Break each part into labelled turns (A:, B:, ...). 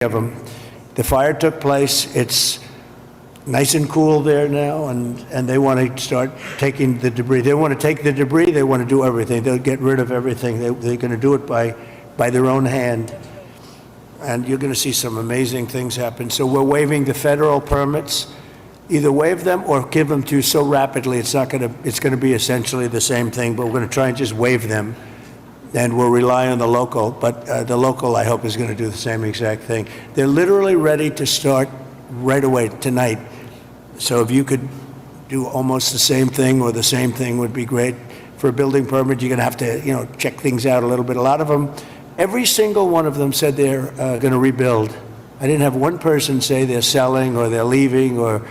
A: of them. The fire took place. It's nice and cool there now, and they want to start taking the debris. They want to take the debris. They want to do everything. They'll get rid of everything. They're going to do it by their own hand. And you're going to see some amazing things happen. So we're waiving the federal permits. Either waive them or give them to you so rapidly it's going to be essentially the same thing, but we're going to try and just waive them. And we'll rely on the local, but the local, I hope, is going to do the same exact thing. They're literally ready to start right away tonight. So if you could do almost the same thing or the same thing would be great. For a building permit, you're going to have to, check things out a little bit. A lot of them, every single one of them said they're going to rebuild. I didn't have one person say they're selling or they're leaving or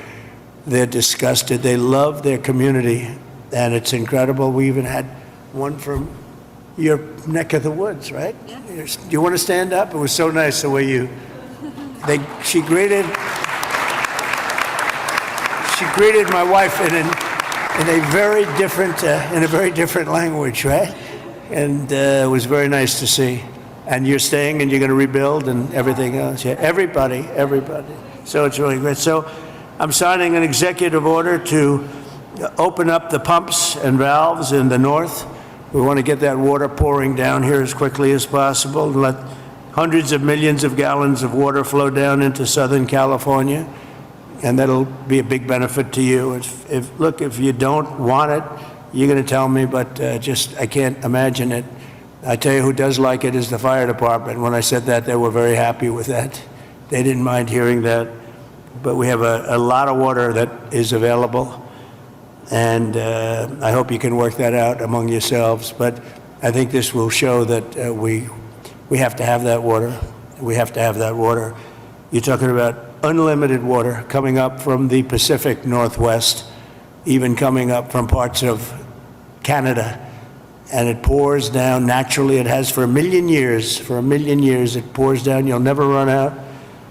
A: they're disgusted. They love their community, and it's incredible. We even had one from your neck of the woods, right? Yeah. Do you want to stand up? It was so nice the way she greeted my wife in a very different language, right? And it was very nice to see. And you're staying and you're going to rebuild and everything else. Yeah, everybody. So it's really great. So I'm signing an executive order to open up the pumps and valves in the north. We want to get that water pouring down here as quickly as possible and let hundreds of millions of gallons of water flow down into Southern California, and that'll be a big benefit to you. If you don't want it, you're going to tell me, but I can't imagine it. I tell you who does like it is the fire department. When I said that, they were very happy with that. They didn't mind hearing that. But we have a lot of water that is available. And I hope you can work that out among yourselves. But I think this will show that we have to have that water. We have to have that water. You're talking about unlimited water coming up from the Pacific Northwest, even coming up from parts of Canada. And it pours down naturally. It has for a million years. For a million years, it pours down. You'll never run out.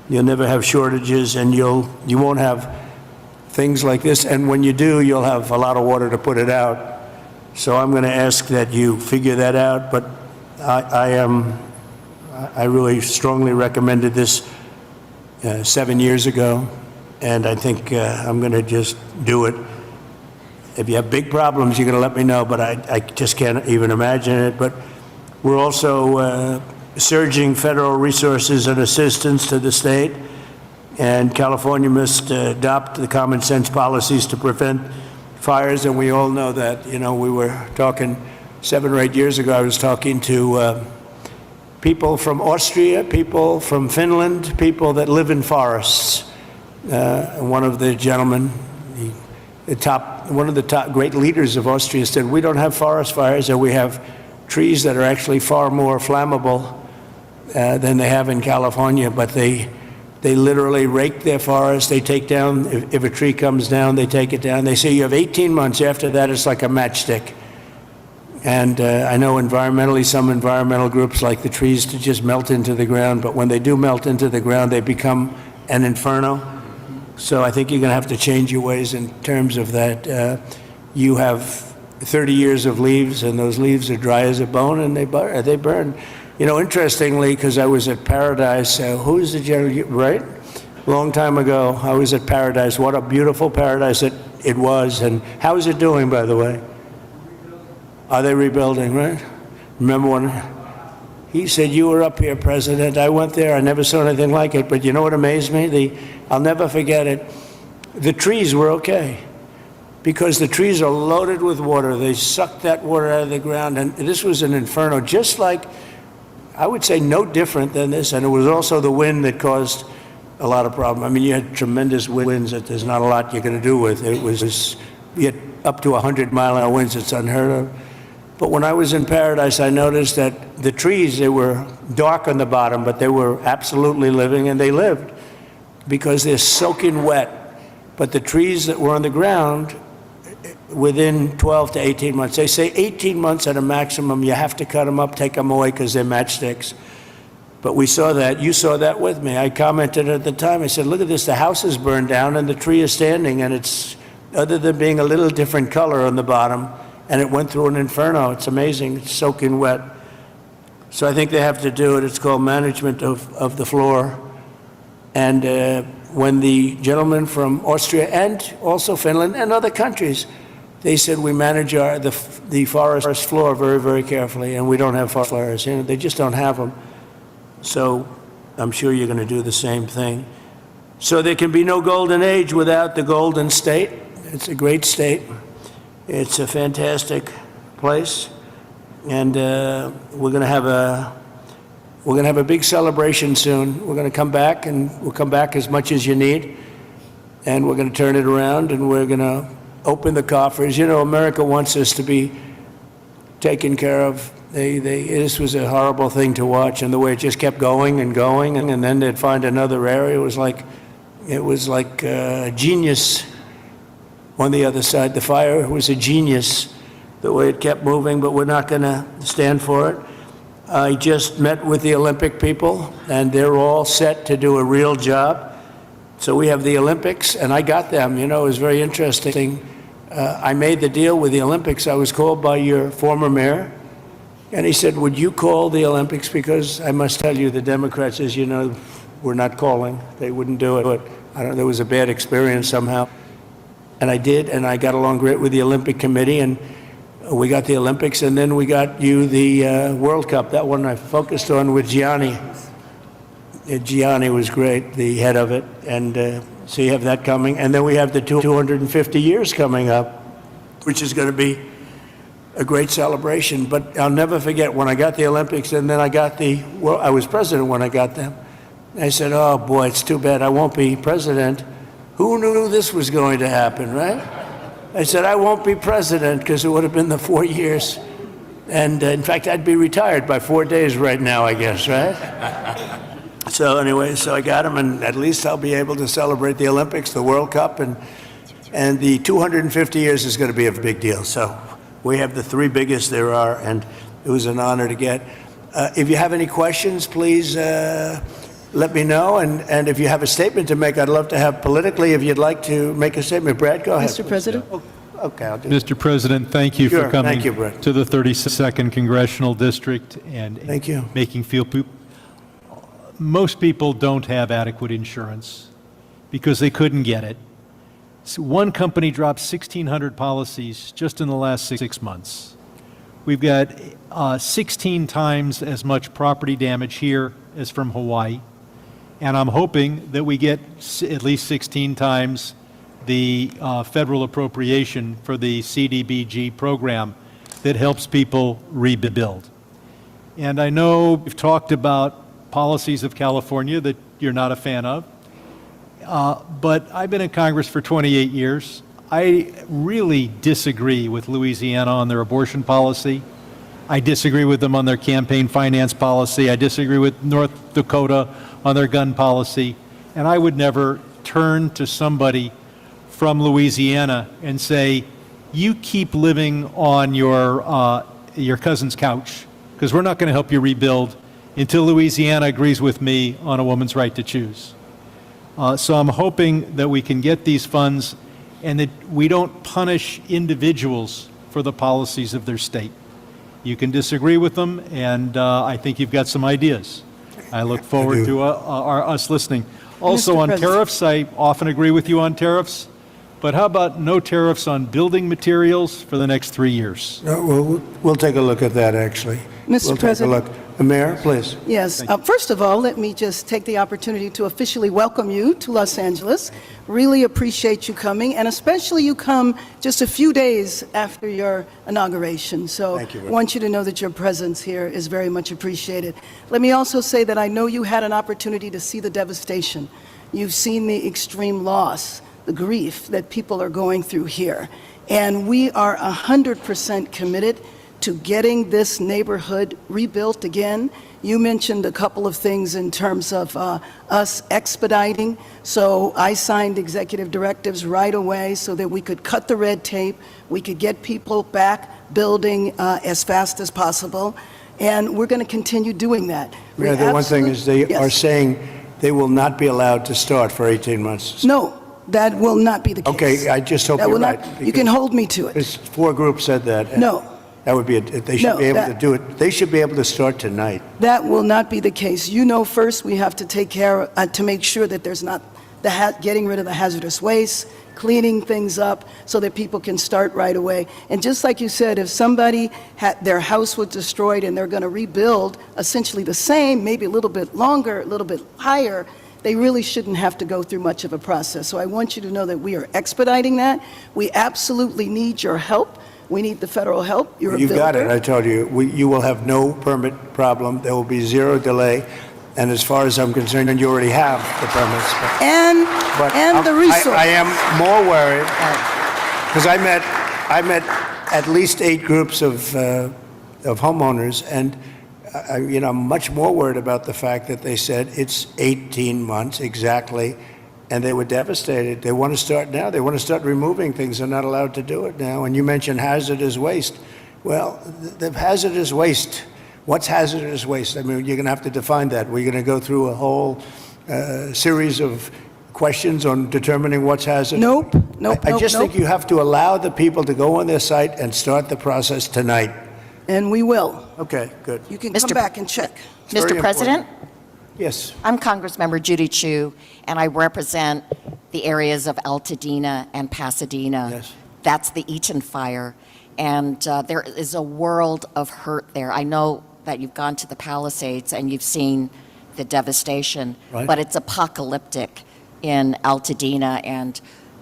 A: You'll never have shortages, and you won't have things like this, and when you do, you'll have a lot of water to put it out. So I'm going to ask that you figure that out, but I really strongly recommended this 7 years ago, and I think I'm going to just do it. If you have big problems, you're going to let me know, but I just can't even imagine it. But we're also surging federal resources and assistance to the state. And California must adopt the common sense policies to prevent fires. And we all know that. We were talking 7 or 8 years ago, I was talking to people from Austria, people from Finland, people that live in forests. One of the gentlemen, one of the top great leaders of Austria said, we don't have forest fires, and we have trees that are actually far more flammable than they have in California, but they literally rake their forest. They take down, if a tree comes down, they take it down. They say you have 18 months. After that, it's like a matchstick. And I know environmentally, some environmental groups like the trees to just melt into the ground, but when they do melt into the ground, they become an inferno. So I think you're going to have to change your ways in terms of that. You have 30 years of leaves, and those leaves are dry as a bone, and they burn. Interestingly, because I was at Paradise, who is the general, right? A long time ago, I was at Paradise. What a beautiful paradise it was. And how is it doing, by the way? Are they rebuilding, right? Remember when he said, you were up here, President. I went there. I never saw anything like it. But you know what amazed me? I'll never forget it. The trees were okay, because the trees are loaded with water. They sucked that water out of the ground. And this was an inferno, just like, I would say no different than this, and it was also the wind that caused a lot of problem. I mean, you had tremendous winds that there's not a lot you're going to do with. You had up to 100-mile-an-hour winds. It's unheard of. But when I was in Paradise, I noticed that the trees, they were dark on the bottom, but they were absolutely living, and they lived because they're soaking wet. But the trees that were on the ground, within 12 to 18 months. They say 18 months at a maximum, you have to cut them up, take them away because they're matchsticks. But we saw that. You saw that with me. I commented at the time. I said, look at this. The house is burned down and the tree is standing, and it's, other than being a little different color on the bottom, and it went through an inferno. It's amazing. It's soaking wet. So I think they have to do it. It's called management of the floor. And when the gentleman from Austria and also Finland and other countries, they said we manage the forest floor very, very carefully, and we don't have forest fires. You know, they just don't have them. So I'm sure you're going to do the same thing. So there can be no golden age without the Golden State. It's a great state. It's a fantastic place, and we're going to have a big celebration soon. We're going to come back, and we'll come back as much as you need, and we're going to turn it around, and we're going to open the coffers. You know, America wants us to be taken care of. This was a horrible thing to watch, and the way it just kept going and going, and then they'd find another area. It was like a genius on the other side. The fire was a genius, the way it kept moving, but we're not going to stand for it. I just met with the Olympic people, and they're all set to do a real job. So we have the Olympics, and I got them. You know, it was very interesting. I made the deal with the Olympics. I was called by your former mayor, and he said, would you call the Olympics? Because I must tell you, the Democrats, as you know, were not calling. They wouldn't do it. But I don't know, there was a bad experience somehow. And I did, and I got along great with the Olympic Committee, and we got the Olympics, and then we got you the World Cup. That one I focused on with Gianni. Gianni was great, the head of it, and so you have that coming. And then we have the 250 years coming up, which is going to be a great celebration. But I'll never forget when I got the Olympics, and then I was president when I got them. I said, oh boy, it's too bad I won't be president. Who knew this was going to happen, right? I said, I won't be president because it would have been the 4 years. And in fact, I'd be retired by 4 days right now, I guess, right? So anyway, so I got him, and at least I'll be able to celebrate the Olympics, the World Cup, and the 250 years is going to be a big deal. So we have the three biggest there are, and it was an honor to get. If you have any questions, please let me know, and if you have a statement to make, I'd love to have politically, if you'd like to make a statement. Brad, go ahead.
B: Mr. President?
A: Okay, I'll do
C: Mr. President, thank you
A: Sure,
C: for coming
A: thank you, Brett.
C: to the 32nd Congressional District and
A: Thank you.
C: making most people don't have adequate insurance because they couldn't get it. So one company dropped 1,600 policies just in the last 6 months. We've got 16 times as much property damage here as from Hawaii. And I'm hoping that we get at least 16 times the federal appropriation for the CDBG program that helps people rebuild. And I know we've talked about policies of California that you're not a fan of, but I've been in Congress for 28 years. I really disagree with Louisiana on their abortion policy. I disagree with them on their campaign finance policy. I disagree with North Dakota on their gun policy. And I would never turn to somebody from Louisiana and say, you keep living on your cousin's couch, because we're not going to help you rebuild until Louisiana agrees with me on a woman's right to choose. So I'm hoping that we can get these funds and that we don't punish individuals for the policies of their state. You can disagree with them, and I think you've got some ideas. I look forward to us listening. Also,
B: Mr.
C: on
B: President.
C: tariffs, I often agree with you on tariffs, but how about no tariffs on building materials for the next 3 years?
A: We'll take a look at that, actually.
B: Mr.
A: We'll
B: President.
A: take a look. Mayor, please.
B: Yes. First of all, let me just take the opportunity to officially welcome you to Los Angeles. Really appreciate you coming, and especially you come just a few days after your inauguration. So
A: Thank you,
B: I want you to know that your presence here is very much appreciated. Let me also say that I know you had an opportunity to see the devastation. You've seen the extreme loss, the grief that people are going through here. And we are 100% committed to getting this neighborhood rebuilt again. You mentioned a couple of things in terms of us expediting. So I signed executive directives right away so that we could cut the red tape, we could get people back building as fast as possible, and we're going to continue doing that.
A: Mayor, the one thing is they
B: Yes.
A: are saying they will not be allowed to start for 18 months.
B: No, that will not be the case.
A: Okay, I just hope
B: That
A: you're
B: will
A: right.
B: not, you can hold me to it.
A: Because 4 groups said that.
B: No,
A: That would be, they should
B: No,
A: be able to
B: that-
A: do it, they should be able to start tonight.
B: That will not be the case. You know, first, we have to take care, to make sure that there's not getting rid of the hazardous waste, cleaning things up so that people can start right away. And just like you said, if somebody had, their house was destroyed and they're going to rebuild essentially the same, maybe a little bit longer, a little bit higher, they really shouldn't have to go through much of a process. So I want you to know that we are expediting that. We absolutely need your help. We need the federal help. You're a
A: You've got it,
B: builder.
A: I told you. You will have no permit problem. There will be zero delay. And as far as I'm concerned, you already have the permits. But
B: And the resource.
A: I am more worried, because I met at least 8 groups of homeowners, and I'm much more worried about the fact that they said it's 18 months exactly, and they were devastated. They want to start now. They want to start removing things. They're not allowed to do it now. And you mentioned hazardous waste. Well, the hazardous waste, what's hazardous waste? I mean, you're going to have to define that. We're going to go through a whole series of questions on determining what's hazardous.
B: Nope.
A: I just think you have to allow the people to go on their site and start the process tonight.
B: And we will.
A: Okay, good.
B: You can come
D: Mr.
B: back and check.
A: very
D: Mr. President,
A: Yes.
D: I'm Congressmember Judy Chu, and I represent the areas of Altadena and Pasadena.
A: Yes.
D: That's the Eaton fire, and there is a world of hurt there. I know that you've gone to the Palisades and you've seen the devastation,
A: Right.
D: but it's apocalyptic in Altadena, and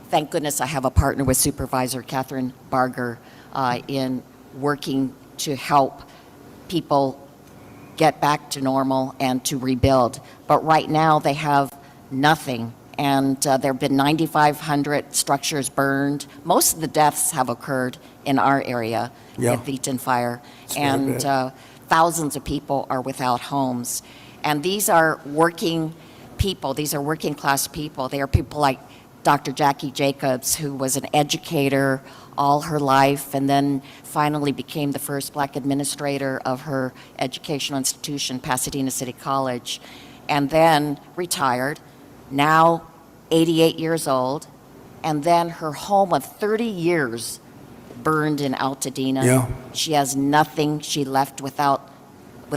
D: thank goodness I have a partner with Supervisor Catherine Barger in working to help people get back to normal and to rebuild. But right now, they have nothing. And there have been 9,500 structures burned. Most of the deaths have occurred in our area
A: Yeah.
D: at the Eaton fire.
A: very
D: And thousands of people are without homes. And these are working people. These are working class people. They are people like Dr. Jackie Jacobs, who was an educator all her life and then finally became the first black administrator of her educational institution, Pasadena City College, and then retired, now 88 years old, and then her home of 30 years burned in Altadena.
A: Yeah.
D: She has nothing. She left with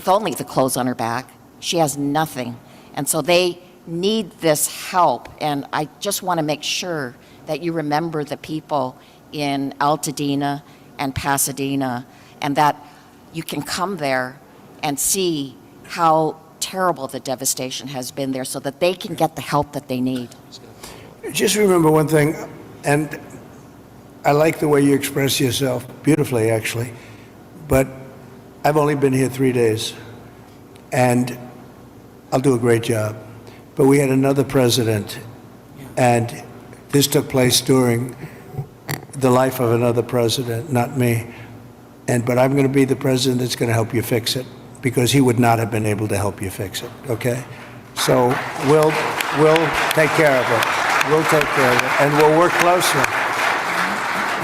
D: only the clothes on her back. She has nothing. And so they need this help. And I just want to make sure that you remember the people in Altadena and Pasadena, and that you can come there and see how terrible the devastation has been there so that they can get the help that they need.
A: Just remember one thing, and I like the way you express yourself, beautifully actually, but I've only been here 3 days, and I'll do a great job. But we had another president, and this took place during the life of another president, not me. But I'm going to be the president that's going to help you fix it, because he would not have been able to help you fix it, okay? So we'll take care of it. We'll take care of it, and we'll work closely.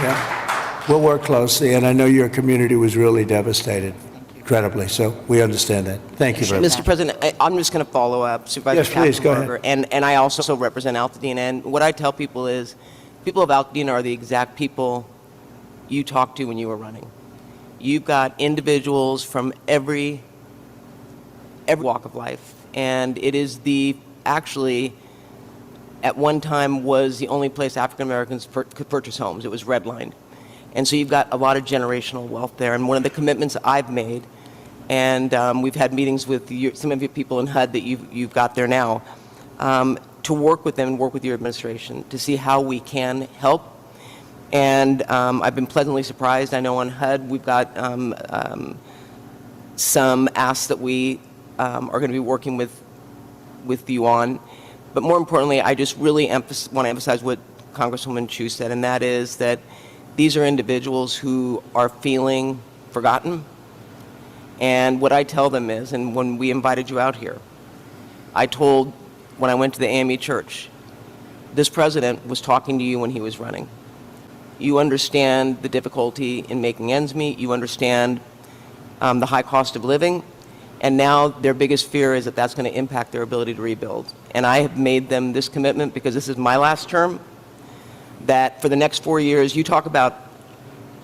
A: Yeah, we'll work closely, and I know your community was really devastated, incredibly, so we understand that. Thank you very much.
E: Mr. President, I'm just going to follow up Supervisor
A: Yes, please, go
E: Katzenberger, and I also represent Altadena. And what I tell people is, people of Altadena are the exact people you talked to when you were running. You've got individuals from every walk of life, and it is actually, at one time, was the only place African Americans could purchase homes. It was redlined. And so you've got a lot of generational wealth there. And one of the commitments I've made, and we've had meetings with some of your people in HUD that you've got there now, to work with them and work with your administration to see how we can help. And I've been pleasantly surprised. I know on HUD we've got some asks that we are going to be working with you on. But more importantly, I just really want to emphasize what Congresswoman Chu said, and that is that these are individuals who are feeling forgotten. And what I tell them is, and when we invited you out here, I told, when I went to the AME church, this president was talking to you when he was running. You understand the difficulty in making ends meet. You understand the high cost of living. And now their biggest fear is that that's going to impact their ability to rebuild. And I have made them this commitment, because this is my last term, that for the next 4 years, you talk about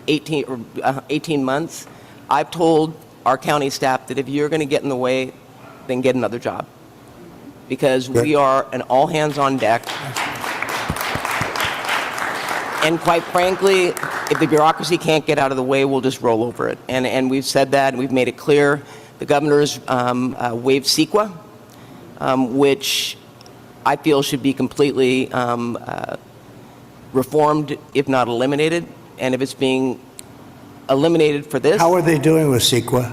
E: 18 months, I've told our county staff that if you're going to get in the way, then get another job. Because we are an all hands on deck. And quite frankly, if the bureaucracy can't get out of the way, we'll just roll over it. And we've said that, and we've made it clear. The governor's waived CEQA, which I feel should be completely reformed, if not eliminated. And if it's being eliminated for this,
A: How are they doing with CEQA?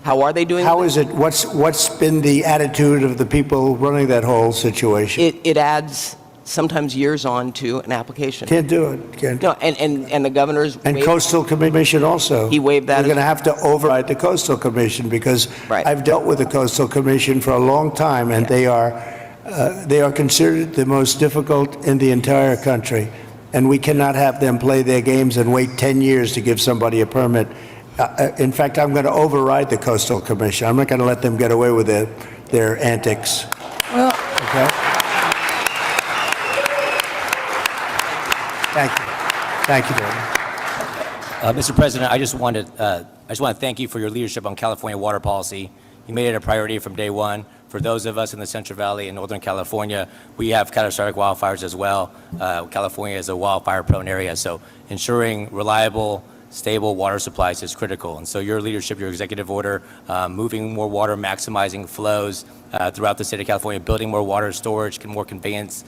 E: how are they doing?
A: How
E: with
A: is it, what's been the attitude of the people running that whole situation?
E: it adds sometimes years on to an application.
A: Can't do it. Can't.
E: No, and the governor's
A: And
E: waived-
A: Coastal Commission also.
E: He waived that
A: We're
E: as-
A: going to have to override the Coastal Commission because
E: Right.
A: I've dealt with the Coastal Commission for a long time, and they are considered the most difficult in the entire country. And we cannot have them play their games and wait 10 years to give somebody a permit. In fact, I'm going to override the Coastal Commission. I'm not going to let them get away with their antics.
B: Well,
A: Okay? Thank you. Thank you, David.
F: Mr. President, I just want to thank you for your leadership on California water policy. You made it a priority from day one. For those of us in the Central Valley and Northern California, we have catastrophic wildfires as well. California is a wildfire-prone area, so ensuring reliable, stable water supplies is critical. And so your leadership, your executive order, moving more water, maximizing flows throughout the state of California, building more water storage, more conveyance,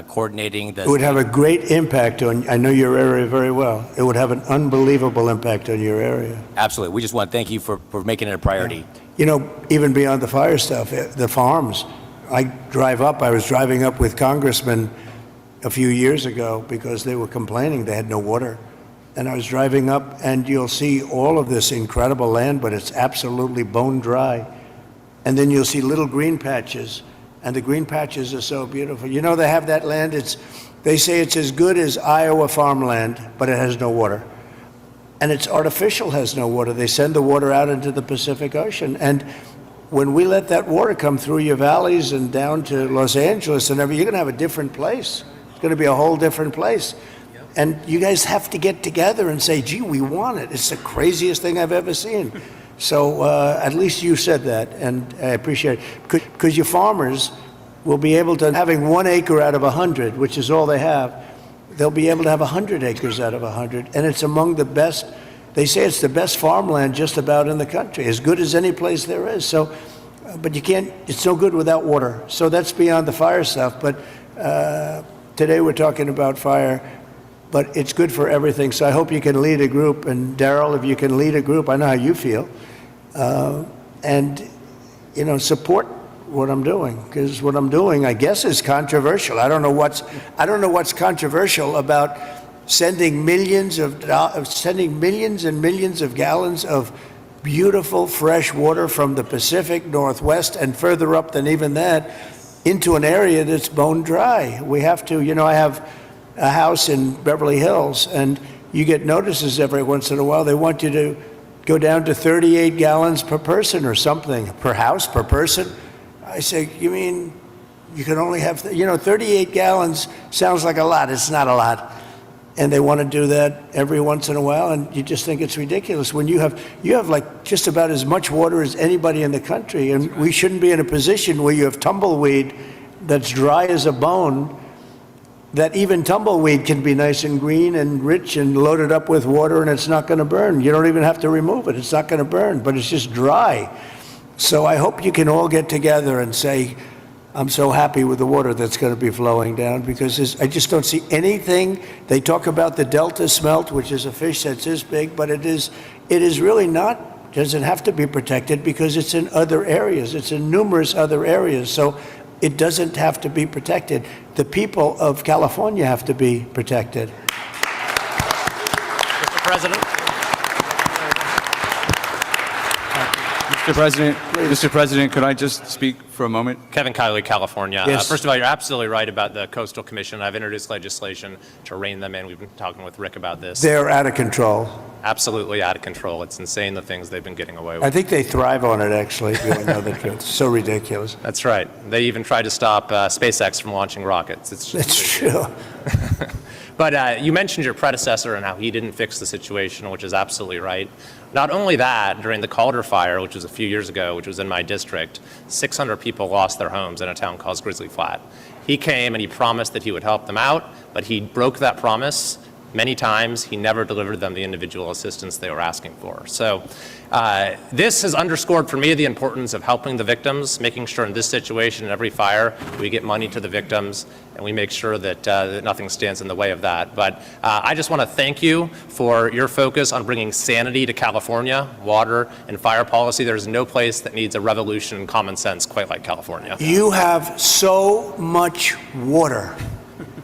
F: coordinating the...
A: It would have a great impact on, I know your area very well. It would have an unbelievable impact on your area.
F: Absolutely. We just want to thank you for making it a priority.
A: You know, even beyond the fire stuff, the farms. I was driving up with congressmen a few years ago because they were complaining they had no water. And I was driving up, and you'll see all of this incredible land, but it's absolutely bone dry. And then you'll see little green patches, and the green patches are so beautiful. You know, they have that land, they say it's as good as Iowa farmland, but it has no water. And it's artificial, has no water. They send the water out into the Pacific Ocean. And when we let that water come through your valleys and down to Los Angeles and everything, you're going to have a different place. It's going to be a whole different place. And you guys have to get together and say, gee, we want it. It's the craziest thing I've ever seen. So at least you said that, and I appreciate it. Because your farmers will be able to, having 1 acre out of 100, which is all they have, they'll be able to have 100 acres out of 100. And it's among the best, they say it's the best farmland just about in the country, as good as any place there is. So, but you can't, it's no good without water. So that's beyond the fire stuff. But today we're talking about fire. But it's good for everything. So I hope you can lead a group. And Darrell, if you can lead a group, I know how you feel. And, you know, support what I'm doing. Because what I'm doing, I guess, is controversial. I don't know what's controversial about sending millions and millions of gallons of beautiful fresh water from the Pacific Northwest and further up than even that into an area that's bone dry. We have to, you know, I have a house in Beverly Hills, and you get notices every once in a while. They want you to go down to 38 gallons per person or something, per house, per person. I say, you mean you can only have, 38 gallons sounds like a lot. It's not a lot. And they want to do that every once in a while, and you just think it's ridiculous when you have like just about as much water as anybody in the country, and we shouldn't be in a position where you have tumbleweed that's dry as a bone. That even tumbleweed can be nice and green and rich and loaded up with water, and it's not going to burn. You don't even have to remove it. It's not going to burn, but it's just dry. So I hope you can all get together and say, I'm so happy with the water that's going to be flowing down, because I just don't see anything. They talk about the Delta smelt, which is a fish that's this big, but it is really not, doesn't have to be protected because it's in other areas. It's in numerous other areas. So it doesn't have to be protected. The people of California have to be protected.
G: Mr. President, could I just speak for a moment?
H: Kevin Kiley, California.
A: Yes.
H: First of all, you're absolutely right about the Coastal Commission. I've introduced legislation to rein them in. We've been talking with Rick about this.
A: They're out of control.
H: Absolutely out of control. It's insane the things they've been getting away
A: I
H: with.
A: think they thrive on it, actually, if you want to know the truth. It's so ridiculous.
H: That's right. They even tried to stop SpaceX from launching rockets. It's
A: That's true.
H: But you mentioned your predecessor and how he didn't fix the situation, which is absolutely right. Not only that, during the Calder Fire, which was a few years ago, which was in my district, 600 people lost their homes in a town called Grizzly Flat. He came and he promised that he would help them out, but he broke that promise many times. He never delivered them the individual assistance they were asking for. So this has underscored for me the importance of helping the victims, making sure in this situation, in every fire, we get money to the victims, and we make sure that, that nothing stands in the way of that. But I just want to thank you for your focus on bringing sanity to California, water and fire policy. There's no place that needs a revolution in common sense quite like California.
A: You have so much water.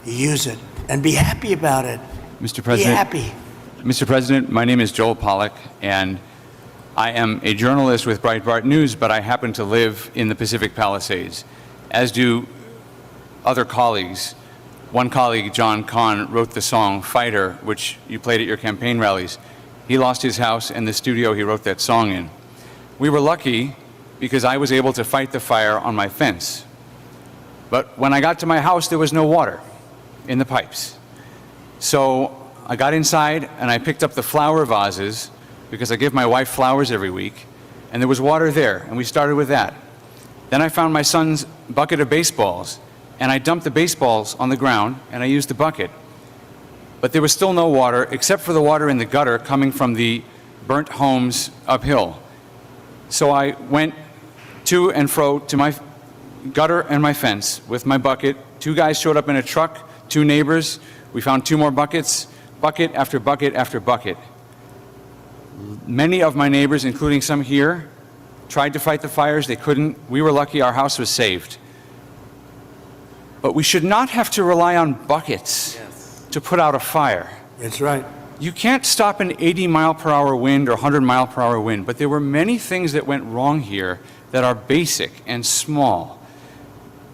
A: Use it and be happy about it.
G: Mr.
A: Be
G: President.
A: happy.
G: Mr. President, my name is Joel Pollack, and I am a journalist with Breitbart News, but I happen to live in the Pacific Palisades, as do other colleagues. One colleague, John Kahn, wrote the song Fighter, which you played at your campaign rallies. He lost his house and the studio he wrote that song in. We were lucky because I was able to fight the fire on my fence. But when I got to my house, there was no water in the pipes. So I got inside and I picked up the flower vases because I give my wife flowers every week, and there was water there, and we started with that. Then I found my son's bucket of baseballs, and I dumped the baseballs on the ground, and I used the bucket. But there was still no water except for the water in the gutter coming from the burnt homes uphill. So I went to and fro to my gutter and my fence with my bucket. 2 guys showed up in a truck, 2 neighbors. We found 2 more buckets, bucket after bucket after bucket. Many of my neighbors, including some here, tried to fight the fires. They couldn't. We were lucky our house was saved. But we should not have to rely on buckets to put out a fire.
A: That's right.
G: You can't stop an 80-mile-per-hour wind or 100-mile-per-hour wind, but there were many things that went wrong here that are basic and small.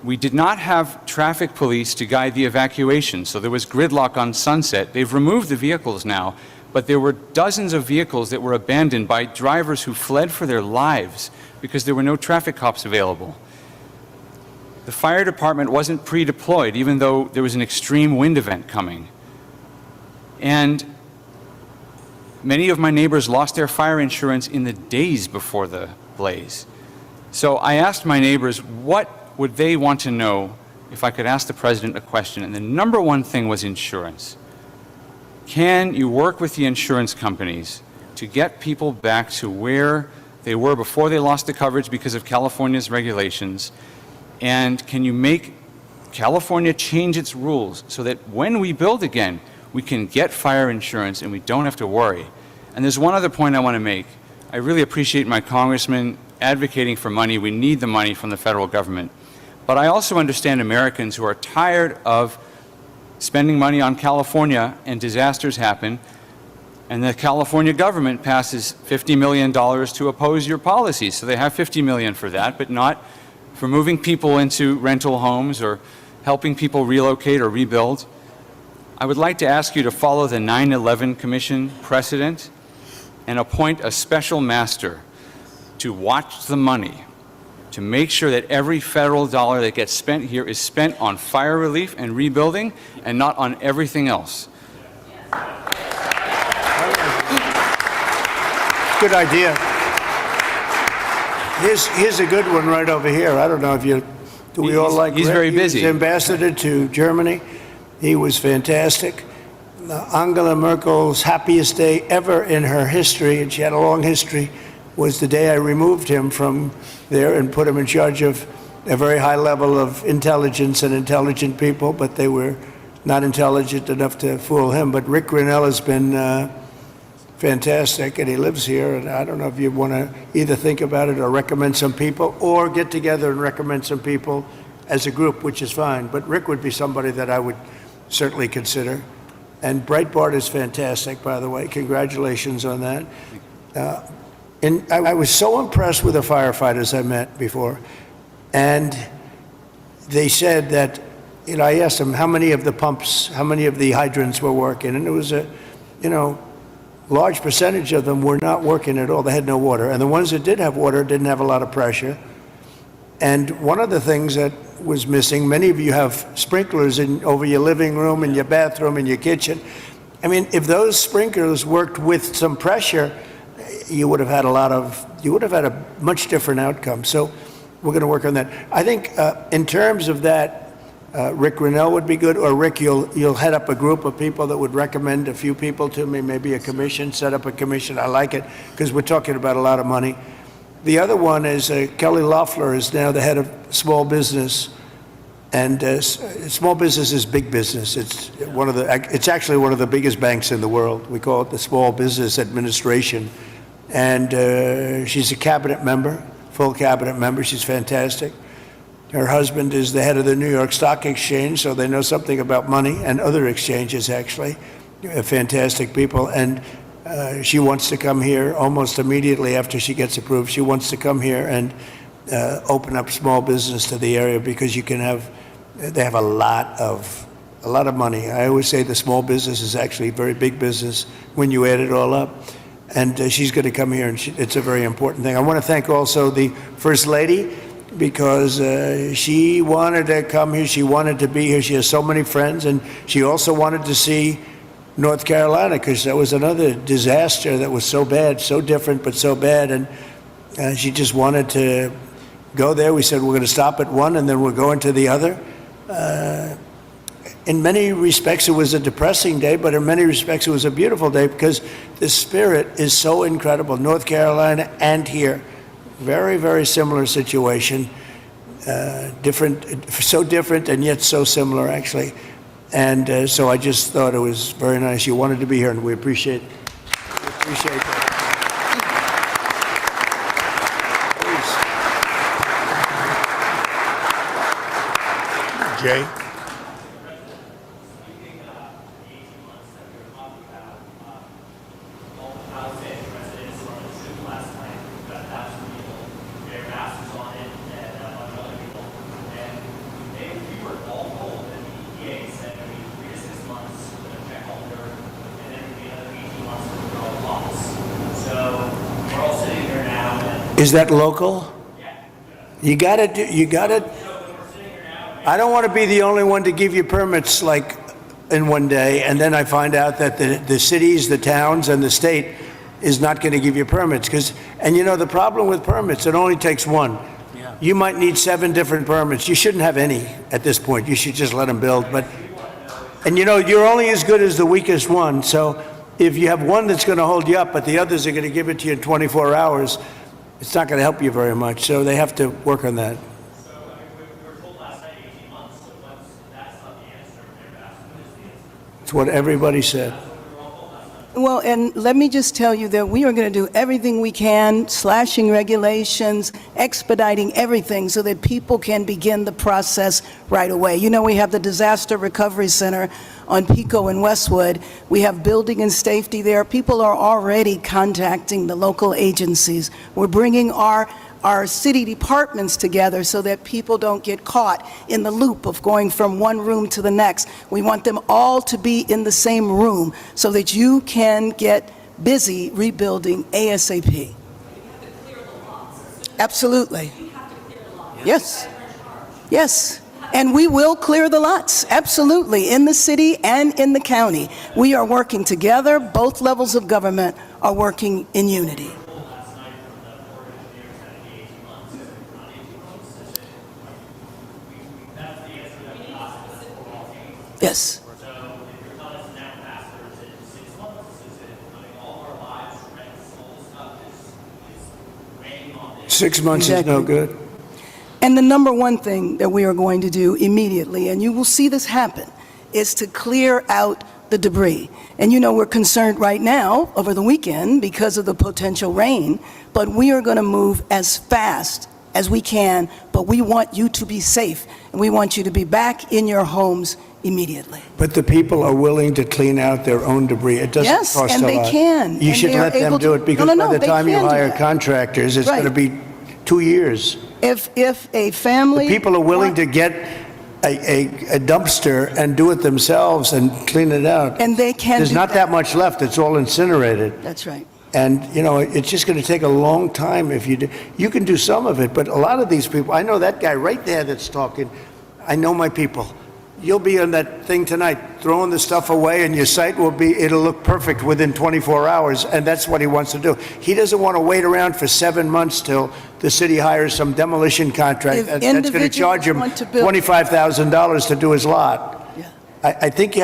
G: We did not have traffic police to guide the evacuation, so there was gridlock on Sunset. They've removed the vehicles now, but there were dozens of vehicles that were abandoned by drivers who fled for their lives because there were no traffic cops available. The fire department wasn't pre-deployed, even though there was an extreme wind event coming. And many of my neighbors lost their fire insurance in the days before the blaze. So I asked my neighbors, what would they want to know if I could ask the president a question? And the number one thing was insurance. Can you work with the insurance companies to get people back to where they were before they lost the coverage because of California's regulations? And can you make California change its rules so that when we build again, we can get fire insurance and we don't have to worry? And there's one other point I want to make. I really appreciate my congressman advocating for money. We need the money from the federal government. But I also understand Americans who are tired of spending money on California and disasters happen, and the California government passes $50 million to oppose your policies. So they have $50 million for that, but not for moving people into rental homes or helping people relocate or rebuild. I would like to ask you to follow the 9/11 Commission precedent and appoint a special master to watch the money, to make sure that every federal dollar that gets spent here is spent on fire relief and rebuilding and not on everything else.
A: Good idea. Here's a good one right over here. I don't know if you, do we all like
G: He's
A: Rick?
G: very busy.
A: He was ambassador to Germany. He was fantastic. Angela Merkel's happiest day ever in her history, and she had a long history, was the day I removed him from there and put him in charge of a very high level of intelligence and intelligent people, but they were not intelligent enough to fool him. But Rick Grinnell has been fantastic, and he lives here, and I don't know if you want to either think about it or recommend some people, or get together and recommend some people as a group, which is fine. But Rick would be somebody that I would certainly consider. And Breitbart is fantastic, by the way. Congratulations on that. And I was so impressed with the firefighters I met before. And they said that, you know, I asked them how many of the pumps, how many of the hydrants were working. And it was a, you know, large percentage of them were not working at all. They had no water. And the ones that did have water didn't have a lot of pressure. And one of the things that was missing. Many of you have sprinklers over your living room and your bathroom and your kitchen. I mean, if those sprinklers worked with some pressure, you would have had a much different outcome. So we're going to work on that. I think in terms of that, Rick Grinnell would be good, or Rick, you'll head up a group of people that would recommend a few people to me, maybe a commission, set up a commission. I like it because we're talking about a lot of money. The other one is Kelly Loeffler is now the head of small business, and small business is big business. It's actually one of the biggest banks in the world. We call it the Small Business Administration, and she's a cabinet member, full cabinet member. She's fantastic. Her husband is the head of the New York Stock Exchange, so they know something about money, and other exchanges, actually. Fantastic people. And she wants to come here almost immediately after she gets approved. She wants to come here and open up small business to the area, because they have a lot of money. I always say the small business is actually very big business when you add it all up. And she's going to come here, and it's a very important thing. I want to thank also the First Lady, because she wanted to come here. She wanted to be here. She has so many friends, and she also wanted to see North Carolina, because that was another disaster that was so bad, so different, but so bad. And she just wanted to go there. We said, we're going to stop at one, and then we're going to the other. In many respects, it was a depressing day, but in many respects, it was a beautiful day, because the spirit is so incredible. North Carolina and here. Very, very similar situation. So different and yet so similar, actually. And so I just thought it was very nice. You wanted to be here, and we appreciate that. Please. Jay? Is that local? You gotta, I don't want to be the only one to give you permits like in one day, and then I find out that the cities, the towns, and the state is not going to give you permits. And you know, the problem with permits, it only takes one. Yeah. You might need 7 different permits. You shouldn't have any at this point. You should just let them build. And you know, you're only as good as the weakest one. So if you have one that's going to hold you up, but the others are going to give it to you in 24 hours, it's not going to help you very much. So they have to work on that.
I: So we were told last night 18 months, so that's not the answer. They're asking, what is the answer?
A: It's what everybody said.
B: Well, and let me just tell you that we are going to do everything we can, slashing regulations, expediting everything so that people can begin the process right away. You know, we have the Disaster Recovery Center on Pico and Westwood. We have building and safety there. People are already contacting the local agencies. We're bringing our city departments together so that people don't get caught in the loop of going from one room to the next. We want them all to be in the same room so that you can get busy rebuilding ASAP. Absolutely. Yes. Yes. And we will clear the lots, absolutely, in the city and in the county. We are working together. Both levels of government are working in unity. Yes.
I: So if you're telling us now faster, is it 6 months? Is it, I mean, all our lives, rents, all this stuff is weighing on this?
A: 6 months is no good.
B: And the number one thing that we are going to do immediately, and you will see this happen, is to clear out the debris. And you know, we're concerned right now over the weekend because of the potential rain, but we are going to move as fast as we can, but we want you to be safe, and we want you to be back in your homes immediately.
A: But the people are willing to clean out their own debris. It doesn't
B: Yes,
A: cost a lot.
B: and they can,
A: You
B: and
A: should
B: they are
A: let them
B: able
A: do
B: to-
A: it, because
B: No, no,
A: by
B: no,
A: the
B: they
A: time you
B: can do
A: hire
B: that.
A: contractors, it's
B: Right.
A: going to be 2 years.
B: If a family...
A: People are willing to get a dumpster and do it themselves and clean it out.
B: And they can
A: There's
B: do
A: not that much left. It's all incinerated.
B: That's right.
A: And, you know, it's just going to take a long time if you do. You can do some of it, but a lot of these people, I know that guy right there that's talking, I know my people. You'll be on that thing tonight, throwing the stuff away, and your site it'll look perfect within 24 hours, and that's what he wants to do. He doesn't want to wait around for 7 months till the city hires some demolition contract.
B: If
A: That's going to
B: individuals
A: charge him
B: want to build-
A: $25,000 to do his lot.
B: Yeah.
A: I think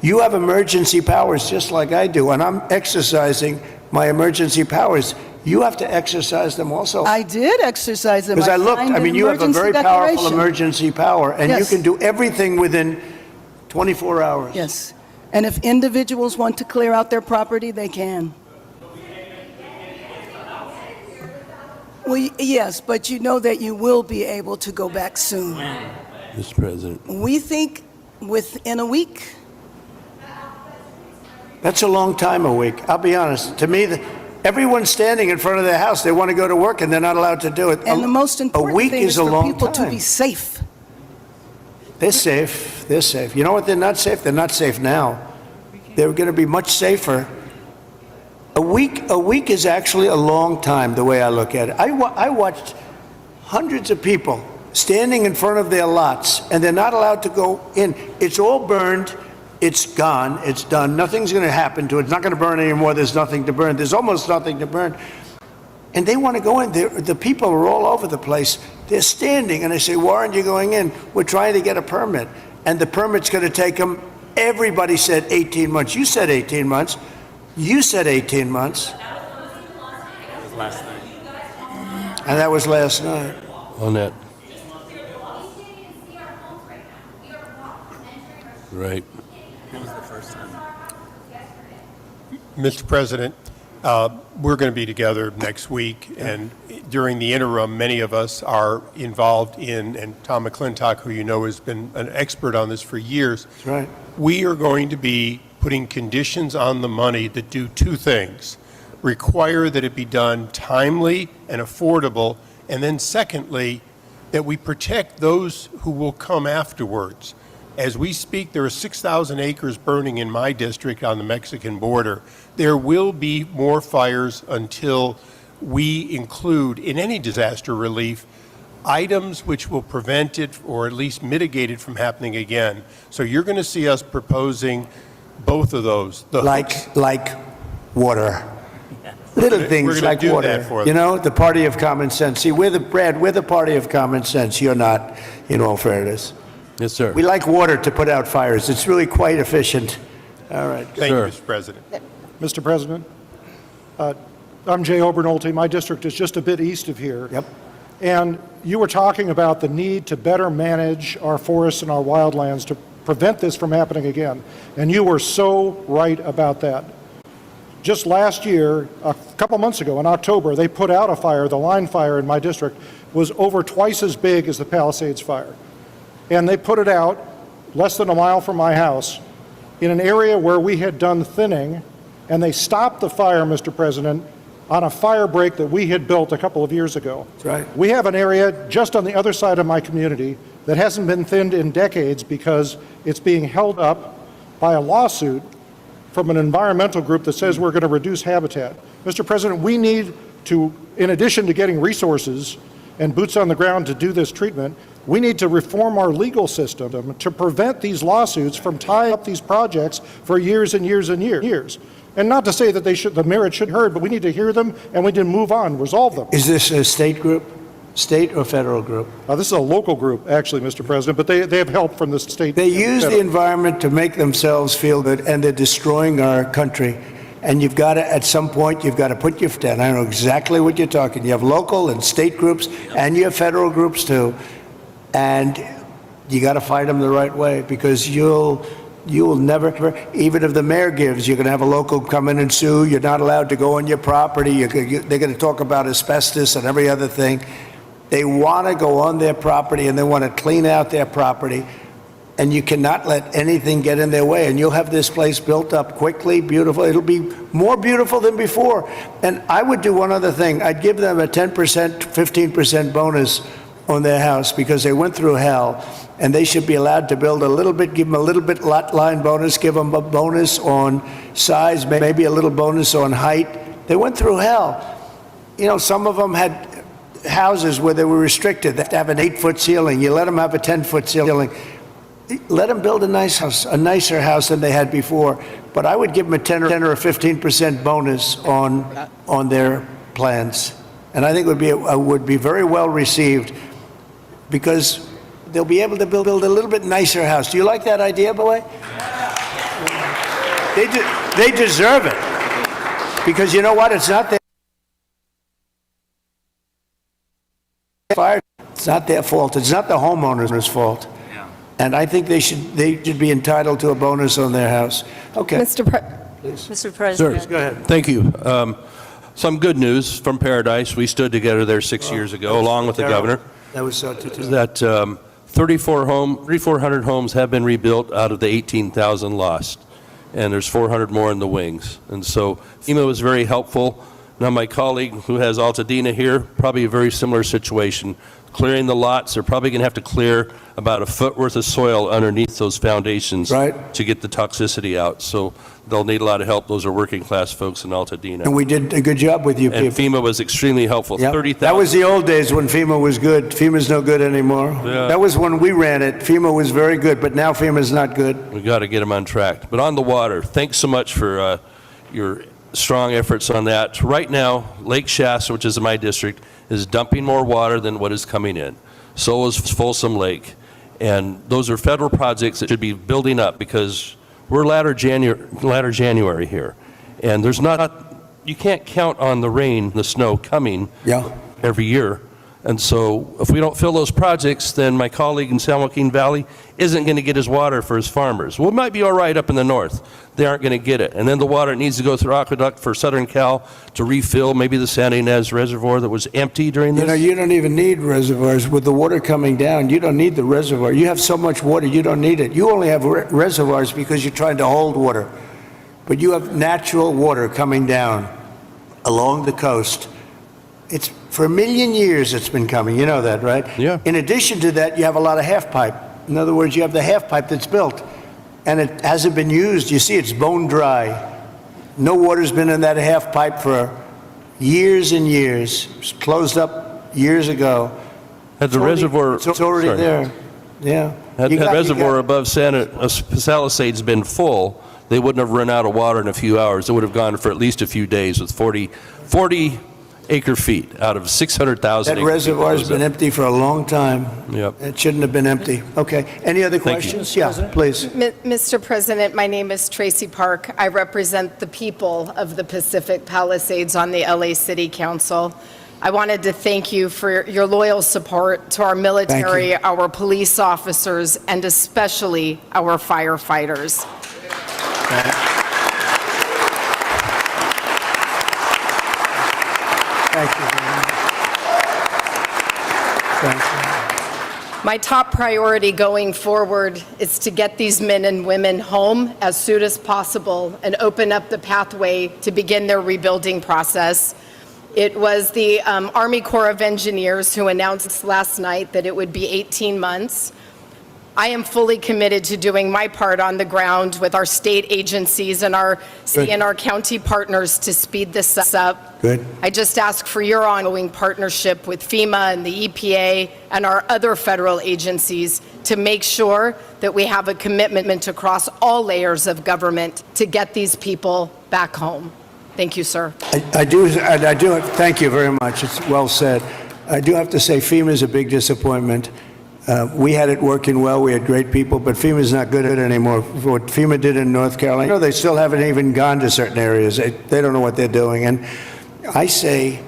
A: you have emergency powers just like I do, and I'm exercising my emergency powers. You have to exercise them also.
B: I did exercise them.
A: Because I looked,
B: signed
A: I mean,
B: an
A: you have a
B: emergency
A: very powerful
B: declaration.
A: emergency power, and you
B: Yes.
A: can do everything within 24 hours.
B: Yes. And if individuals want to clear out their property, they can. Well, yes, but you know that you will be able to go back soon.
A: Mr. President.
B: We think within a week.
A: That's a long time, a week. I'll be honest. To me, everyone's standing in front of their house. They want to go to work, and they're not allowed to do it.
B: And the most
A: a
B: important
A: week
B: thing
A: is
B: is
A: a
B: for
A: long
B: people to
A: time.
B: be safe.
A: They're safe. They're safe. You know what? They're not safe. They're not safe now. They're going to be much safer. A week is actually a long time, the way I look at it. I watched hundreds of people standing in front of their lots, and they're not allowed to go in. It's all burned. It's gone. It's done. Nothing's going to happen to it. It's not going to burn anymore. There's nothing to burn. There's almost nothing to burn. And they want to go in. The people are all over the place. They're standing, and I say, why aren't you going in? We're trying to get a permit. And the permit's going to take them, everybody said 18 months. You said 18 months. You said 18 months. And that was last night.
J: On that. Right.
K: Mr. President, we're going to be together next week, and during the interim, many of us are involved in, and Tom McClintock, who you know has been an expert on this for years.
A: That's right.
K: We are going to be putting conditions on the money that do two things: require that it be done timely and affordable, and then secondly, that we protect those who will come afterwards. As we speak, there are 6,000 acres burning in my district on the Mexican border. There will be more fires until we include in any disaster relief items which will prevent it or at least mitigate it from happening again. So you're going to see us proposing both of those. The hooks-
A: Like water. Little
K: We're
A: things
K: gonna
A: like
K: do
A: water.
K: that for them.
A: You know, the party of common sense. See, we're the party of common sense. You're not, in all fairness.
J: Yes, sir.
A: We like water to put out fires. It's really quite efficient. All right.
K: Thank you,
J: Sure.
K: Mr. President.
L: Mr. President, I'm Jay Obernolte. My district is just a bit east of here.
A: Yep.
L: And you were talking about the need to better manage our forests and our wildlands to prevent this from happening again. And you were so right about that. Just last year, a couple months ago, in October, they put out a fire. The line fire in my district was over twice as big as the Palisades fire. And they put it out less than a mile from my house in an area where we had done thinning, and they stopped the fire, Mr. President, on a fire break that we had built a couple of years ago.
A: That's right.
L: We have an area just on the other side of my community that hasn't been thinned in decades because it's being held up by a lawsuit from an environmental group that says we're going to reduce habitat. Mr. President, we need to, in addition to getting resources and boots on the ground to do this treatment, we need to reform our legal system to prevent these lawsuits from tying up these projects for years and years and years. And not to say that the merit should be heard, but we need to hear them and we need to move on, resolve them.
A: Is this a state group? State or federal group?
L: This is a local group, actually, Mr. President, but they have help from the state.
A: They
L: and
A: use the
L: federal.
A: environment to make themselves feel good, and they're destroying our country. And you've got to, at some point, you've got to put your foot down. I know exactly what you're talking. You have local and state groups, and you have federal groups too. And you got to fight them the right way, because you'll never, even if the mayor gives, you're going to have a local come in and sue. You're not allowed to go on your property. They're going to talk about asbestos and every other thing. They want to go on their property, and they want to clean out their property, and you cannot let anything get in their way. And you'll have this place built up quickly, beautiful. It'll be more beautiful than before. And I would do one other thing. I'd give them a 10%, 15% bonus on their house, because they went through hell, and they should be allowed to build a little bit, give them a little bit lot line bonus, give them a bonus on size, maybe a little bonus on height. They went through hell. You know, some of them had houses where they were restricted. They have to have an 8-foot ceiling. You let them have a 10-foot ceiling. Let them build a nice house, a nicer house than they had before. But I would give them a 10 or 15% bonus on their plans. And I think it would be very well received because they'll be able to build a little bit nicer house. Do you like that idea, by the way? They deserve it. Because you know what? It's not their fire. It's not their fault. It's not the homeowner's fault. And I think they should be entitled to a bonus on their house. Okay.
M: Mr. President.
A: Go ahead.
J: Thank you. Some good news from Paradise. We stood together there 6 years ago, along with the governor.
A: That was so too.
J: That 3,400 homes have been rebuilt out of the 18,000 lost. And there's 400 more in the wings. And so FEMA was very helpful. Now my colleague who has Altadena here, probably a very similar situation. Clearing the lots, they're probably going to have to clear about a foot worth of soil underneath those foundations to get the toxicity out. So they'll need a lot of help. Those are working class folks in Altadena.
A: And we did a good job with you
J: And
A: people.
J: FEMA was extremely helpful.
A: Yep.
J: 30,000.
A: That was the old days when FEMA was good. FEMA's no good anymore.
J: Yeah.
A: That was when we ran it. FEMA was very good, but now FEMA's not good.
J: We got to get them on track. But on the water, thanks so much for your strong efforts on that. Right now, Lake Shasta, which is in my district, is dumping more water than what is coming in. So is Folsom Lake. And those are federal projects that should be building up because we're latter January here. And there's you can't count on the rain, the snow coming every year. And so if we don't fill those projects, then my colleague in San Joaquin Valley isn't going to get his water for his farmers. Well, it might be all right up in the north. They aren't going to get it. And then the water needs to go through aqueduct for Southern Cal to refill maybe the Santa Ynez Reservoir that was empty during this.
A: You know, you don't even need reservoirs. With the water coming down, you don't need the reservoir. You have so much water, you don't need it. You only have reservoirs because you're trying to hold water. But you have natural water coming down along the coast. It's for a million years it's been coming. You know that, right?
J: Yeah.
A: In addition to that, you have a lot of half pipe. In other words, you have the half pipe that's built, and it hasn't been used. You see, it's bone dry. No water's been in that half pipe for years and years. It was closed up years ago.
J: Had the reservoir,
A: It's already there. Yeah.
J: Had the reservoir above Santa Palisades been full, they wouldn't have run out of water in a few hours. It would have gone for at least a few days with 40 acre feet out of 600,000
A: That
J: acre feet.
A: reservoir's been empty for a long time.
J: Yep.
A: It shouldn't have been empty. Okay. Any other
J: Thank you.
A: questions? Yeah, please.
M: Mr. President, my name is Tracy Park. I represent the people of the Pacific Palisades on the LA City Council. I wanted to thank you for your loyal support to our military, our police officers, and especially our firefighters.
A: Thank you very much. Thank you.
M: My top priority going forward is to get these men and women home as soon as possible and open up the pathway to begin their rebuilding process. It was the Army Corps of Engineers who announced last night that it would be 18 months. I am fully committed to doing my part on the ground with our state agencies and our city and our county partners to speed this up.
A: Good.
M: I just ask for your ongoing partnership with FEMA and the EPA and our other federal agencies to make sure that we have a commitment across all layers of government to get these people back home. Thank you, sir.
A: I do, thank you very much. It's well said. I do have to say FEMA is a big disappointment. We had it working well. We had great people, but FEMA's not good at it anymore. What FEMA did in North Carolina, they still haven't even gone to certain areas. They don't know what they're doing. And I say,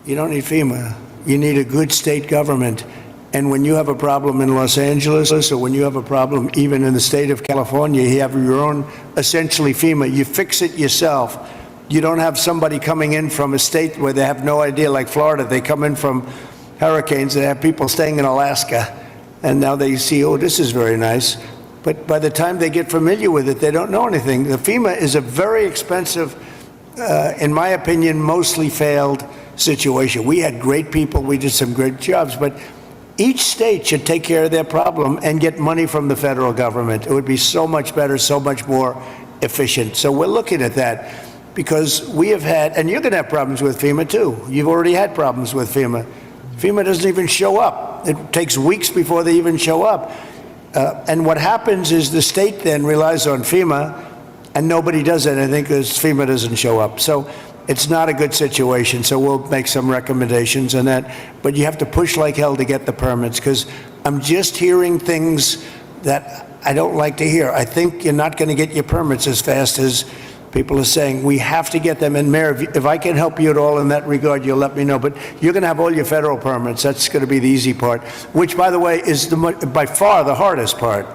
A: you don't need FEMA. You need a good state government. And when you have a problem in Los Angeles, or when you have a problem even in the state of California, you have your own, essentially FEMA. You fix it yourself. You don't have somebody coming in from a state where they have no idea, like Florida. They come in from hurricanes. They have people staying in Alaska, and now they see, oh, this is very nice. But by the time they get familiar with it, they don't know anything. The FEMA is a very expensive, in my opinion, mostly failed situation. We had great people. We did some great jobs, but each state should take care of their problem and get money from the federal government. It would be so much better, so much more efficient. So we're looking at that because we have had, and you're going to have problems with FEMA too. You've already had problems with FEMA. FEMA doesn't even show up. It takes weeks before they even show up. And what happens is the state then relies on FEMA, and nobody does anything because FEMA doesn't show up. So it's not a good situation. So we'll make some recommendations on that. But you have to push like hell to get the permits, because I'm just hearing things that I don't like to hear. I think you're not going to get your permits as fast as people are saying. We have to get them. And Mayor, if I can help you at all in that regard, you'll let me know. But you're going to have all your federal permits. That's going to be the easy part, which, by the way, is by far the hardest part.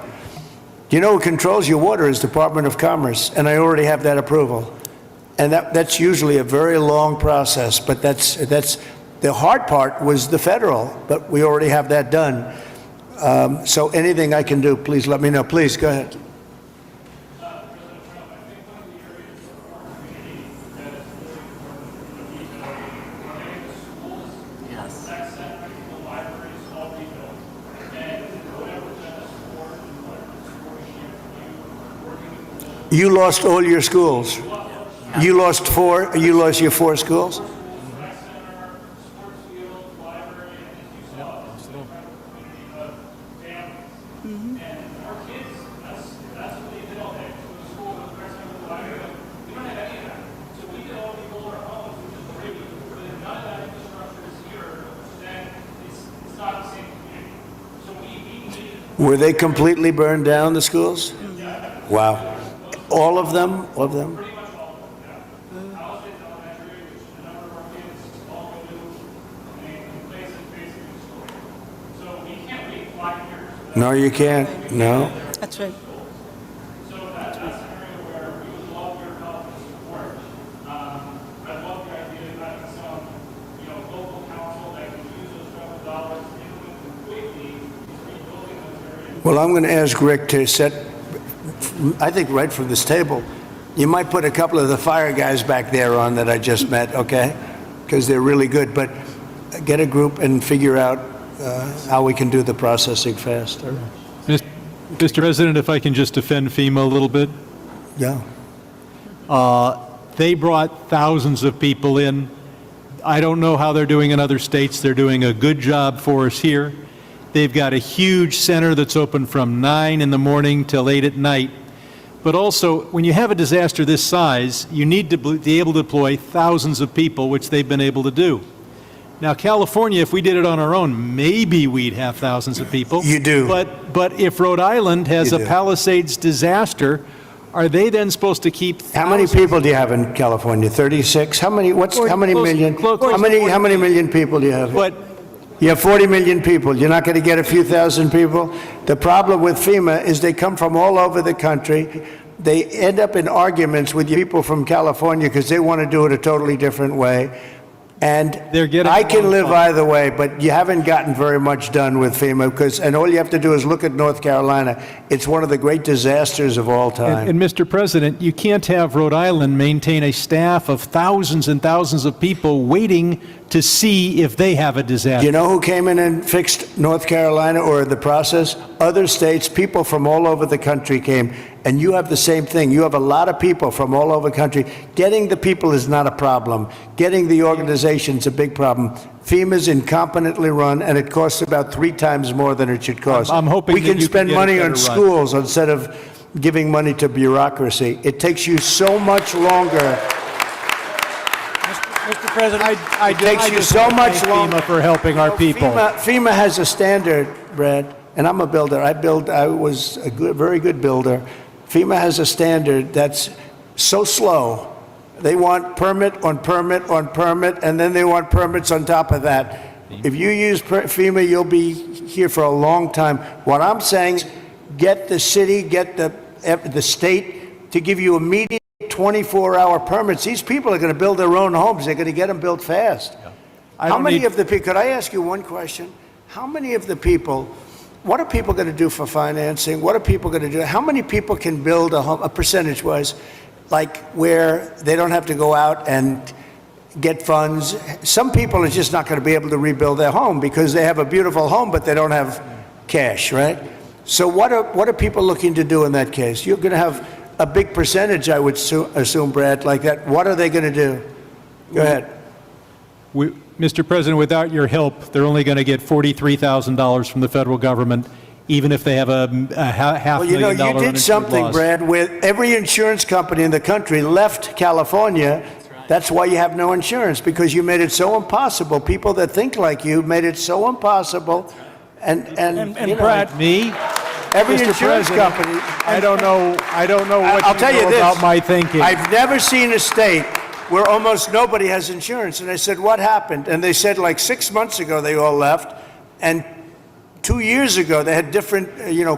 A: You know who controls your water is Department of Commerce, and I already have that approval. And that's usually a very long process, but that's the hard part was the federal, but we already have that done. So anything I can do, please let me know. Please, go ahead. You lost all your schools. You lost four. You lost your 4 schools. Were they completely burned down, the schools? Wow. All of them? All of them? No, you can't. No.
B: That's right. Well, I'm going to ask Rick to set, I think right from this table, you might put a couple of the fire guys back there on that I just met, okay? Because they're really good. But get a group and figure out how we can do the processing fast.
C: Mr. President, if I can just defend FEMA a little bit.
A: Yeah.
C: They brought thousands of people in. I don't know how they're doing in other states. They're doing a good job for us here. They've got a huge center that's open from 9 in the morning till 8 at night. But also, when you have a disaster this size, you need to be able to deploy thousands of people, which they've been able to do. Now, California, if we did it on our own, maybe we'd have thousands of people.
A: You do.
C: But if Rhode Island has
A: You
C: a
A: do.
C: Palisades disaster, are they then supposed to keep
A: How many people do you have in California? 36? How many million? How many million people do you have?
C: But
A: You have 40 million people. You're not going to get a few thousand people? The problem with FEMA is they come from all over the country. They end up in arguments with people from California because they want to do it a totally different way. And
C: They're getting
A: I can
C: along
A: live
C: fine.
A: either way, but you haven't gotten very much done with FEMA and all you have to do is look at North Carolina. It's one of the great disasters of all time.
C: And Mr. President, you can't have Rhode Island maintain a staff of thousands and thousands of people waiting to see if they have a disaster.
A: You know who came in and fixed North Carolina or the process? Other states, people from all over the country came. And you have the same thing. You have a lot of people from all over the country. Getting the people is not a problem. Getting the organization's a big problem. FEMA's incompetently run, and it costs about 3 times more than it should cost.
C: I'm hoping
A: we
C: that
A: can
C: you can
A: spend
C: get a
A: money
C: better
A: on
C: run.
A: schools instead of giving money to bureaucracy. It takes you so much longer.
C: Mr. President,
A: It takes you so much longer.
C: FEMA for helping our people.
A: FEMA has a standard, Brad, and I'm a builder. I was a very good builder. FEMA has a standard that's so slow. They want permit on permit on permit, and then they want permits on top of that. If you use FEMA, you'll be here for a long time. What I'm saying is get the city, get the state to give you immediate 24-hour permits. These people are going to build their own homes. They're going to get them built fast. How many of the people, could I ask you one question? How many of the people, what are people going to do for financing? What are people going to do? How many people can build a home, percentage-wise, like where they don't have to go out and get funds? Some people are just not going to be able to rebuild their home because they have a beautiful home, but they don't have cash, right? So what are people looking to do in that case? You're going to have a big percentage, I would assume, Brad, like that. What are they going to do? Go ahead.
C: Mr. President, without your help, they're only going to get $43,000 from the federal government, even if they have a half
A: Well, you know,
C: million dollar
A: you did
C: uninsured
A: something,
C: loss.
A: Brad, where every insurance company in the country left California. That's why you have no insurance, because you made it so impossible. People that think like you made it so impossible. And you know,
C: Brad, me?
A: every
C: Mr.
A: insurance
C: President,
A: company.
C: I don't know what
A: I'll
C: you
A: tell you
C: know
A: this.
C: about my thinking.
A: I've never seen a state where almost nobody has insurance. And I said, what happened? And they said like 6 months ago they all left. And 2 years ago they had different,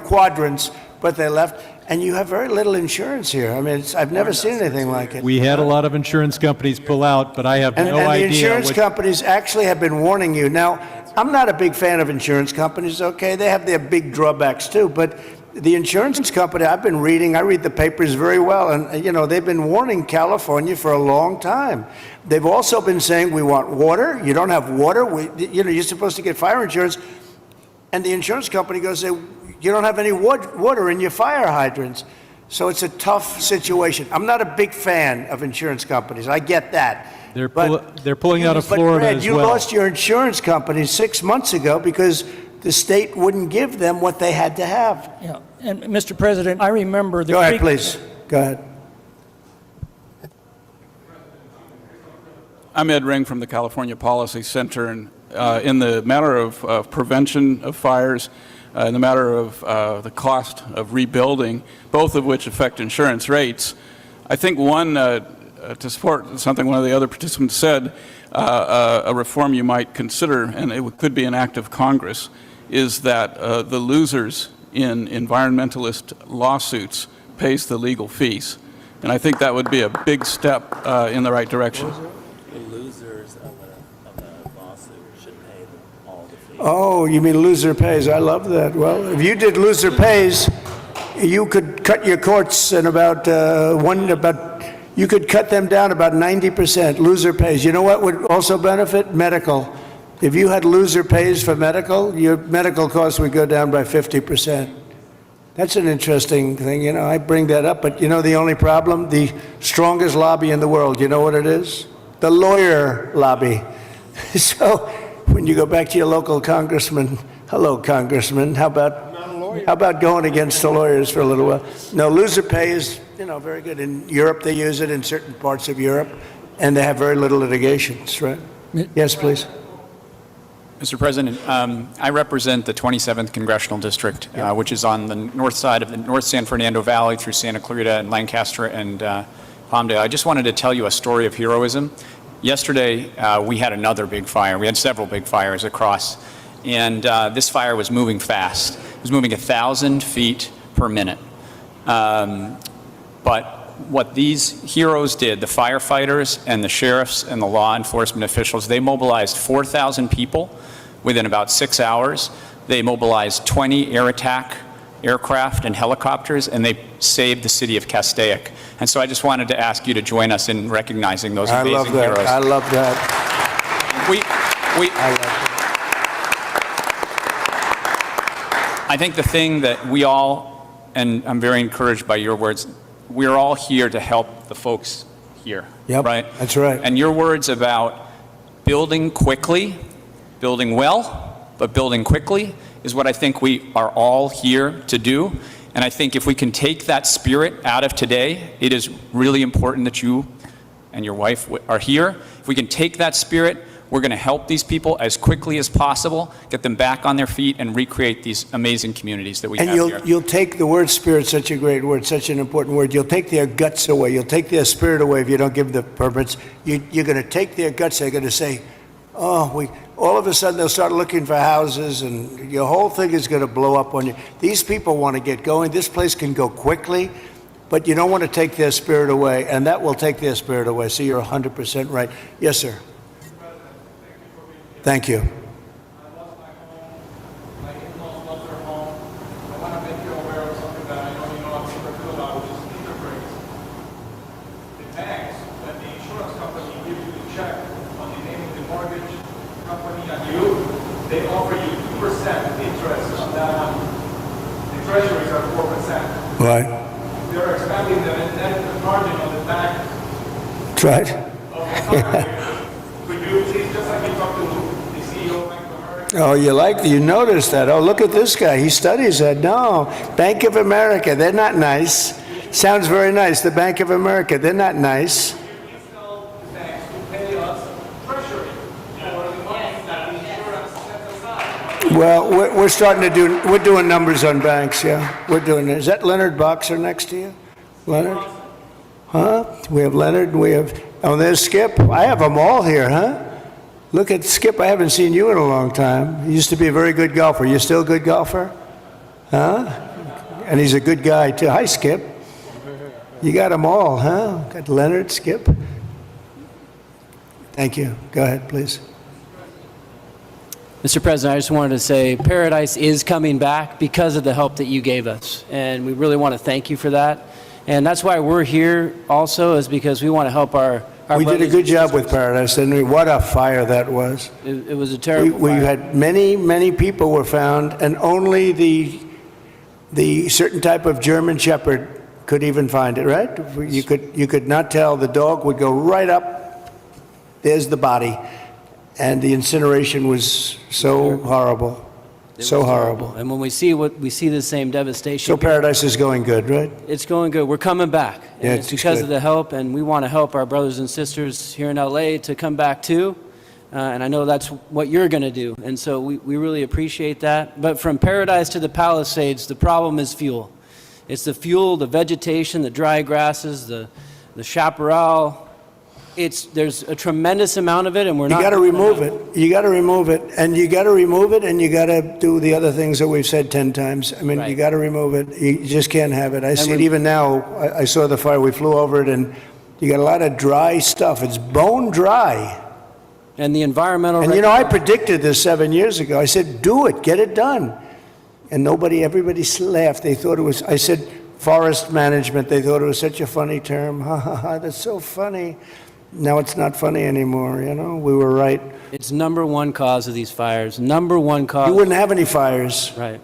A: quadrants, but they left. And you have very little insurance here. I mean, I've never seen anything like it.
C: We had a lot of insurance companies pull out, but I have
A: And
C: no
A: the
C: idea.
A: insurance companies actually have been warning you. Now, I'm not a big fan of insurance companies, okay? They have their big drawbacks too, but the insurance company, I read the papers very well, and, they've been warning California for a long time. They've also been saying, we want water. You don't have water. You're supposed to get fire insurance. And the insurance company goes, you don't have any water in your fire hydrants. So it's a tough situation. I'm not a big fan of insurance companies. I get that.
C: They're pulling out of
A: But
C: Florida
A: Brad,
C: as
A: you
C: well.
A: lost your insurance company 6 months ago because the state wouldn't give them what they had to have.
N: Yeah, and Mr. President, I remember the
A: Go ahead,
N: creek-
A: please. Go ahead.
O: I'm Ed Ring from the California Policy Center, and in the matter of prevention of fires, in the matter of the cost of rebuilding, both of which affect insurance rates, I think one, to support something one of the other participants said, a reform you might consider, and it could be an act of Congress, is that the losers in environmentalist lawsuits pays the legal fees. And I think that would be a big step in the right direction.
I: The losers of a lawsuit should pay all the fees.
A: Oh, you mean loser pays. I love that. Well, if you did loser pays, you could cut your courts in you could cut them down about 90%. Loser pays. You know what would also benefit? Medical. If you had loser pays for medical, your medical costs would go down by 50%. That's an interesting thing. I bring that up, but the only problem? The strongest lobby in the world, you know what it is? The lawyer lobby. So when you go back to your local congressman, hello, congressman, how about going against the lawyers for a little while? No, loser pay is, very good. In Europe, they use it in certain parts of Europe, and they have very little litigations, right? Yes, please.
P: Mr. President, I represent the 27th Congressional District, which is on the north side of the North San Fernando Valley through Santa Clarita and Lancaster and Palmdale. I just wanted to tell you a story of heroism. Yesterday, we had another big fire. We had several big fires across, and this fire was moving fast. It was moving 1,000 feet per minute. But what these heroes did, the firefighters and the sheriffs and the law enforcement officials, they mobilized 4,000 people within about 6 hours. They mobilized 20 air attack aircraft and helicopters, and they saved the city of Castaic. And so I just wanted to ask you to join us in recognizing those amazing heroes.
A: I love that.
P: I think the thing that we all, and I'm very encouraged by your words, we're all here to help the folks here.
A: Yep,
P: right?
A: that's right.
P: And your words about building quickly, building well, but building quickly is what I think we are all here to do. And I think if we can take that spirit out of today, it is really important that you and your wife are here. If we can take that spirit, we're going to help these people as quickly as possible, get them back on their feet, and recreate these amazing communities that we have here.
A: And you'll take the word spirit, such a great word, such an important word. You'll take their guts away. You'll take their spirit away if you don't give the permits. You're going to take their guts. They're going to say, all of a sudden they'll start looking for houses, and your whole thing is going to blow up on you. These people want to get going. This place can go quickly, but you don't want to take their spirit away, and that will take their spirit away. So you're 100% right. Yes, sir. Thank you.
Q: They offer you 2% interest on that money. The treasuries are 4%.
A: Right.
Q: They're expanding the net margin on the back.
A: That's right.
Q: Could you please, just like you talked
A: Oh, you noticed that. Oh, look at this guy. He studies that. No, Bank of America, they're not nice. Sounds very nice. The Bank of America, they're not nice. Well, we're doing numbers on banks, yeah. We're doing it. Is that Leonard Boxer next to you? Leonard? Huh? We have Leonard, oh, there's Skip. I have them all here, huh? Look at Skip, I haven't seen you in a long time. He used to be a very good golfer. You still a good golfer? Huh? And he's a good guy, too. Hi, Skip. You got them all, huh? Got Leonard, Skip. Thank you. Go ahead, please.
R: Mr. President, I just wanted to say Paradise is coming back because of the help that you gave us, and we really want to thank you for that. And that's why we're here also, is because we want to help our
A: We did a good job with Paradise, didn't we? What a fire that was.
R: It was a terrible
A: We
R: fire.
A: had many people were found, and only the certain type of German Shepherd could even find it, right? You could not tell. The dog would go right up. There's the body. And the incineration was so horrible. So horrible.
R: And when we see the same devastation.
A: So Paradise is going good, right?
R: It's going good. We're coming back. And
A: Yeah,
R: it's
A: it's
R: because
A: good.
R: of the help, and we want to help our brothers and sisters here in LA to come back too. And I know that's what you're going to do. And so we really appreciate that. But from Paradise to the Palisades, the problem is fuel. It's the fuel, the vegetation, the dry grasses, the chaparral. There's a tremendous amount of it, and we're not.
A: You got to remove it. You got to remove it, and you got to remove it, and you got to do the other things that we've said 10 times. I mean,
R: Right.
A: you got to remove it. You just can't have it. I see it
R: we're-
A: even now. I saw the fire. We flew over it, and you got a lot of dry stuff. It's bone dry.
R: And the environmental.
A: And you know, I predicted this 7 years ago. I said, do it, get it done. And everybody laughed. They thought it was, I said, forest management. They thought it was such a funny term. Ha ha ha, that's so funny. Now it's not funny anymore, you know? We were right.
R: It's number one cause of these fires. Number one cause.
A: You wouldn't have any fires.
R: Right.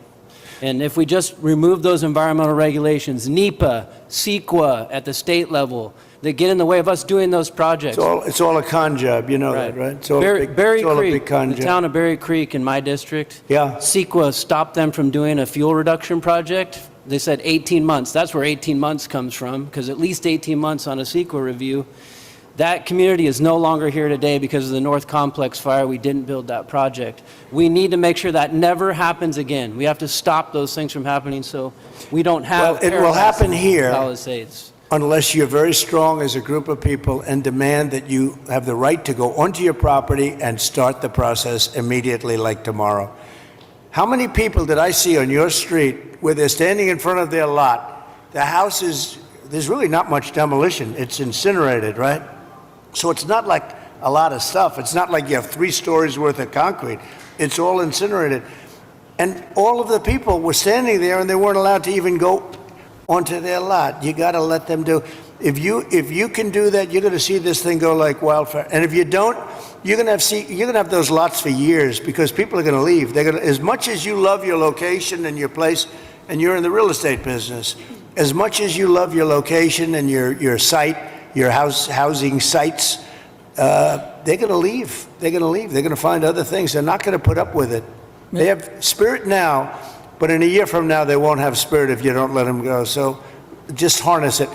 R: And if we just remove those environmental regulations, NEPA, CEQA at the state level, that get in the way of us doing those projects.
A: It's all a con job, you know that, right? It's all
R: Berry
A: a big
R: Creek,
A: con
R: the
A: job.
R: town of Berry Creek in my district.
A: Yeah.
R: CEQA stopped them from doing a fuel reduction project. They said 18 months. That's where 18 months comes from, because at least 18 months on a CEQA review. That community is no longer here today because of the North Complex fire. We didn't build that project. We need to make sure that never happens again. We have to stop those things from happening so we don't have.
A: Well, it will
R: Paradise
A: happen
R: in
A: here.
R: Palisades.
A: Unless you're very strong as a group of people and demand that you have the right to go onto your property and start the process immediately, like tomorrow. How many people did I see on your street where they're standing in front of their lot? The house there's really not much demolition. It's incinerated, right? So it's not like a lot of stuff. It's not like you have 3 stories worth of concrete. It's all incinerated. And all of the people were standing there and they weren't allowed to even go onto their lot. You got to let them do. If you can do that, you're going to see this thing go like wildfire. And if you don't, you're going to have those lots for years because people are going to leave. They're going to, as much as you love your location and your place, and you're in the real estate business, as much as you love your location and your site, your housing sites, they're going to leave. They're going to leave. They're going to find other things. They're not going to put up with it. They have spirit now, but in a year from now, they won't have spirit if you don't let them go. So just harness it.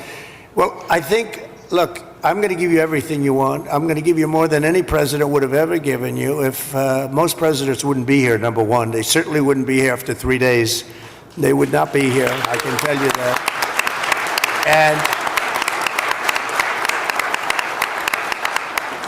A: Well, I think, look, I'm going to give you everything you want. I'm going to give you more than any president would have ever given you. If most presidents wouldn't be here, number one. They certainly wouldn't be here after 3 days. They would not be here, I can tell you that. And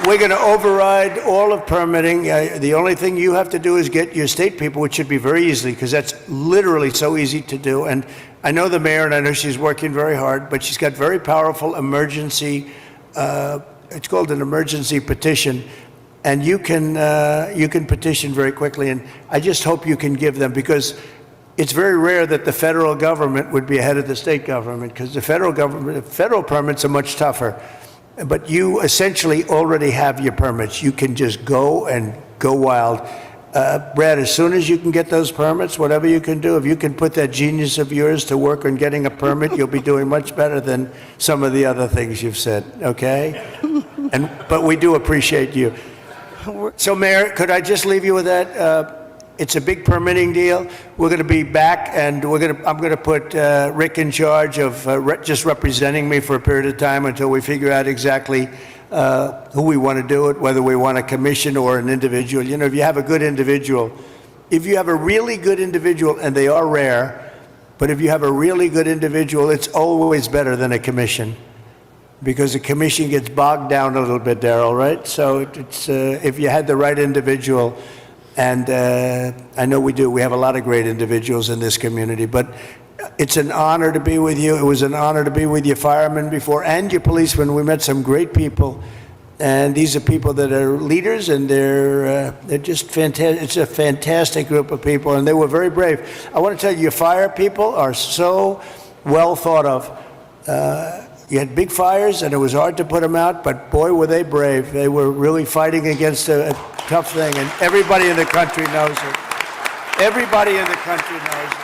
A: we're going to override all of permitting. The only thing you have to do is get your state people, which should be very easy, because that's literally so easy to do. And I know the mayor, and I know she's working very hard, but she's got very powerful emergency, it's called an emergency petition, and you can petition very quickly. And I just hope you can give them, because it's very rare that the federal government would be ahead of the state government, because the federal permits are much tougher. But you essentially already have your permits. You can just go and go wild. Brad, as soon as you can get those permits, whatever you can do, if you can put that genius of yours to work on getting a permit, you'll be doing much better than some of the other things you've said, okay? But we do appreciate you. So, Mayor, could I just leave you with that? It's a big permitting deal. We're going to be back, and I'm going to put Rick in charge of just representing me for a period of time until we figure out exactly who we want to do it, whether we want a commission or an individual. You know, if you have a good individual, if you have a really good individual, and they are rare, but if you have a really good individual, it's always better than a commission, because a commission gets bogged down a little bit, Darrell, right? So it's if you had the right individual, and I know we do. We have a lot of great individuals in this community, but it's an honor to be with you. It was an honor to be with your firemen before and your policemen. We met some great people, and these are people that are leaders, and they're just fantastic. It's a fantastic group of people, and they were very brave. I want to tell you, your fire people are so well thought of. You had big fires, and it was hard to put them out, but boy, were they brave. They were really fighting against a tough thing, and everybody in the country knows it. Everybody in the country knows it.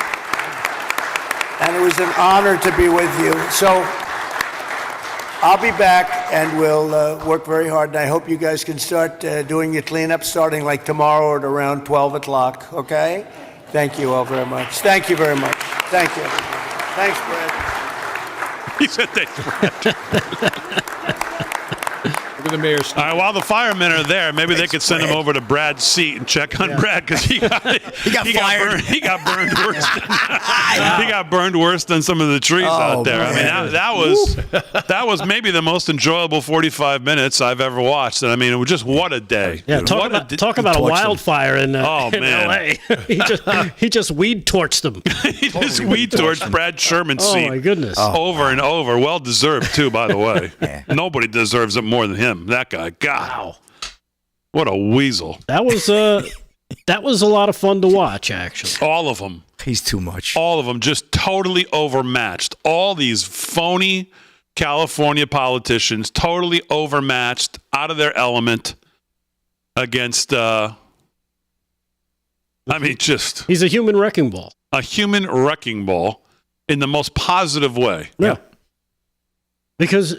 A: And it was an honor to be with you. So I'll be back, and we'll work very hard, and I hope you guys can start doing your cleanup starting like tomorrow at around 12 o'clock, okay? Thank you all very much. Thank you very much. Thank you. Thanks, Brad.
S: He said that.
Q: Look at the mayor's.
S: All right, while the firemen are there, maybe they could send him over to Brad's seat and check on Brad, because he got fired. He got burned worse. He got burned worse than some of the trees out there. Man. I mean, that was maybe the most enjoyable 45 minutes I've ever watched. And I mean, it was just what a day.
T: Yeah, talk about a wildfire in
S: man.
T: LA. he just weed torched them.
S: He just weed torched Brad Sherman's seat.
T: Oh my goodness!
S: Over and over. Well deserved too, by the way. Nobody deserves it more than him. That guy. God. Wow. What a weasel.
T: That was a lot of fun to watch, actually.
S: All of them.
B: He's too much.
S: All of them just totally overmatched. All these phony California politicians totally overmatched, out of their element against, just...
T: He's a human wrecking ball.
S: A human wrecking ball in the most positive way.
T: Yeah. Because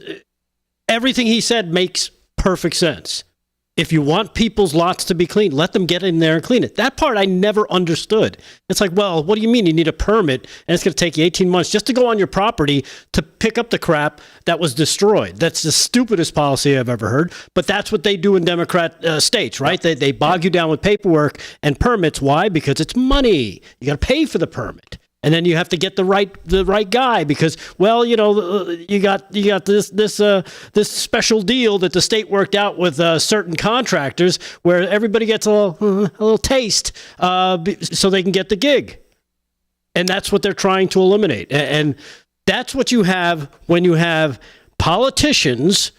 T: everything he said makes perfect sense. If you want people's lots to be clean, let them get in there and clean it. That part I never understood. It's like, well, what do you mean you need a permit and it's going to take you 18 months just to go on your property to pick up the crap that was destroyed? That's the stupidest policy I've ever heard. But that's what they do in Democrat states, right? They bog you down with paperwork and permits. Why? Because it's money. You got to pay for the permit. And then you have to get the right guy because, well, you know, you got this special deal that the state worked out with certain contractors where everybody gets a little taste so they can get the gig. And that's what they're trying to eliminate. And that's what you have when you have politicians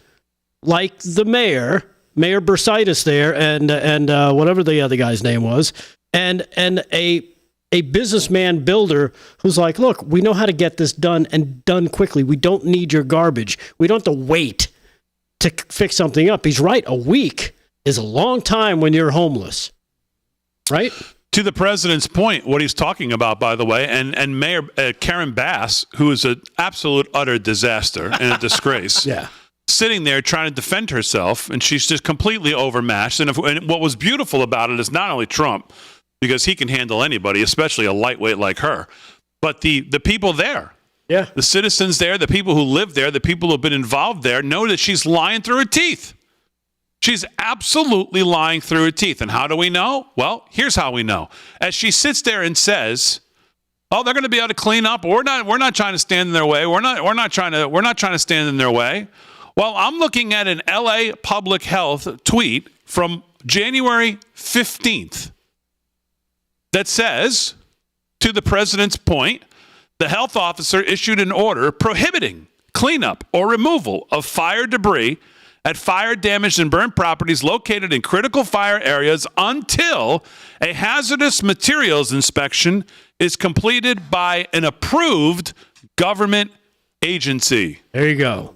T: like the Mayor Bursitis there, and whatever the other guy's name was, and a businessman builder who's like, look, we know how to get this done and done quickly. We don't need your garbage. We don't have to wait to fix something up. He's right. A week is a long time when you're homeless, right?
S: To the president's point, what he's talking about, by the way, and Mayor Karen Bass, who is an absolute utter disaster and a disgrace.
T: Yeah.
S: Sitting there trying to defend herself, and she's just completely overmatched. And what was beautiful about it is not only Trump, because he can handle anybody, especially a lightweight like her. But the people there, the citizens there, the people who live there, the people who have been involved there know that she's lying through her teeth. She's absolutely lying through her teeth. And how do we know? Well, here's how we know. As she sits there and says, "Oh, they're going to be able to clean up. We're not trying to stand in their way. We're not trying to stand in their way." Well, I'm looking at an LA Public Health tweet from January 15th. That says, to the president's point, the health officer issued an order prohibiting cleanup or removal of fire debris at fire-damaged and burned properties located in critical fire areas until a hazardous materials inspection is completed by an approved government agency.
T: There you go.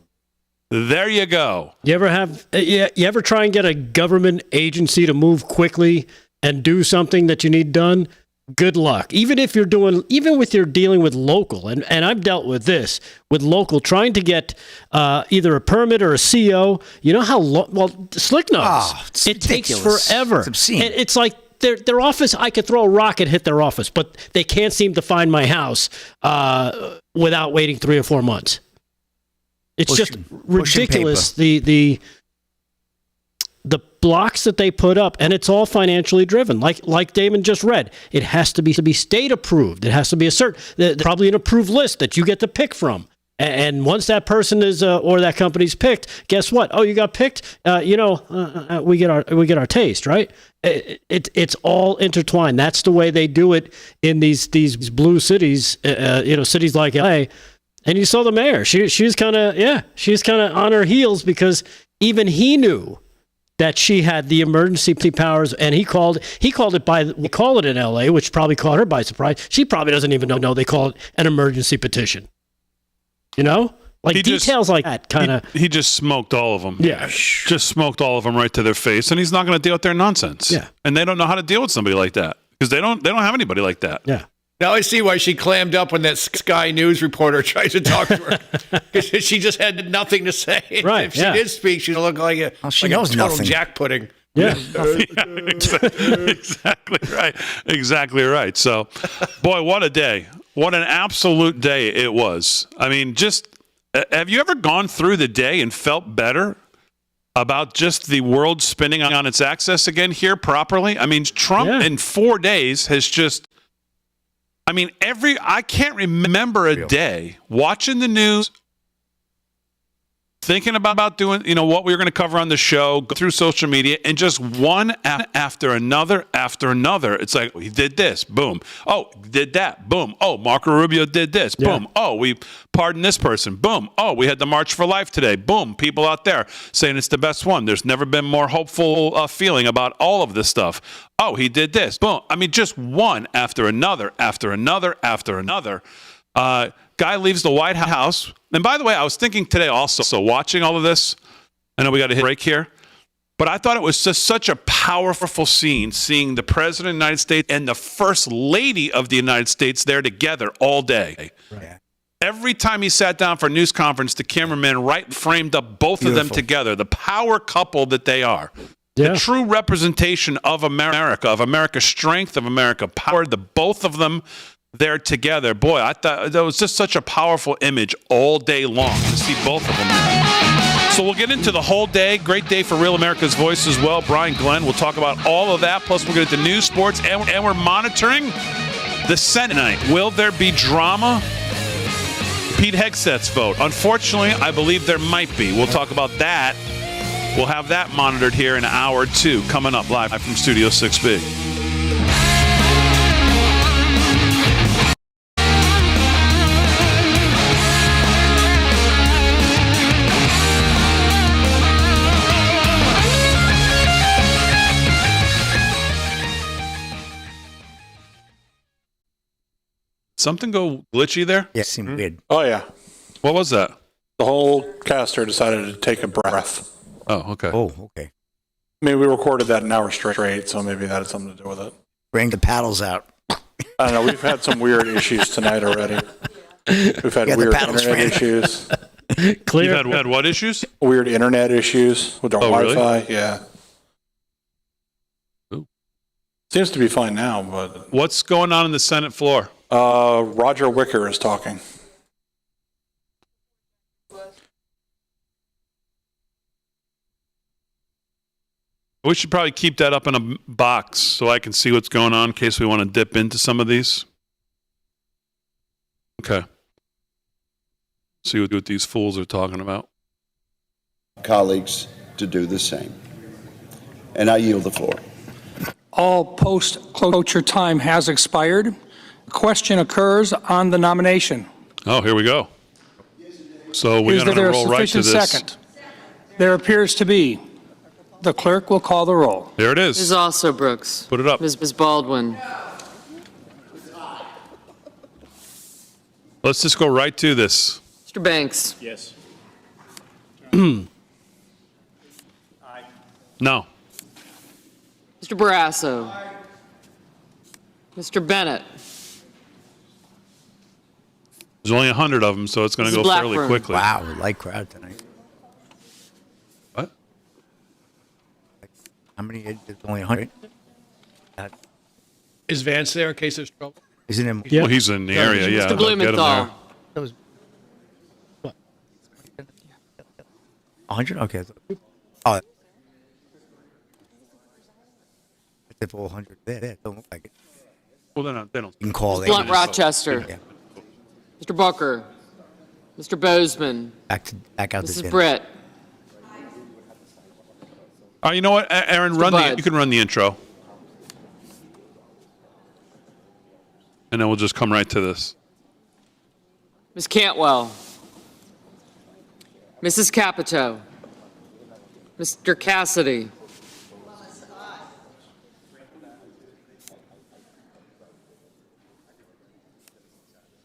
S: There you go.
T: You ever try and get a government agency to move quickly and do something that you need done? Good luck. Even if you're dealing with local, and I've dealt with this, with local, trying to get either a permit or a CO, you know how Slick knows.
B: Oh,
T: it takes
B: ridiculous.
T: forever.
B: It's obscene.
T: It's like their office, I could throw a rock and hit their office, but they can't seem to find my house without waiting 3 or 4 months. It's just ridiculous. The blocks that they put up, and it's all financially driven. Like Damon just read, it has to be state approved. It has to be probably an approved list that you get to pick from. And once that person is or that company's picked, guess what? Oh, you got picked. We get our taste, right? It's all intertwined. That's the way they do it in these blue cities. Cities like LA. And you saw the mayor. She's kind of on her heels because even he knew that she had the emergency powers, and we call it in LA, which probably caught her by surprise. She probably doesn't even know they call it an emergency petition. Details like that kind of.
S: He just smoked all of them.
T: Yeah.
S: Just smoked all of them right to their face, and he's not going to deal with their nonsense.
T: Yeah.
S: And they don't know how to deal with somebody like that because they don't have anybody like that.
T: Yeah.
B: Now I see why she clammed up when that Sky News reporter tried to talk to her. Because she just had nothing to say.
T: Right,
B: If she did speak, she'd look like a total jack pudding.
T: Yeah.
S: Exactly right. Exactly right. So, boy, what a day. What an absolute day it was. I mean, have you ever gone through the day and felt better about just the world spinning on its axis again here properly? I mean, Trump in 4 days has just... I can't remember a day watching the news, thinking about doing, what we were going to cover on the show, go through social media, and just one after another. It's like, he did this, boom. Oh, did that, boom. Oh, Marco Rubio did this, boom. Oh, we pardoned this person, boom. Oh, we had the March for Life today, boom. People out there saying it's the best one. There's never been more hopeful feeling about all of this stuff. Oh, he did this, boom. I mean, just one after another. Guy leaves the White House. And by the way, I was thinking today also, so watching all of this, I know we got to hit break here, but I thought it was just such a powerful scene, seeing the President of the United States and the First Lady of the United States there together all day. Right. Every time he sat down for a news conference, the cameraman framed up both of them together, the power couple that they are. Yeah. The true representation of America, of America's strength, of America power, the both of them there together. Boy, I thought that was just such a powerful image all day long to see both of them there. So we'll get into the whole day. Great day for Real America's Voice as well. Brian Glenn will talk about all of that. Plus, we'll get into news, sports, and we're monitoring the Senate tonight. Will there be drama? Pete Hegseth's vote. Unfortunately, I believe there might be. We'll talk about that. We'll have that monitored here in an hour or two, coming up live from Studio 6B. Something go glitchy there?
U: Yeah, it seemed weird.
Q: Oh, yeah.
S: What was that?
Q: The whole caster decided to take a breath.
S: Oh, okay.
U: Oh, okay.
Q: I mean, we recorded that an hour straight, so maybe that had something to do with it.
U: Bring the paddles out.
Q: I don't know. We've had some weird issues tonight already. We've had
U: Yeah, the
Q: weird
U: paddles
Q: internet
U: ran.
Q: issues.
T: Clear.
S: You've had what issues?
Q: Weird internet issues with our
S: Oh, really?
Q: Wi-Fi. Yeah.
S: Ooh.
Q: Seems to be fine now, but
S: What's going on in the Senate floor?
Q: Roger Wicker is talking.
S: We should probably keep that up in a box so I can see what's going on in case we want to dip into some of these. Okay. See what these fools are talking about.
V: Colleagues to do the same. And I yield the floor.
N: All post-cloture time has expired. Question occurs on the nomination.
S: Oh, here we go. So we're
N: Is
S: going to
N: there a
S: roll right to
N: sufficient
S: this.
N: second? There appears to be. The clerk will call the roll.
S: There it is.
W: Ms. Also Brooks.
S: Put it up.
W: Ms. Baldwin.
S: Let's just go right to this.
W: Mr. Banks.
I: Yes.
S: No.
W: Mr. Barrasso. Mr. Bennett.
S: There's only 100 of them, so it's going to
W: Mrs.
S: go fairly
W: Blackburn.
S: quickly.
U: Wow, light crowd tonight.
S: What?
U: How many? There's only 100.
Q: Is Vance there in case there's trouble?
U: Isn't it?
T: Yeah.
S: Well, he's in the area, yeah.
W: Mr.
S: they'll get him there.
W: Blumenthal.
U: 100? Okay. Oh. If all 100 there, don't look like it.
S: Well, they don't.
U: You can call it.
W: Blunt Rochester.
U: Yeah.
W: Mr. Booker. Mr. Bozeman.
U: Back out
W: Mrs.
U: the
W: Britt.
S: You know what, Aaron,
W: Bud.
S: you can run the intro. And then we'll just come right to this.
W: Ms. Cantwell. Mrs. Capito. Mr. Cassidy.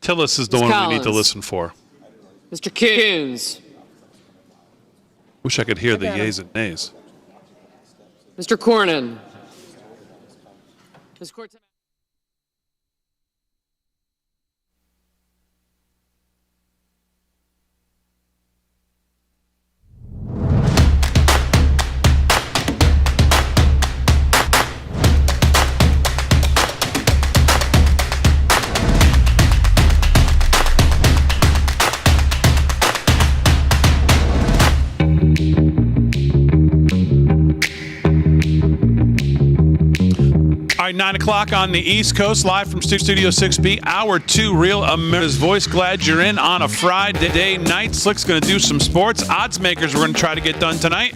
S: Tillis is the
W: Ms.
S: one we need to
W: Collins.
S: listen for.
W: Mr. Coons.
S: Wish I could hear the yeas and nays.
W: Mr. Cornyn. Ms. Cortez.
S: All right, 9 o'clock on the East Coast, live from Studio 6B, Hour 2, Real America's Voice. Glad you're in on a Friday night. Slick's going to do some sports. Odds makers we're going to try to get done tonight.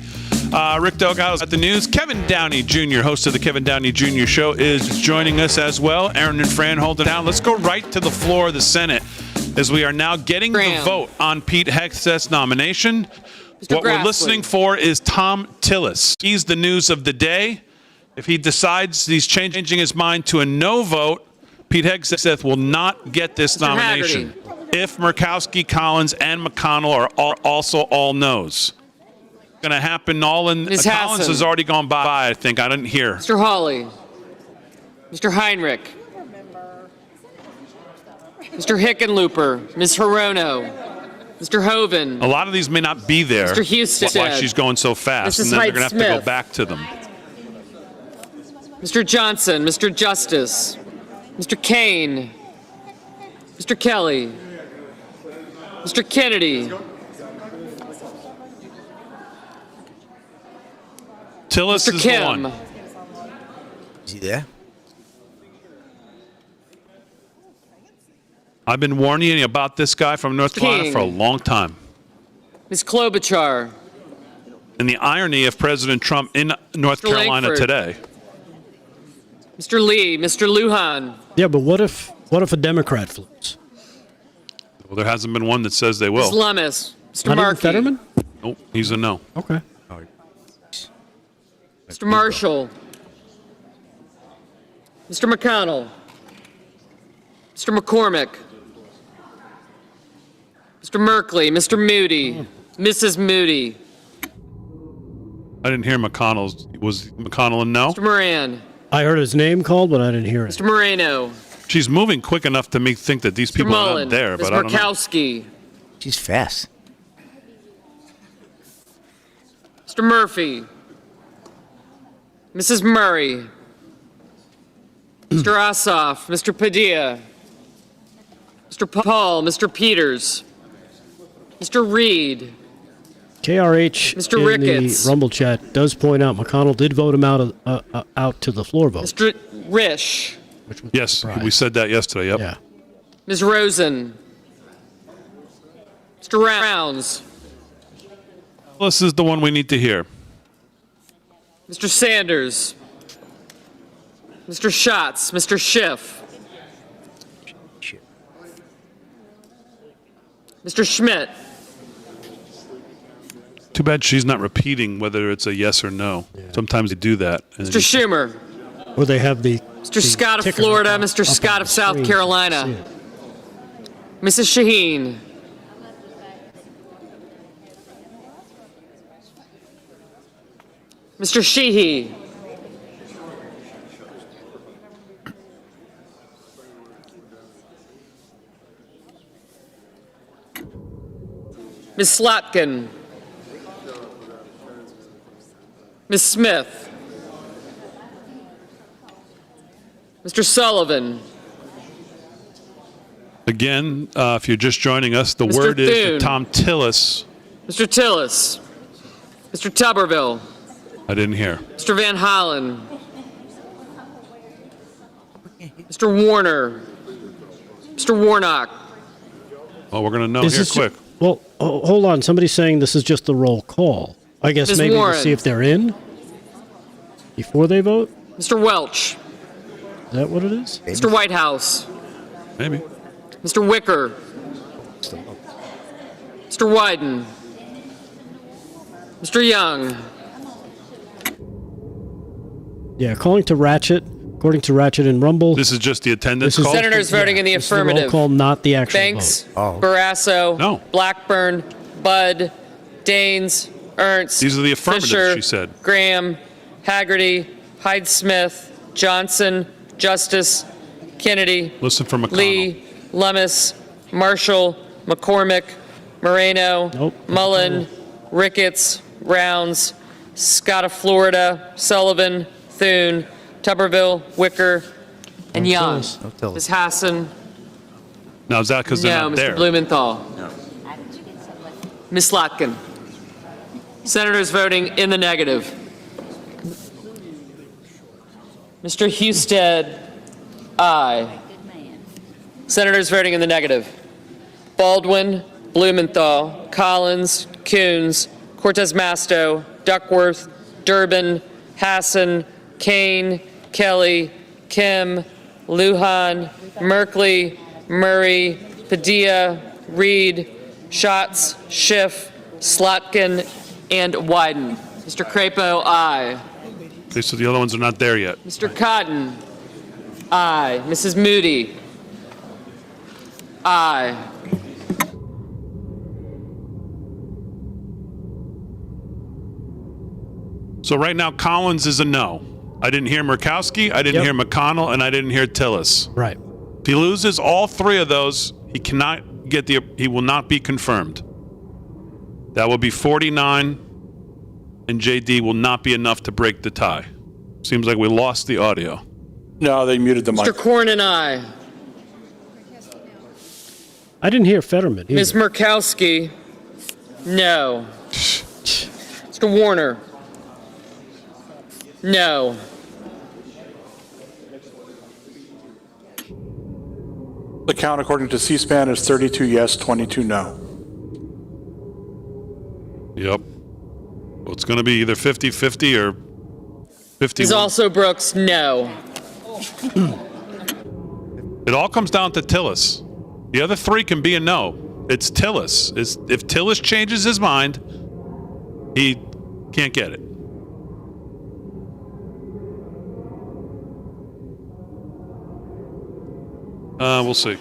S: Rick Delgado's at the news. Kevin Downey Jr., host of the Kevin Downey Jr. Show, is joining us as well. Aaron and Fran hold it down. Let's go right to the floor of the Senate as we are now getting the vote on Pete Hegseth's nomination. What we're listening for is Tom Tillis. He's the news of the day. If he decides he's changing his mind to a no vote, Pete Hegseth will not get this nomination. If Murkowski, Collins, and McConnell are also all no's. Going to happen all in.
W: Ms.
S: Collins
W: Hassan.
S: has already gone by, I think. I didn't hear.
W: Mr. Hawley. Mr. Heinrich. Mr. Hickenlooper. Ms. Hirono. Mr. Hoven.
S: A lot of these may not be there.
W: Mr. Houston.
S: Why she's going so fast,
W: Mrs.
S: and then they're going to have to go
W: Hyde-Smith.
S: back to them.
W: Mr. Johnson, Mr. Justice, Mr. Kane, Mr. Kelly, Mr. Kennedy,
S: Tillis
W: Mr.
S: is
W: Kim,
S: the one.
U: Is he there?
S: I've been warning you about this guy from North Carolina
W: King.
S: for a long time.
W: Ms. Klobuchar,
S: And the irony of President Trump in North
W: Mr.
S: Carolina
W: Langford.
S: today.
W: Mr. Lee, Mr. Lujan,
T: Yeah, but what if a Democrat flips?
S: Well, there hasn't been one that says they
W: Ms.
S: will.
W: Lummis, Mr.
T: Not even
W: Markey,
T: Fetterman?
S: Nope, he's a no.
T: Okay.
W: Mr. Marshall, Mr. McConnell, Mr. McCormick, Mr. Merkley, Mr. Moody, Mrs. Moody,
S: I didn't hear McConnell's. Was McConnell a no?
W: Mr. Moran,
T: I heard his name called, but I didn't hear it.
W: Mr. Moreno,
S: She's moving quick enough to me think that these
W: Mr.
S: people are
W: Mullen,
S: not there,
W: Ms.
S: but I don't know.
W: Murkowski,
U: She's fast.
W: Mr. Murphy, Mrs. Murray, Mr. Ossoff, Mr. Padilla, Mr. Paul, Mr. Peters, Mr. Reed,
T: KRH
W: Mr.
T: in
W: Ricketts.
T: the Rumble chat does point out McConnell did vote him out to the floor vote.
W: Mr. Risch,
S: Yes, we said that yesterday. Yep.
T: Yeah.
W: Ms. Rosen, Mr. Rounds,
S: This is the one we need to hear.
W: Mr. Sanders, Mr. Schatz, Mr. Schiff, Mr. Schmidt,
S: Too bad she's not repeating whether it's a yes or no. Sometimes they do that. and
W: Mr.
S: then
W: Schumer,
T: Or they have the
W: Mr. Scott of Florida, Mr. Scott of South Carolina, Mrs. Shaheen, Mr. Sheehy, Ms. Slotkin, Ms. Smith, Mr. Sullivan.
S: Again, if you're just joining us, the
W: Mr.
S: word is
W: Thune.
S: that Tom Tillis.
W: Mr. Tillis. Mr. Tuberville.
S: I didn't hear.
W: Mr. Van Hollen. Mr. Warner. Mr. Warnock.
S: Well, we're going to know
T: Is
S: here
T: this
S: quick.
T: Well, hold on. Somebody's saying this is just the roll call. I guess
W: Ms.
T: maybe
W: Warren.
T: to see if they're in before they vote.
W: Mr. Welch.
T: Is that what it is?
W: Mr. Whitehouse.
S: Maybe.
W: Mr. Wicker. Mr. Wyden. Mr. Young.
T: Yeah, according to Ratchet and Rumble.
S: This is just the attendance
T: This is-
S: call?
W: Senators voting in the
T: this is the roll
W: affirmative.
T: call, not the actual
W: Banks,
T: vote.
W: Barrasso, Blackburn, Budd, Daines, Ernst.
S: These are the affirmatives,
W: Fisher,
S: she said.
W: Graham, Haggerty, Hyde-Smith, Johnson, Justice, Kennedy,
S: Listen for McConnell.
W: Lee, Lummis, Marshall, McCormick, Moreno, Mullen, Ricketts, Rounds, Scott of Florida, Sullivan, Thune, Tuberville, Wicker, and Young. Ms. Hassan?
S: Now, is that because they're
W: No,
S: not
W: Mr.
S: there?
W: Blumenthal. Ms. Slotkin. Senators voting in the negative. Mr. Husted, aye. Senators voting in the negative. Baldwin, Blumenthal, Collins, Coons, Cortez Masto, Duckworth, Durbin, Hassan, Kane, Kelly, Kim, Lujan, Merkley, Murray, Padilla, Reed, Schatz, Schiff, Slotkin, and Wyden. Mr. Crapo, aye.
S: Okay, so the other ones are not there yet.
W: Mr. Cotton, aye. Mrs. Moody, aye.
S: So right now, Collins is a no. I didn't hear Murkowski, I didn't hear McConnell, and I didn't hear Tillis.
T: Right.
S: If he loses all three of those, he cannot get he will not be confirmed. That will be 49, and JD will not be enough to break the tie. Seems like we lost the audio.
Q: No, they muted the mic.
W: Mr. Cornyn, aye.
T: I didn't hear Fetterman either.
W: Ms. Murkowski, no. Mr. Warner, no.
Q: The count, according to C-SPAN, is 32 yes, 22 no.
S: Yep. Well, it's going to be either 50-50 or 51.
W: Ms. Also Brooks, no.
S: It all comes down to Tillis. The other three can be a no. It's Tillis. If Tillis changes his mind, he can't get it. We'll see.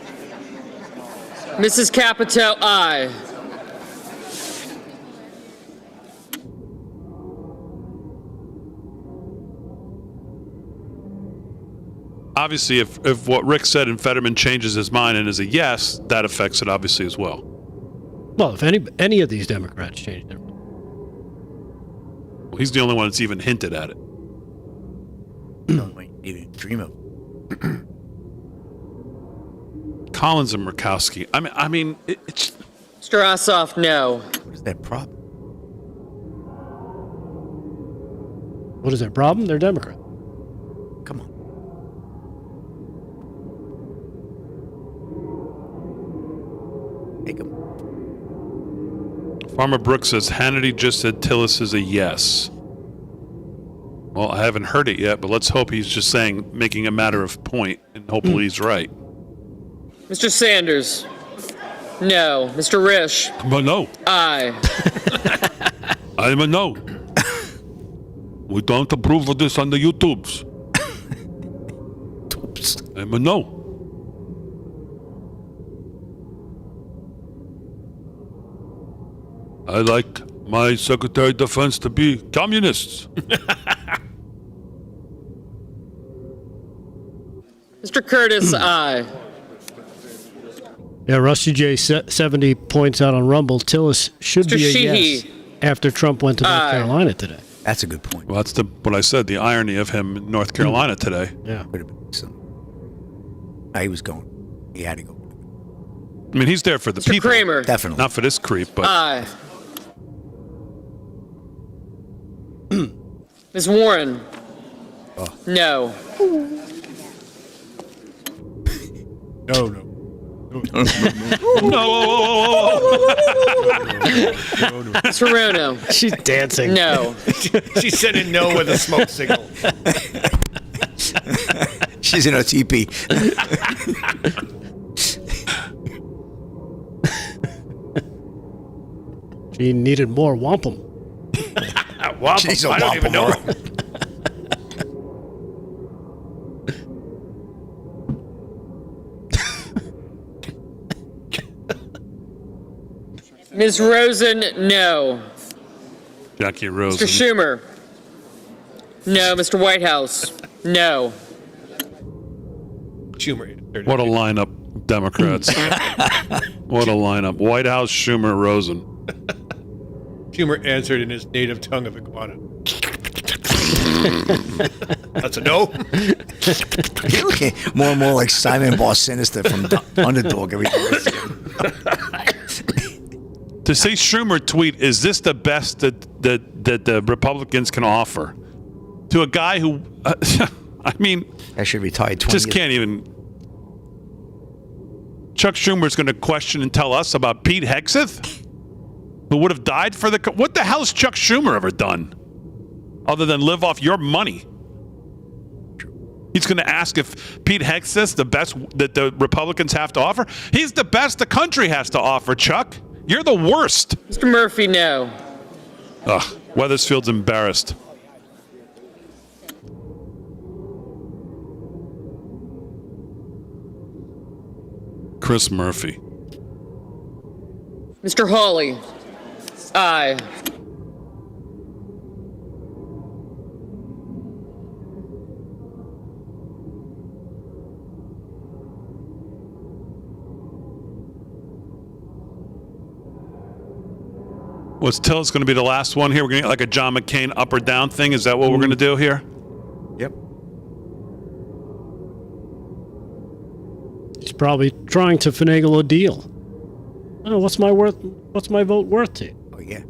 W: Mrs. Capito, aye.
S: Obviously, if what Rick said and Fetterman changes his mind and is a yes, that affects it obviously as well.
T: Well, if any of these Democrats change their
S: Well, he's the only one that's even hinted at it.
U: Even dream of.
S: Collins and Murkowski. I mean, it's.
W: Mr. Ossoff, no.
U: What is that problem?
T: What is their problem? They're Democrat.
U: Come on. Make them.
S: Farmer Brooks says Hannity just said Tillis is a yes. Well, I haven't heard it yet, but let's hope he's just saying, making a matter of point, and hopefully he's right.
W: Mr. Sanders, no. Mr. Risch,
S: I'm a no.
W: aye.
S: I'm a no. We don't approve of this on the YouTubes. I'm a no. I like my Secretary of Defense to be communists.
W: Mr. Curtis, aye.
T: Yeah, Rusty J 70 points out on Rumble, Tillis should
W: Mr.
T: be a
W: Sheehy.
T: yes after Trump went to North
W: Aye.
T: Carolina today.
U: That's a good point.
S: Well, that's what I said, the irony of him in North Carolina today.
T: Yeah.
U: Could have been some He was going. He had to go.
S: I mean, he's there for the
W: Mr.
S: people.
W: Kramer.
U: Definitely.
S: Not for this creep, but
W: Aye. Ms. Warren? No.
K: No, no.
W: Mr. Rono?
T: She's dancing.
W: No.
K: She said it no with a smoke signal.
U: She's in her teepee.
T: She needed more wampum.
U: She's a
K: I don't even know.
W: Ms. Rosen? No.
S: Jackie
W: Mr.
S: Rosen.
W: Schumer? No. Mr. Whitehouse? No.
K: Schumer.
S: What a lineup, Democrats. What a lineup. White House, Schumer, Rosen.
K: Schumer answered in his native tongue of iguana. That's a no.
U: You're looking more and more like Simon Boss Sinister from Underdog every time.
S: To say Schumer tweet, is this the best that the Republicans can offer? To a guy who, I mean,
U: I should retire 20
S: just
U: years.
S: can't even. Chuck Schumer's going to question and tell us about Pete Hegseth, who would have died for the. What the hell has Chuck Schumer ever done, other than live off your money? He's going to ask if Pete Hegseth's the best that the Republicans have to offer. He's the best the country has to offer, Chuck. You're the worst.
W: Mr. Murphy? No.
S: Ugh, Weathersfield's embarrassed. Chris Murphy.
W: Mr. Hawley? Aye.
S: What's Tillis going to be the last one here? We're going to get like a John McCain up or down thing. Is that what we're going to do here?
U: Yep.
T: He's probably trying to finagle a deal. Oh, what's my vote worth to you?
U: Oh, yeah.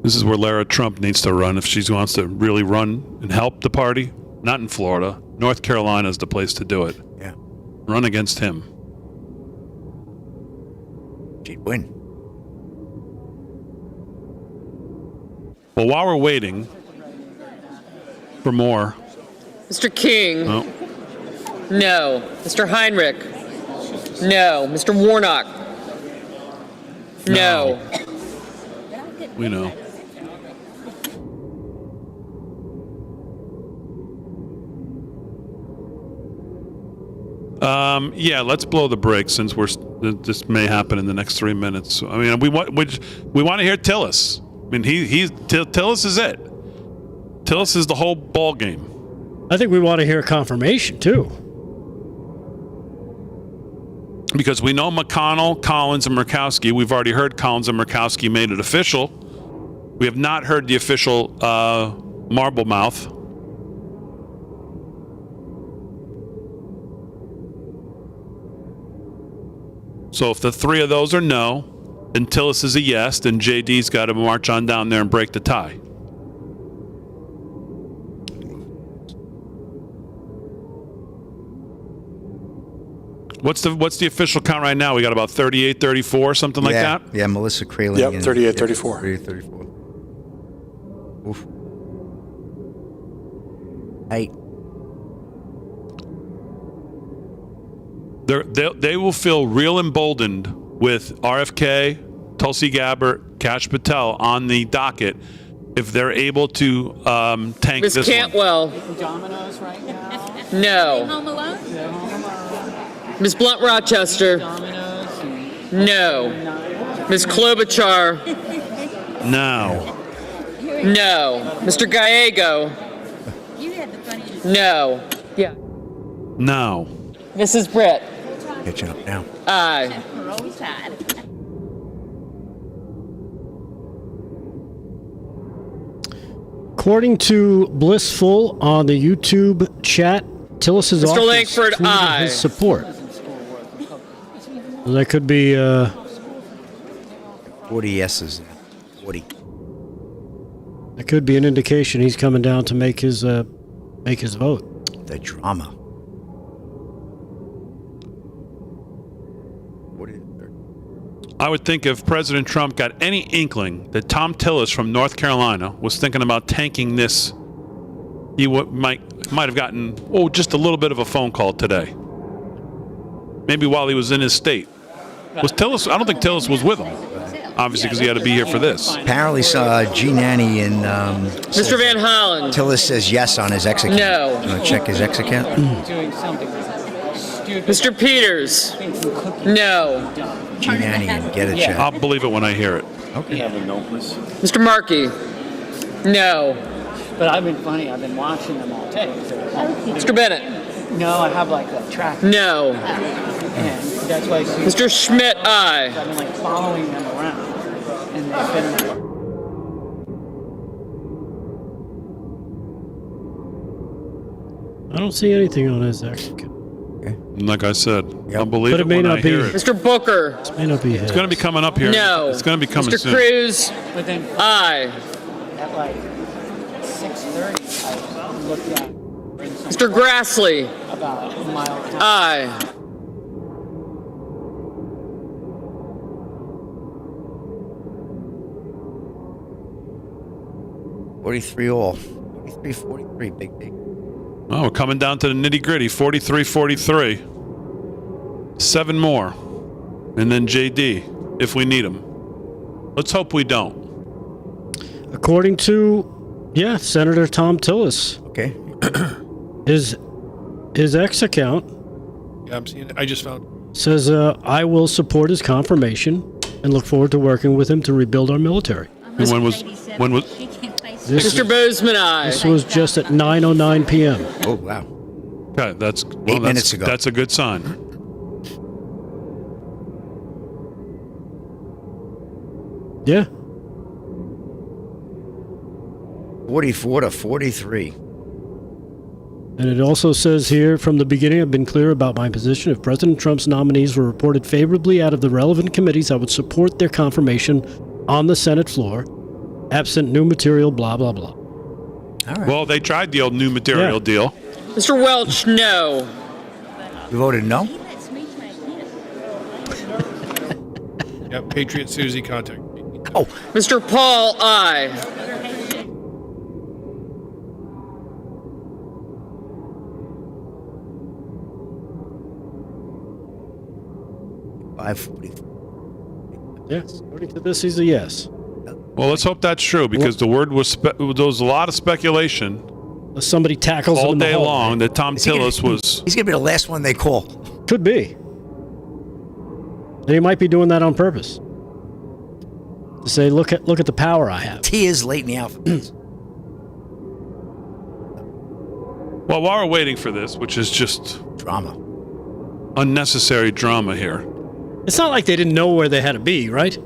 S: This is where Lara Trump needs to run if she wants to really run and help the party. Not in Florida. North Carolina is the place to do it.
U: Yeah.
S: Run against him.
U: She'd win.
S: Well, while we're waiting for more.
W: Mr. King?
S: Oh,
W: No. Mr. Heinrich? No. Mr. Warnock? No.
S: we know. Yeah, let's blow the brakes since this may happen in the next 3 minutes. I mean, we want to hear Tillis. I mean, Tillis is it. Tillis is the whole ball game.
T: I think we want to hear confirmation too.
S: Because we know McConnell, Collins, and Murkowski. We've already heard Collins and Murkowski made it official. We have not heard the official marble mouth. So if the three of those are no, and Tillis is a yes, then JD's got to march on down there and break the tie. What's the official count right now? We got about 38, 34, something like that?
U: Yeah, Melissa Craley.
L: Yep, 38, 34.
U: 38, 34. Oof. Hey.
S: They will feel real emboldened with RFK, Tulsi Gabbard, Kash Patel on the docket if they're able to tank
W: Ms.
S: this
W: Cantwell?
D: Domino's right now.
W: No.
D: Home Alone?
W: Ms. Blunt Rochester? No. Ms. Klobuchar?
S: one. No.
W: No. Mr. Gallego?
D: You had the funniest.
W: No. Yeah.
S: No.
W: Mrs. Britt?
U: Catching up now.
W: Aye.
D: We're always tied.
T: According to Blissful on the YouTube chat, Tillis's
W: Mr.
T: office
W: Langford,
T: tweeted
W: aye.
T: his support. That could be
U: 40 yeses. 40.
T: that could be an indication he's coming down to make his vote.
U: The drama.
S: I would think if President Trump got any inkling that Tom Tillis from North Carolina was thinking about tanking this, he might have gotten just a little bit of a phone call today. Maybe while he was in his state. Was Tillis? I don't think Tillis was with him. Obviously, because he had to be here for this.
U: Apparently, G. Nanny and
W: Mr. Van Hollen.
U: Tillis says yes on his ex account.
W: No.
U: You want to check his ex account?
W: Doing something stupid. Mr. Peters. No.
U: G. Nanny and get a check.
S: I'll believe it when I hear it.
U: Okay.
W: Mr. Markey. No.
E: But I've been funny. I've been watching them all day.
W: Mr. Bennett.
E: No, I have like a track.
W: No.
E: And that's why I see
W: Mr. Schmidt, aye.
E: I've been like following them around. And they've been
T: I don't see anything on his ex account.
S: Like I said, I'll believe
T: But
S: it
T: it may
S: when
T: not
S: I
T: be.
S: hear it.
W: Mr. Booker.
T: This may not be his.
S: It's going to be coming up here.
W: No.
S: It's going to be coming
W: Mr.
S: soon.
W: Cruz,
E: But then
W: aye.
E: at like 6:30, I looked at
W: Mr. Grassley,
E: about a mile.
W: aye.
U: $43 all. 43, big.
S: Oh, we're coming down to the nitty gritty. 43-43. 7 more. And then JD, if we need him. Let's hope we don't.
T: According to, Senator Tom Tillis.
U: Okay.
T: His ex account
Q: Yeah, I'm seeing it. I just found.
T: says, I will support his confirmation and look forward to working with him to rebuild our military.
S: And when was
W: Mr. Bozeman, aye.
T: This was just at 9:09 p.m.
U: Oh, wow.
S: Okay, that's
U: 8 minutes ago.
S: That's a good sign.
T: Yeah.
U: 44 to 43.
T: And it also says here, from the beginning, I've been clear about my position. If President Trump's nominees were reported favorably out of the relevant committees, I would support their confirmation on the Senate floor, absent new material, blah, blah, blah.
U: All right.
S: Well, they tried the old new material deal.
W: Mr. Welch, no.
U: You voted no?
Q: Yeah, Patriot Susie contact.
U: Oh.
W: Mr. Paul, aye.
T: Yes. According to this, he's a yes.
S: Well, let's hope that's true because the word was there was a lot of speculation
T: Somebody tackles him
S: all
T: in the
S: day
T: hallway.
S: long that Tom Tillis was.
U: He's going to be the last one they call.
T: Could be. And he might be doing that on purpose. To say, look at the power I have.
U: T is late in the alphabet.
S: Well, while we're waiting for this, which is just
U: drama,
S: unnecessary drama here.
T: It's not like they didn't know where they had to be, right?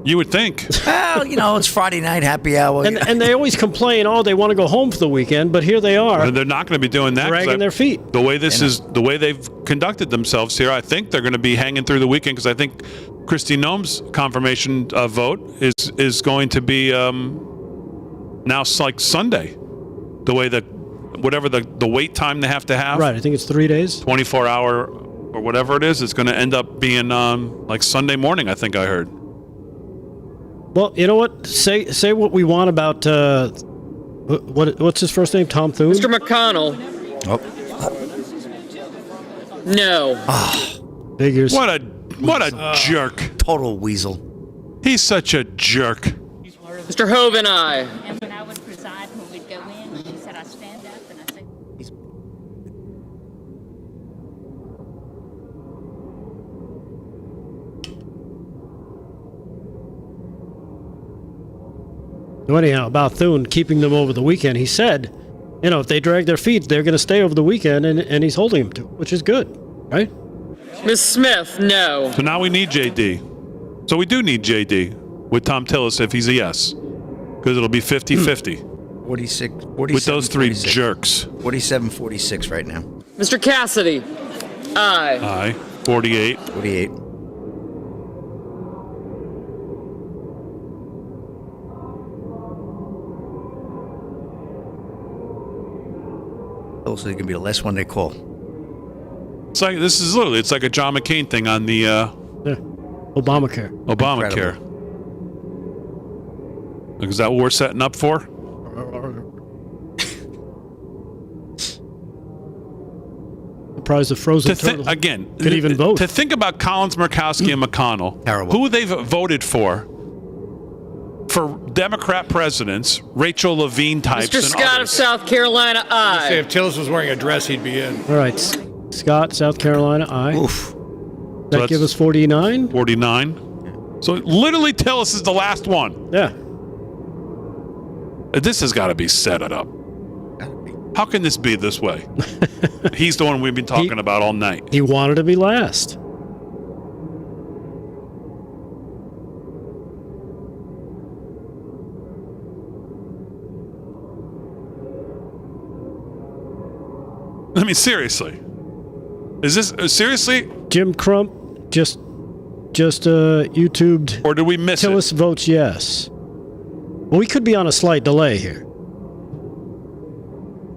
S: You would think.
U: Well, it's Friday night happy hour.
T: And they always complain, they want to go home for the weekend, but here they are.
S: And they're not going to be doing that.
T: Dragging their feet.
S: The way the way they've conducted themselves here, I think they're going to be hanging through the weekend because I think Kristi Noem's confirmation vote is going to be now like Sunday. The way that whatever the wait time they have to have.
T: Right, I think it's 3 days.
S: 24-hour or whatever it is, it's going to end up being like Sunday morning, I think I heard.
T: Well, you know what? Say what we want about what's his first name? Tom Thune?
W: Mr. McConnell,
U: Oh.
W: no.
T: Figures.
S: What a jerk.
U: Total weasel.
S: He's such a jerk.
W: Mr. Hoven, aye.
D: And when I would preside, when we'd go in, she said, I stand up and I say,
T: So anyhow, about Thune keeping them over the weekend, he said, if they drag their feet, they're going to stay over the weekend, and he's holding them to, which is good, right?
W: Ms. Smith, no.
S: So now we need JD. So we do need JD with Tom Tillis if he's a yes, because it'll be 50-50.
U: 46,
S: with those three
U: 46.
S: jerks.
U: 47-46 right now.
W: Mr. Cassidy. Aye.
S: Aye. 48.
U: 48. Also, it can be the last one they call.
S: It's like it's like a John McCain thing on the
T: Obamacare.
S: Obamacare. Is that what we're setting up for?
T: Surprised the frozen turtle
S: again,
T: could even vote.
S: To think about Collins, Murkowski, and McConnell, who they've voted for Democrat presidents, Rachel Levine types,
W: Mr.
S: and
W: Scott of
S: others.
W: South Carolina, aye.
Q: Say if Tillis was wearing a dress, he'd be in.
T: All right, Scott, South Carolina, aye.
U: Oof.
T: That give us 49?
S: 49. So literally Tillis is the last one.
T: Yeah.
S: This has got to be set up. How can this be this way? He's the one we've been talking about all night.
T: He wanted to be last.
S: I mean, seriously. Is this seriously?
T: Jim Crump just YouTubed.
S: Or did we miss
T: Tillis votes yes. Well, we could be on a slight delay here.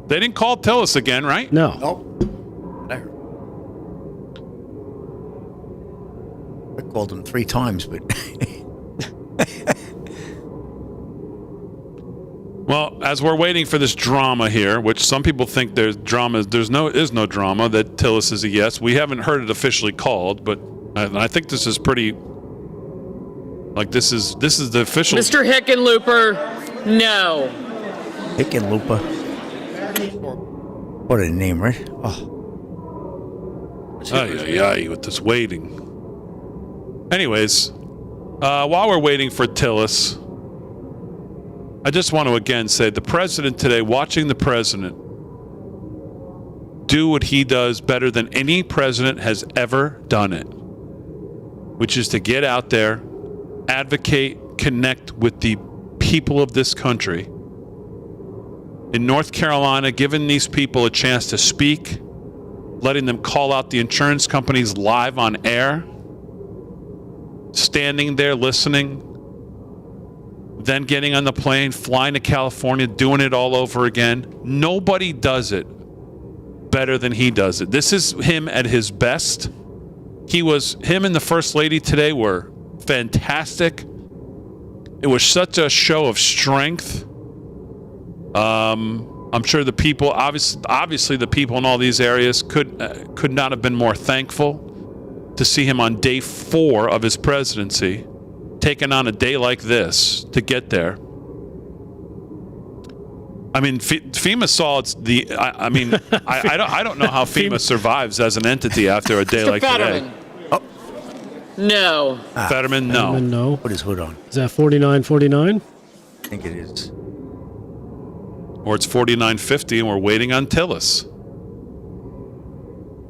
S: They didn't call Tillis again, right?
T: No.
U: Nope. I called him 3 times, but
S: Well, as we're waiting for this drama here, which some people think there's drama, is no drama, that Tillis is a yes. We haven't heard it officially called, but I think this is pretty, like this is the official.
W: Mr. Hickenlooper, no.
U: Hickenlooper. What a name, right? Oh.
S: Ay, with this waiting. Anyways, while we're waiting for Tillis, I just want to again say the president today, watching the president do what he does better than any president has ever done it, which is to get out there, advocate, connect with the people of this country. In North Carolina, giving these people a chance to speak, letting them call out the insurance companies live on air, standing there listening, then getting on the plane, flying to California, doing it all over again. Nobody does it better than he does it. This is him at his best. Him and the First Lady today were fantastic. It was such a show of strength. I'm sure the people, obviously the people in all these areas could not have been more thankful to see him on day 4 of his presidency, taking on a day like this to get there. I mean, FEMA saw I don't know how FEMA survives as an entity after a day
W: Mr.
S: like
W: Fetterman.
S: today.
W: No.
S: Fetterman, no.
T: Fetterman, no.
U: Put his hood on.
T: Is that 49-49?
U: I think it is.
S: Or it's 49-50 and we're waiting on Tillis.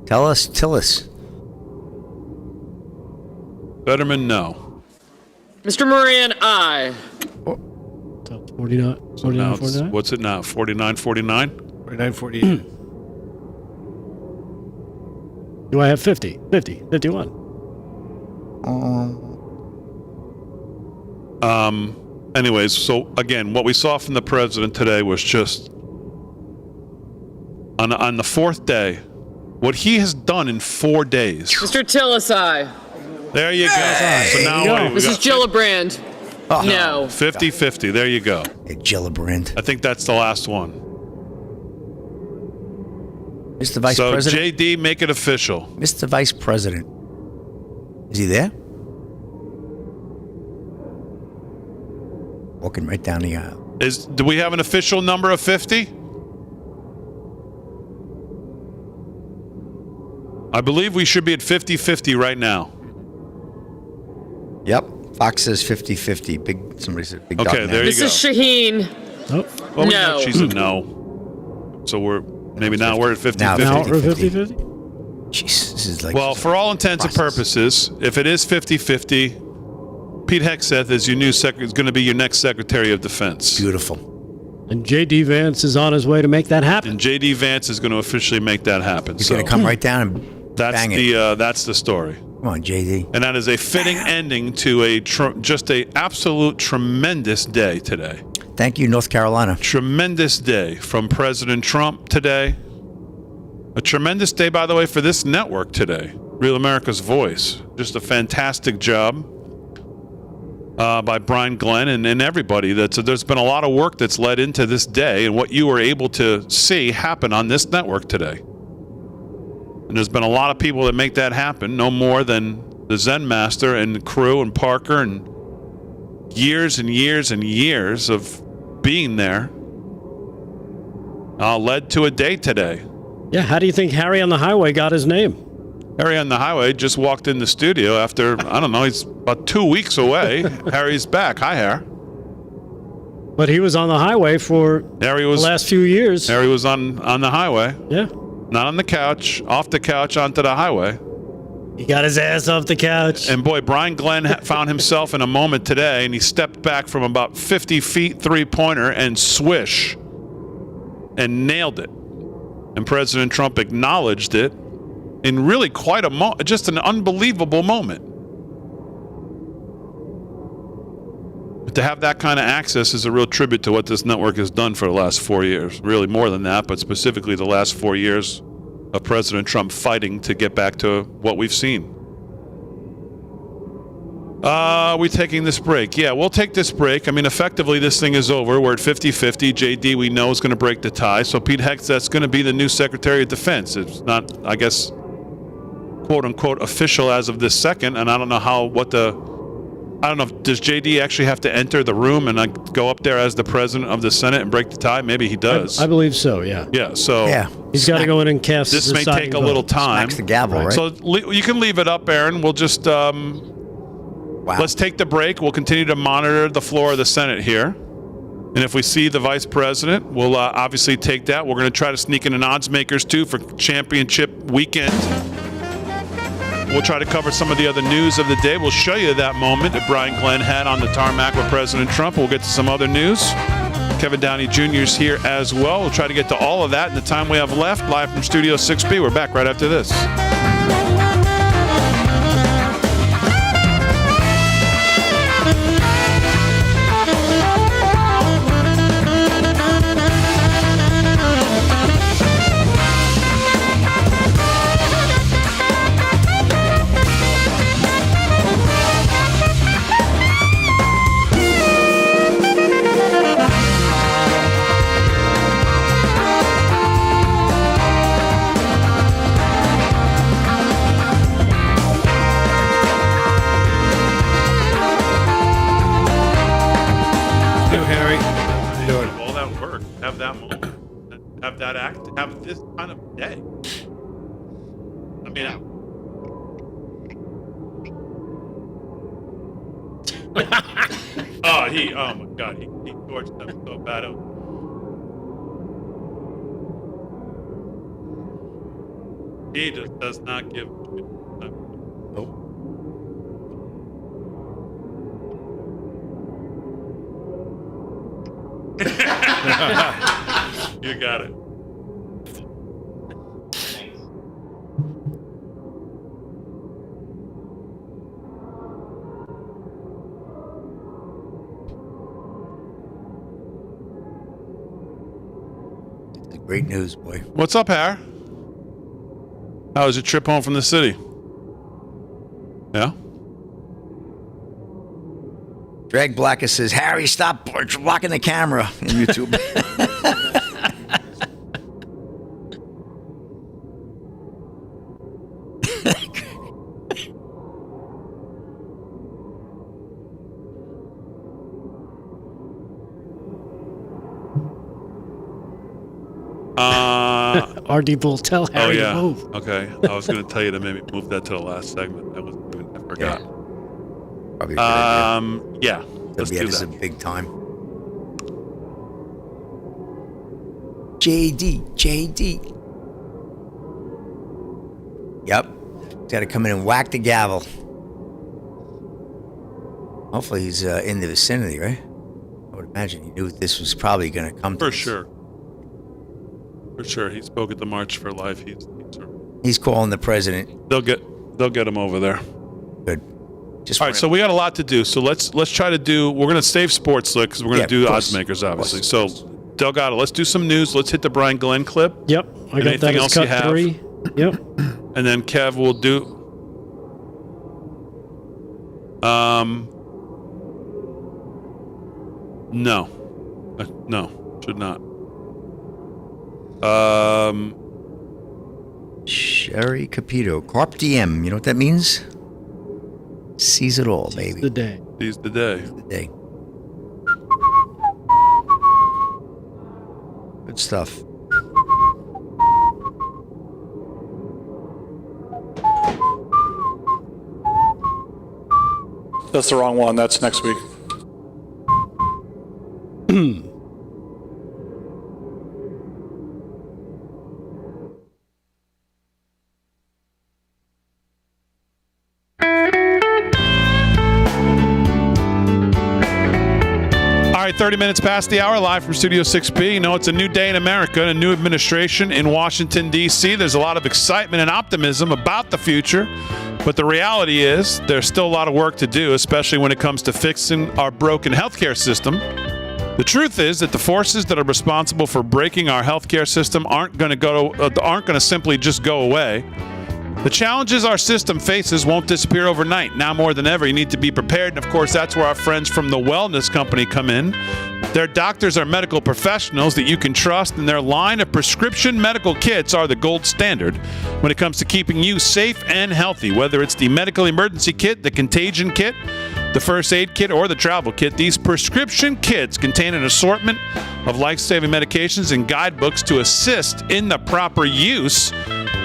U: Tell us, Tillis.
S: Fetterman, no.
W: Mr. Moran, aye.
T: 49,
S: So now
T: 49?
S: what's it now? 49-49?
Q: 49-48.
T: Do I have 50? 50, 51.
S: Anyways, so again, what we saw from the president today was just on the 4th day, what he has done in 4 days.
W: Mr. Tillis, aye.
S: There you go. So now what do we
W: Mrs.
S: got?
W: Gillibrand, no.
S: 50-50. There you go.
U: Hey, Gillibrand.
S: I think that's the last one.
U: Mr. Vice
S: So
U: President.
S: JD, make it official.
U: Mr. Vice President. Is he there? Walking right down the aisle.
S: Do we have an official number of 50? I believe we should be at 50-50 right now.
U: Yep. Fox says 50-50. Somebody said big dog.
S: Okay, there you go.
W: Mrs. Shaheen,
S: Well, we
W: no.
S: know she's a no. So we're at 50-50.
U: Now
T: Now we're 50-50?
U: Jeez, this is like.
S: Well, for all intents and purposes, if it is 50-50, Pete Hegseth is your new is going to be your next Secretary of Defense.
U: Beautiful.
T: And J.D. Vance is on his way to make that happen.
S: And J.D. Vance is going to officially make that happen.
U: He's going to come right down and bang it.
S: That's the story.
U: Come on, J.D.
S: And that is a fitting ending to just a absolute tremendous day today.
U: Thank you, North Carolina.
S: Tremendous day from President Trump today. A tremendous day, by the way, for this network today. Real America's Voice. Just a fantastic job by Brian Glenn and everybody. There's been a lot of work that's led into this day and what you were able to see happen on this network today. And there's been a lot of people that make that happen, no more than the Zen Master and the crew and Parker and years and years and years of being there led to a day today.
T: Yeah, how do you think Harry on the Highway got his name?
S: Harry on the Highway just walked in the studio after, I don't know, he's about 2 weeks away. Harry's back. Hi, Harry.
T: But he was on the highway for the last few years.
S: Harry was on the highway.
T: Yeah.
S: Not on the couch, off the couch, onto the highway.
T: He got his ass off the couch.
S: And boy, Brian Glenn found himself in a moment today, and he stepped back from about 50 feet three-pointer and swish, and nailed it. And President Trump acknowledged it in really quite just an unbelievable moment. But to have that kind of access is a real tribute to what this network has done for the last 4 years. Really more than that, but specifically the last 4 years of President Trump fighting to get back to what we've seen. Are we taking this break? Yeah, we'll take this break. I mean, effectively, this thing is over. We're at 50-50. JD, we know, is going to break the tie. So Pete Hegseth's going to be the new Secretary of Defense. It's not, I guess, quote-unquote, official as of this second. And I don't know I don't know, does JD actually have to enter the room and go up there as the President of the Senate and break the tie? Maybe he does.
T: I believe so, yeah.
S: Yeah, so...
U: Yeah.
T: He's got to go in and cast
S: this
T: the
S: may take a little time.
U: Smacks the gavel, right?
S: So you can leave it up, Aaron. We'll just... Let's take the break. We'll continue to monitor the floor of the Senate here. And if we see the Vice President, we'll obviously take that. We're going to try to sneak in an odds makers, too, for championship weekend. We'll try to cover some of the other news of the day. We'll show you that moment that Brian Glenn had on the tarmac with President Trump. We'll get to some other news. Kevin Downey Jr. is here as well. We'll try to get to all of that in the time we have left. Live from Studio 6B. We're back right after this. Have that moment, have that act, have this kind of day. I mean, oh my God, he torched them so bad. He just does not give. Nope. You got it.
I: Thanks.
U: Great news, boy.
S: What's up, Har? How was your trip home from the city? Yeah?
U: Drag Blacker says, Harry, stop blocking the camera on YouTube.
T: RD Bull, tell Harry to move.
S: Okay. I was going to tell you to maybe move that to the last segment. I forgot.
U: Probably a good idea.
S: Yeah. Let's do
U: This is a
S: that.
U: big time. JD. Yep. Got to come in and whack the gavel. Hopefully he's in the vicinity, right? I would imagine he knew this was probably going to come to
S: For
U: this.
S: sure. For sure. He spoke at the March for Life.
U: He's calling the president.
S: They'll get him over there.
U: Good.
S: All right, so we got a lot to do. So let's try to do. We're going to save Sports Slick because we're going to do the Oddsmakers, obviously. So Delgado, let's do some news. Let's hit the Brian Glenn clip.
T: Yep, I got that as cut 3. Yep.
S: And then Kev will do. No, should not.
U: Sherry Capito, Carp Diem. You know what that means? Seize it all, baby.
T: The day.
S: Seize the day.
U: The day. Good stuff.
Q: That's the wrong one. That's next week.
S: All right, 30 minutes past the hour, live from Studio 6B. You know, it's a new day in America and a new administration in Washington, D.C. There's a lot of excitement and optimism about the future, but the reality is there's still a lot of work to do, especially when it comes to fixing our broken healthcare system. The truth is that the forces that are responsible for breaking our healthcare system aren't going to simply just go away. The challenges our system faces won't disappear overnight. Now more than ever, you need to be prepared. And of course, that's where our friends from the Wellness Company come in. Their doctors are medical professionals that you can trust, and their line of prescription medical kits are the gold standard when it comes to keeping you safe and healthy. Whether it's the medical emergency kit, the contagion kit, the first aid kit, or the travel kit, these prescription kits contain an assortment of life-saving medications and guidebooks to assist in the proper use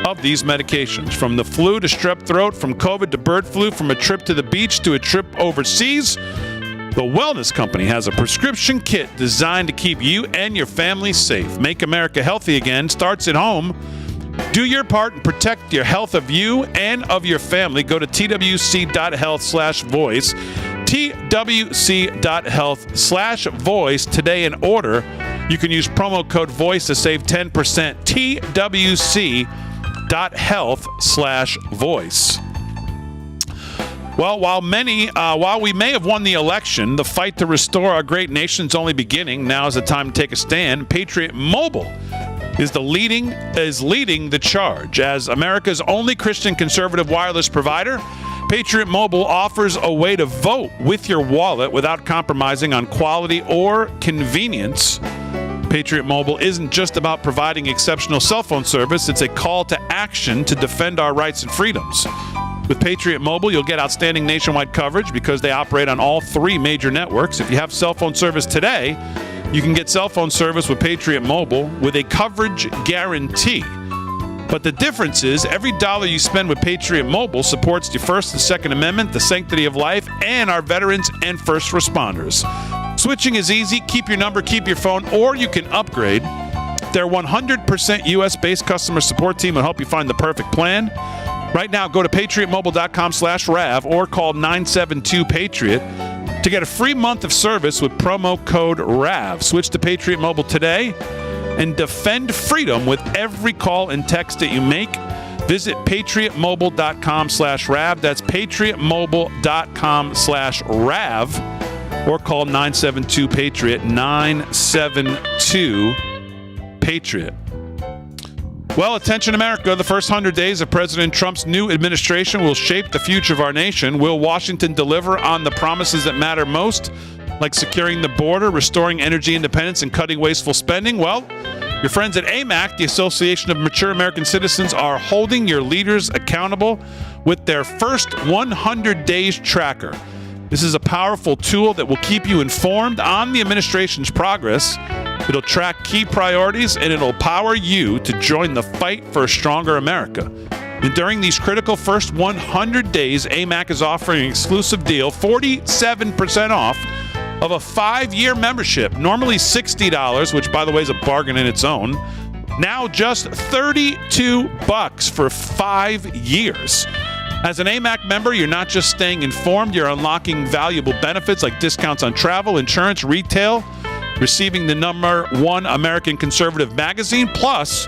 S: of these medications. From the flu to strep throat, from COVID to bird flu, from a trip to the beach to a trip overseas, the Wellness Company has a prescription kit designed to keep you and your family safe. Make America healthy again starts at home. Do your part and protect your health of you and of your family. Go to twc.health/voice, twc.health/voice today and order. You can use promo code VOICE to save 10%. twc.health/voice. Well, while we may have won the election, the fight to restore our great nation's only beginning. Now is the time to take a stand. Patriot Mobile is leading the charge. As America's only Christian conservative wireless provider, Patriot Mobile offers a way to vote with your wallet without compromising on quality or convenience. Patriot Mobile isn't just about providing exceptional cell phone service, it's a call to action to defend our rights and freedoms. With Patriot Mobile, you'll get outstanding nationwide coverage because they operate on all 3 major networks. If you have cell phone service today, you can get cell phone service with Patriot Mobile with a coverage guarantee. But the difference is every dollar you spend with Patriot Mobile supports the First and Second Amendment, the sanctity of life, and our veterans and first responders. Switching is easy. Keep your number, keep your phone, or you can upgrade. Their 100% U.S.-based customer support team will help you find the perfect plan. Right now, go to patriotmobile.com/RAV or call 972-PATRIOT to get a free month of service with promo code RAV. Switch to Patriot Mobile today and defend freedom with every call and text that you make. Visit patriotmobile.com/RAV. That's patriotmobile.com/RAV or call 972-PATRIOT, 972-PATRIOT. Well, attention America, the first 100 days of President Trump's new administration will shape the future of our nation. Will Washington deliver on the promises that matter most, like securing the border, restoring energy independence, and cutting wasteful spending? Well, your friends at AMAC, the Association of Mature American Citizens, are holding your leaders accountable with their first 100 days tracker. This is a powerful tool that will keep you informed on the administration's progress. It'll track key priorities, and it'll empower you to join the fight for a stronger America. And during these critical first 100 days, AMAC is offering an exclusive deal, 47% off of a 5-year membership, normally $60, which, by the way, is a bargain in its own. Now just $32 for 5 years. As an AMAC member, you're not just staying informed, you're unlocking valuable benefits like discounts on travel, insurance, retail, receiving the #1 American Conservative magazine. Plus,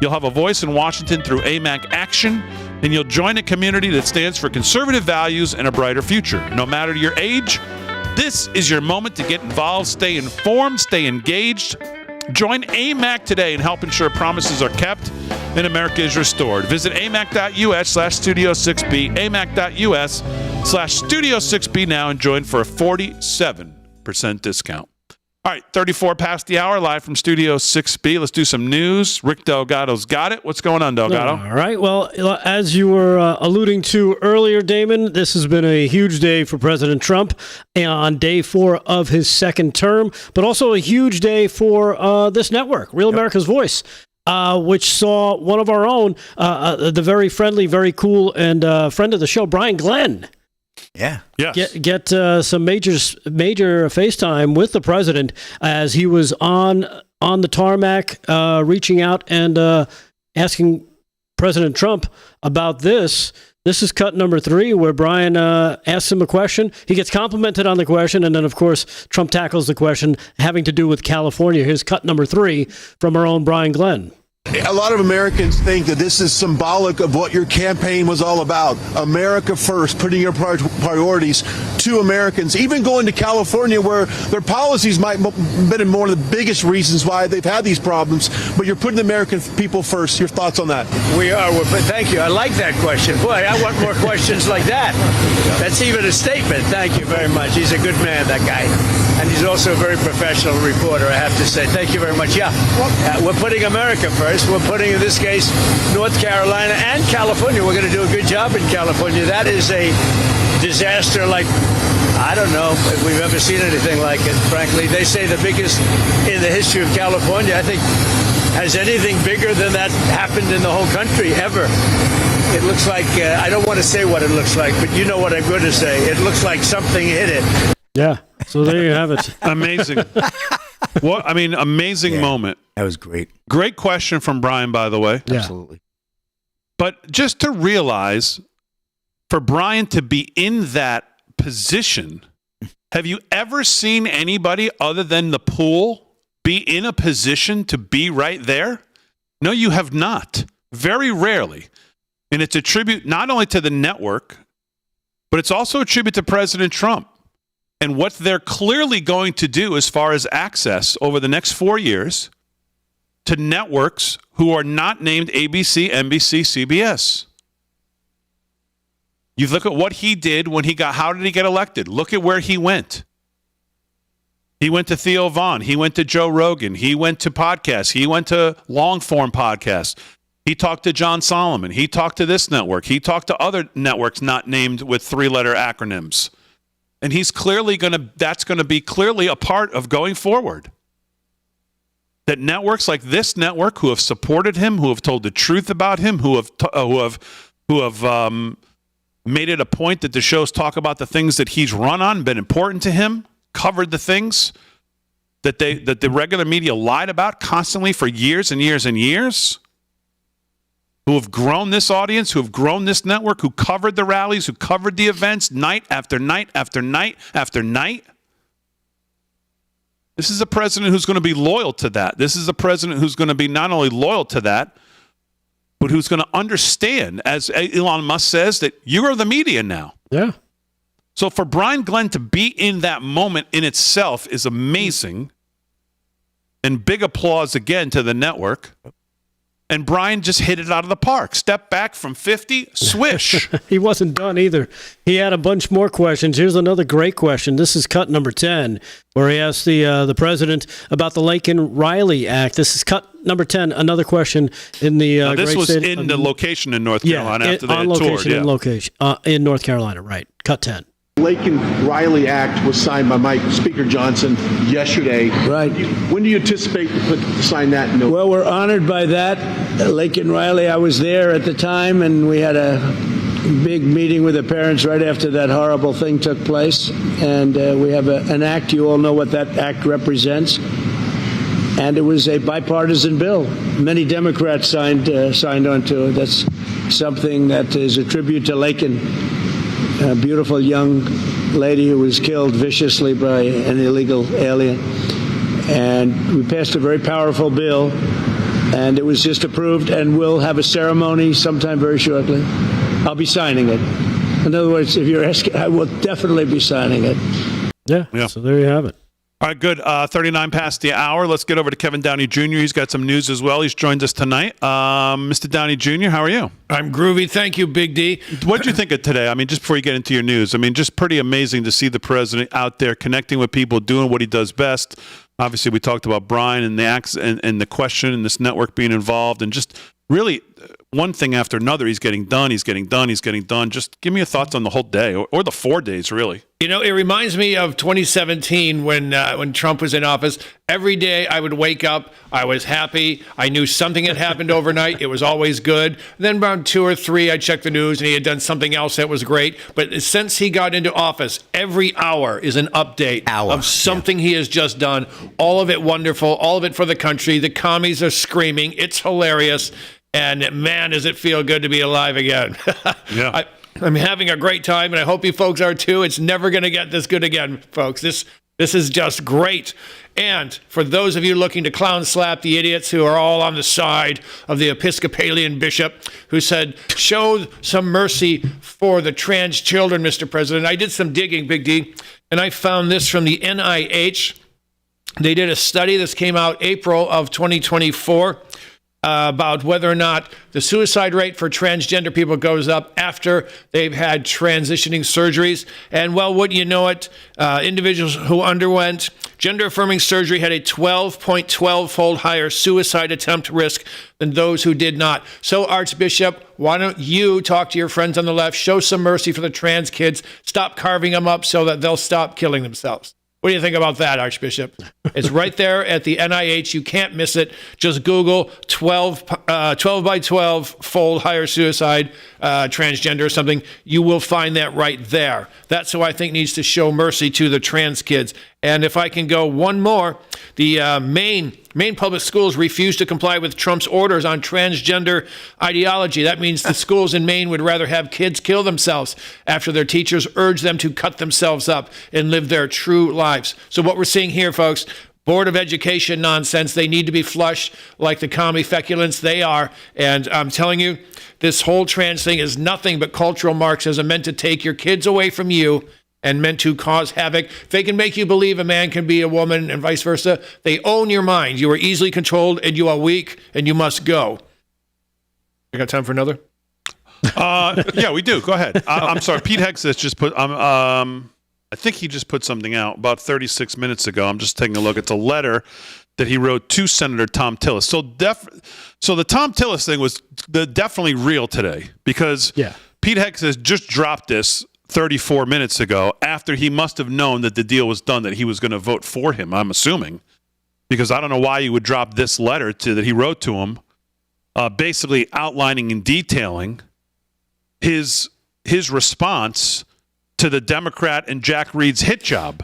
S: you'll have a voice in Washington through AMAC Action, and you'll join a community that stands for conservative values and a brighter future. No matter your age, this is your moment to get involved, stay informed, stay engaged. Join AMAC today and help ensure promises are kept and America is restored. Visit amac.us/Studio6B, amac.us/Studio6B now and join for a 47% discount. All right, 34 past the hour, live from Studio 6B. Let's do some news. Rick Delgado's got it. What's going on, Delgado?
T: All right. Well, as you were alluding to earlier, Damon, this has been a huge day for President Trump on day 4 of his second term, but also a huge day for this network, Real America's Voice, which saw one of our own, the very friendly, very cool, and friend of the show, Brian Glenn.
U: Yeah.
S: Yes.
T: Get some major FaceTime with the president as he was on the tarmac, reaching out and asking President Trump about this. This is cut number 3, where Brian asks him a question. He gets complimented on the question, and then, of course, Trump tackles the question having to do with California. Here's cut number 3 from our own Brian Glenn.
F: A lot of Americans think that this is symbolic of what your campaign was all about. America first, putting your priorities to Americans, even going to California where their policies might have been one of the biggest reasons why they've had these problems, but you're putting the American people first. Your thoughts on that?
G: We are. But thank you. I like that question. Boy, I want more questions like that. That's even a statement. Thank you very much. He's a good man, that guy. And he's also a very professional reporter, I have to say. Thank you very much. Yeah, we're putting America first. We're putting, in this case, North Carolina and California. We're going to do a good job in California. That is a disaster like, I don't know if we've ever seen anything like it, frankly. They say the biggest in the history of California. I think, has anything bigger than that happened in the whole country ever? It looks like, I don't want to say what it looks like, but you know what I'm going to say. It looks like something hit it.
T: Yeah, so there you have it.
S: Amazing. Amazing moment.
U: That was great.
S: Great question from Brian, by the way.
T: Yeah.
U: Absolutely.
S: But just to realize, for Brian to be in that position, have you ever seen anybody other than the pool be in a position to be right there? No, you have not. Very rarely. And it's a tribute not only to the network, but it's also a tribute to President Trump and what they're clearly going to do as far as access over the next 4 years to networks who are not named ABC, NBC, CBS. You look at what he did when how did he get elected? Look at where he went. He went to Theo Vaughn. He went to Joe Rogan. He went to podcasts. He went to long-form podcasts. He talked to John Solomon. He talked to this network. He talked to other networks not named with 3-letter acronyms. And he's clearly that's going to be clearly a part of going forward. That networks like this network, who have supported him, who have told the truth about him, who have made it a point that the shows talk about the things that he's run on, been important to him, covered the things that the regular media lied about constantly for years and years and years, who have grown this audience, who have grown this network, who covered the rallies, who covered the events night after night after night after night. This is a president who's going to be loyal to that. This is a president who's going to be not only loyal to that, but who's going to understand, as Elon Musk says, that you are the media now.
T: Yeah.
S: So for Brian Glenn to be in that moment in itself is amazing. And big applause again to the network. And Brian just hit it out of the park. Step back from 50, swish.
T: He wasn't done either. He had a bunch more questions. Here's another great question. This is cut number 10, where he asked the president about the Laken Riley Act. This is cut number 10. Another question in the
S: now, this
T: great
S: was
T: state
S: in the location in North Carolina after they had toured.
T: Yeah, in North Carolina, right. Cut 10.
F: Laken Riley Act was signed by Mike Speaker Johnson yesterday.
H: Right.
F: When do you anticipate to sign that?
H: Well, we're honored by that. Laken Riley, I was there at the time, and we had a big meeting with the parents right after that horrible thing took place. And we have an act. You all know what that act represents. and it was a bipartisan bill. Many Democrats signed onto it. That's something that is a tribute to Laken, a beautiful young lady who was killed viciously by an illegal alien. And we passed a very powerful bill, and it was just approved, and we'll have a ceremony sometime very shortly. I'll be signing it. In other words, if you're asking, I will definitely be signing it.
T: Yeah. So there you have it.
S: All right, good. 39 past the hour. Let's get over to Kevin Downey Jr. He's got some news as well. He's joined us tonight. Mr. Downey Jr., how are you?
G: I'm groovy. Thank you, Big D.
S: What did you think of today? I mean, just before you get into your news, I mean, just pretty amazing to see the president out there connecting with people, doing what he does best. Obviously, we talked about Brian and the and the question and this network being involved, and just really one thing after another. He's getting done. He's getting done. He's getting done. Just give me your thoughts on the whole day, or the 4 days, really.
G: You know, it reminds me of 2017 when Trump was in office. Every day I would wake up, I was happy. I knew something had happened overnight. It was always good. Then around 2 or 3, I'd check the news, and he had done something else that was great. But since he got into office, every hour is an update of something he has just done. All of it wonderful. All of it for the country. The commies are screaming. It's hilarious. And man, does it feel good to be alive again.
S: Yeah.
G: I'm having a great time, and I hope you folks are too. It's never going to get this good again, folks. This is just great. And for those of you looking to clown slap the idiots who are all on the side of the Episcopalian bishop who said, show some mercy for the trans children, Mr. President. I did some digging, Big D, and I found this from the NIH. They did a study. This came out April of 2024. About whether or not the suicide rate for transgender people goes up after they've had transitioning surgeries. And well, wouldn't you know it, individuals who underwent gender-affirming surgery had a 12.12-fold higher suicide attempt risk than those who did not. So, Archbishop, why don't you talk to your friends on the left, show some mercy for the trans kids, stop carving them up so that they'll stop killing themselves. What do you think about that, Archbishop? It's right there at the NIH. You can't miss it. Just Google 12 by 12 fold higher suicide, transgender or something. You will find that right there. That's who I think needs to show mercy to the trans kids. And if I can go one more, the Maine public schools refuse to comply with Trump's orders on transgender ideology. That means the schools in Maine would rather have kids kill themselves after their teachers urge them to cut themselves up and live their true lives. So what we're seeing here, folks, Board of Education nonsense. They need to be flushed like the commie feculents they are. And I'm telling you, this whole trans thing is nothing but cultural Marxism meant to take your kids away from you and meant to cause havoc. They can make you believe a man can be a woman and vice versa. They own your mind. You are easily controlled and you are weak and you must go. You got time for another?
S: Yeah, we do. Go ahead. I'm sorry. Pete Hegseth just put, I think he just put something out about 36 minutes ago. I'm just taking a look. It's a letter that he wrote to Senator Thom Tillis. So the Thom Tillis thing was definitely real today because Pete Hegseth just dropped this 34 minutes ago after he must have known that the deal was done, that he was going to vote for him, I'm assuming, because I don't know why he would drop this letter that he wrote to him, basically outlining and detailing his response to the Democrat and Jack Reed's hit job,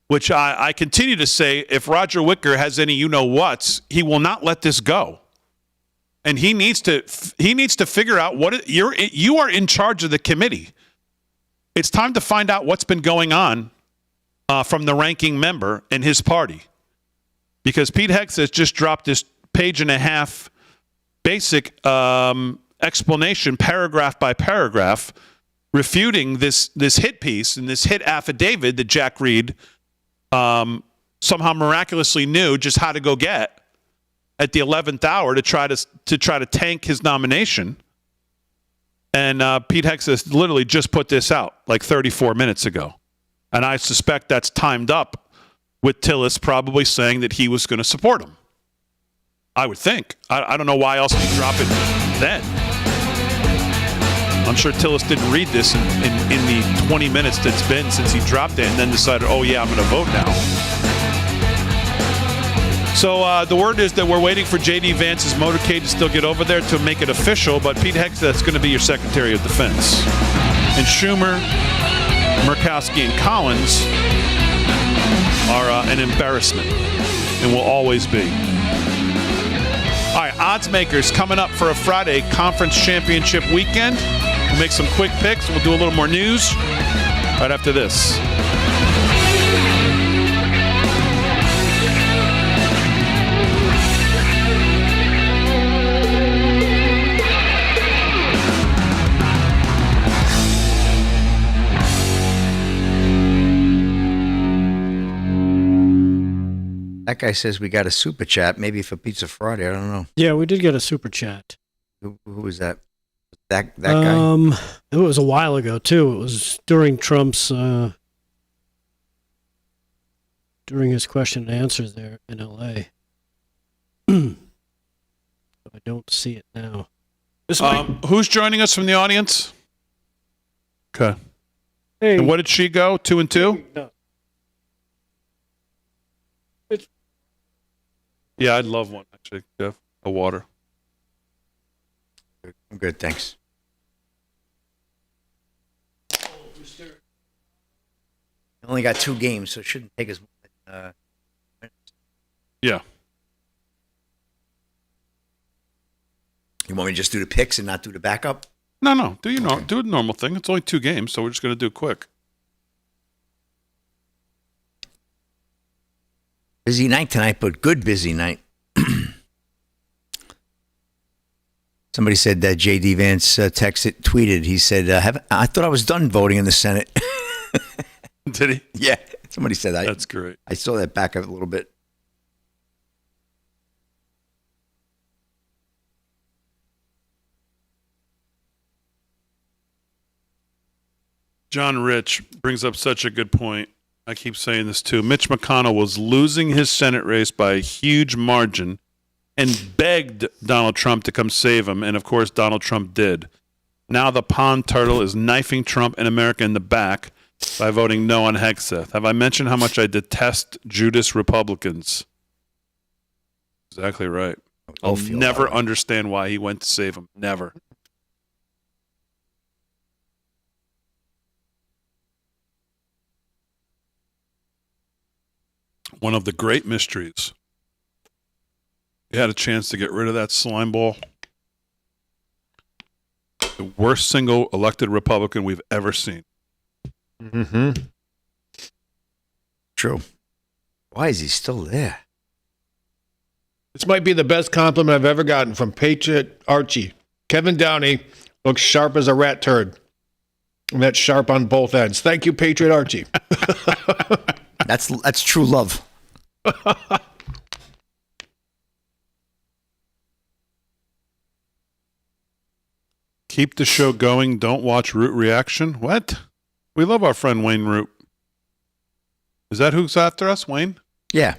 S: which I continue to say, if Roger Wicker has any you-know-whats, he will not let this go. And he needs to figure out you are in charge of the committee. It's time to find out what's been going on from the ranking member and his party. Because Pete Hegseth just dropped this page-and-a-half basic explanation, paragraph by paragraph, refuting this hit piece and this hit affidavit that Jack Reed somehow miraculously knew just how to go get at the 11th hour to try to tank his nomination. And Pete Hegseth literally just put this out like 34 minutes ago. And I suspect that's timed up with Tillis probably saying that he was going to support him. I would think. I don't know why else he'd drop it then. I'm sure Tillis didn't read this in the 20 minutes that's been since he dropped it and then decided, oh yeah, I'm going to vote now. So the word is that we're waiting for J.D. Vance's motorcade to still get over there to make it official, but Pete Hegseth's going to be your Secretary of Defense. And Schumer, Murkowski, and Collins are an embarrassment. and will always be. All right, odds makers coming up for a Friday conference championship weekend. We'll make some quick picks. We'll do a little more news right after this.
U: That guy says we got a super chat, maybe for Pizza Friday. I don't know.
T: Yeah, we did get a super chat.
U: Who was that? That guy?
T: It was a while ago, too. It was during Trump's, during his question and answers there in L.A. I don't see it now.
S: Who's joining us from the audience? Okay.
T: Hey.
S: And what did she go? 2 and 2?
T: No.
S: Yeah, I'd love one, actually, Jeff. A water.
U: I'm good, thanks. Only got 2 games, so it shouldn't take as much.
S: Yeah.
U: You want me to just do the picks and not do the backup?
S: No. Do a normal thing. It's only 2 games, so we're just going to do it quick.
U: Busy night tonight, but good busy night. Somebody said that J.D. Vance tweeted. He said, I thought I was done voting in the Senate.
S: Did he?
U: Yeah. Somebody said that.
S: That's great.
U: I saw that back up a little bit.
S: John Rich brings up such a good point. I keep saying this too. Mitch McConnell was losing his Senate race by a huge margin and begged Donald Trump to come save him. And, of course, Donald Trump did. Now the pond turtle is knifing Trump and America in the back by voting no on Hegseth. Have I mentioned how much I detest Judas Republicans? Exactly right. I'll never understand why he went to save him. Never. One of the great mysteries. We had a chance to get rid of that slime ball. The worst single elected Republican we've ever seen.
U: Mm-hmm. True. Why is he still there?
C: This might be the best compliment I've ever gotten from Patriot Archie. Kevin Downey looks sharp as a rat turd. And that's sharp on both ends. Thank you, Patriot Archie.
U: That's true love.
S: Keep the show going. Don't watch Root Reaction. What? We love our friend Wayne Root. Is that who's after us, Wayne?
U: Yeah.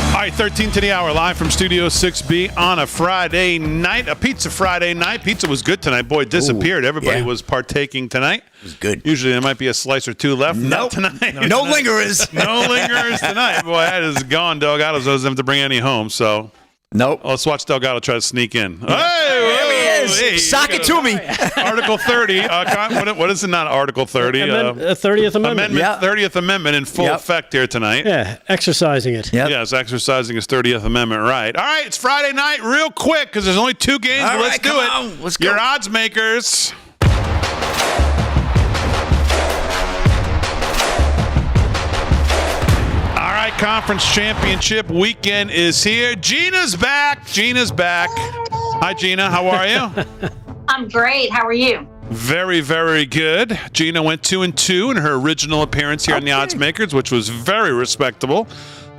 S: All right, 13 to the hour, live from Studio 6B on a Friday night, a Pizza Friday night. Pizza was good tonight. Boy, it disappeared. Everybody was partaking tonight.
U: It was good.
S: Usually there might be a slice or two left.
U: Nope.
S: Not tonight.
U: No lingerers.
S: No lingerers tonight. Boy, that is gone. Delgado doesn't have to bring any home, so.
U: Nope.
S: Let's watch Delgado try to sneak in. Hey,
U: there he is.
S: Hey,
U: Sock it to me.
S: Article 30. What is it? Not Article 30.
T: 30th Amendment.
S: 30th Amendment in full effect here tonight.
T: Yeah, exercising it.
S: Yes, exercising his 30th Amendment right. All right, it's Friday night real quick because there's only 2 games.
U: All
S: Let's
U: right,
S: do
U: come
S: it.
U: on. Let's go.
S: Your odds makers. All right, conference championship weekend is here. Gina's back. Gina's back. Hi, Gina. How are you?
J: I'm great. How are you?
S: Very, very good. Gina went 2 and 2 in her original appearance here on the Odds Makers, which was very respectable.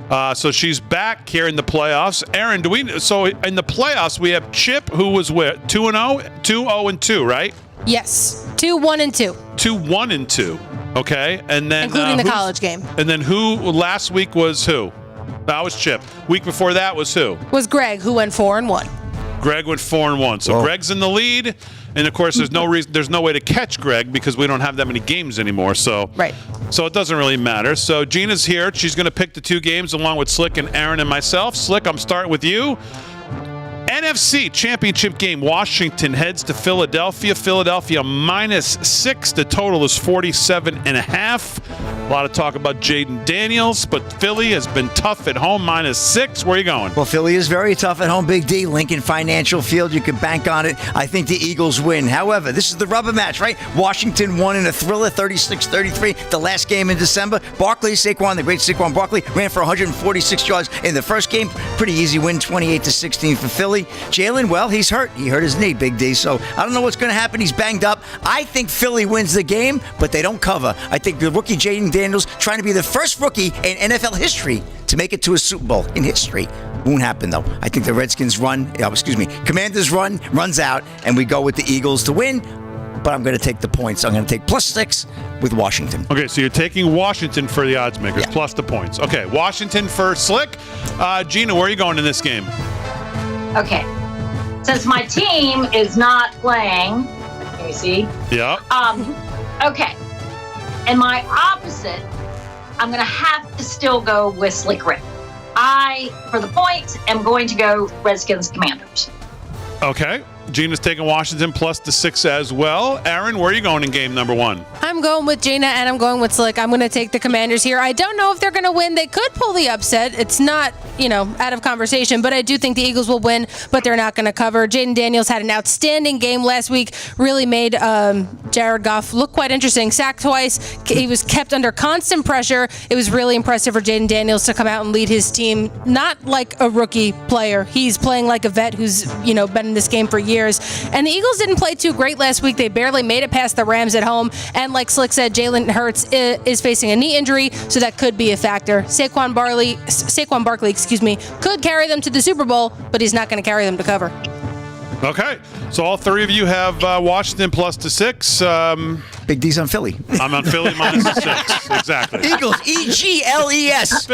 S: So she's back here in the playoffs. Aaron, so in the playoffs we have Chip, who was with 2-0, 2-0-2, right?
M: Yes, 2-1-2.
S: 2-1-2. Okay, and then
M: including the college game.
S: And then who last week was who? That was Chip. Week before that was who?
M: Was Greg, who went 4-1.
S: Greg went 4-1. So Greg's in the lead, and of course, there's no way to catch Greg because we don't have that many games anymore. So So it doesn't really matter. So Gina's here. She's going to pick the 2 games along with Slick and Aaron and myself. Slick, I'm starting with you. NFC Championship game. Washington heads to Philadelphia. Philadelphia -6. The total is 47.5. A lot of talk about Jaden Daniels, but Philly has been tough at home, -6. Where are you going?
U: Well, Philly is very tough at home, Big D. Lincoln Financial Field, you can bank on it. I think the Eagles win. However, this is the rubber match, right? Washington won in a thriller, 36-33, the last game in December. Barkley, the great Saquon Barkley, ran for 146 yards in the first game. Pretty easy win, 28-16 for Philly. Jalen, well, he's hurt. He hurt his knee, Big D, so I don't know what's going to happen. He's banged up. I think Philly wins the game, but they don't cover. I think the rookie Jaden Daniels trying to be the first rookie in NFL history to make it to a Super Bowl in history. Won't happen, though. I think the Commanders runs out, and we go with the Eagles to win, but I'm going to take the points. I'm going to take +6 with Washington.
S: Okay, so you're taking Washington for the odds makers, plus the points. Okay, Washington for Slick. Gina, where are you going in this game?
J: Okay. Since my team is not playing, can you see?
S: Yeah.
J: Okay. And my opposite, I'm going to have to still go with Slick Rick. For the points, am going to go Redskins Commanders.
S: Okay. Gina's taking Washington plus the 6 as well. Aaron, where are you going in game number 1?
M: I'm going with Gina, and I'm going with Slick. I'm going to take the Commanders here. I don't know if they're going to win. They could pull the upset. It's not, out of conversation, but I do think the Eagles will win, but they're not going to cover. Jaden Daniels had an outstanding game last week, really made Jared Goff look quite interesting. Sacked twice. He was kept under constant pressure. It was really impressive for Jaden Daniels to come out and lead his team, not like a rookie player. He's playing like a vet who's, been in this game for years. And the Eagles didn't play too great last week. They barely made it past the Rams at home. And like Slick said, Jalen Hurts is facing a knee injury, so that could be a factor. Saquon Barkley, could carry them to the Super Bowl, but he's not going to carry them to cover.
S: Okay, so all 3 of you have Washington plus the 6.
U: Big D's on Philly.
S: I'm on Philly minus the 6. Exactly.
U: Eagles, E-G-L-E-S.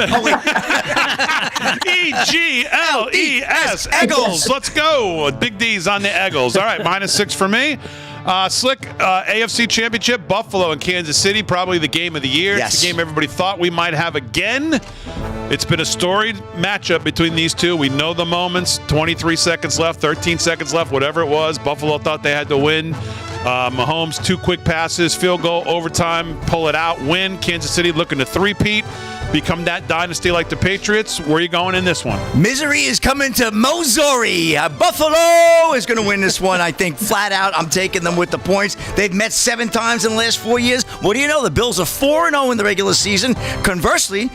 S: E-G-L-E-S. Eagles. Let's go. Big D's on the Eagles. All right, -6 for me. Slick, AFC Championship, Buffalo and Kansas City, probably the game of the year.
U: Yes.
S: It's the game everybody thought we might have again. It's been a storied matchup between these two. We know the moments. 23 seconds left, 13 seconds left, whatever it was. Buffalo thought they had to win. Mahomes, 2 quick passes, field goal, overtime, pull it out, win. Kansas City looking to three-peat, become that dynasty like the Patriots. Where are you going in this one?
U: Misery is coming to Missouri. Buffalo is going to win this one, I think, flat out. I'm taking them with the points. They've met 7 times in the last 4 years. What do you know? The Bills are 4-0 in the regular season. Conversely,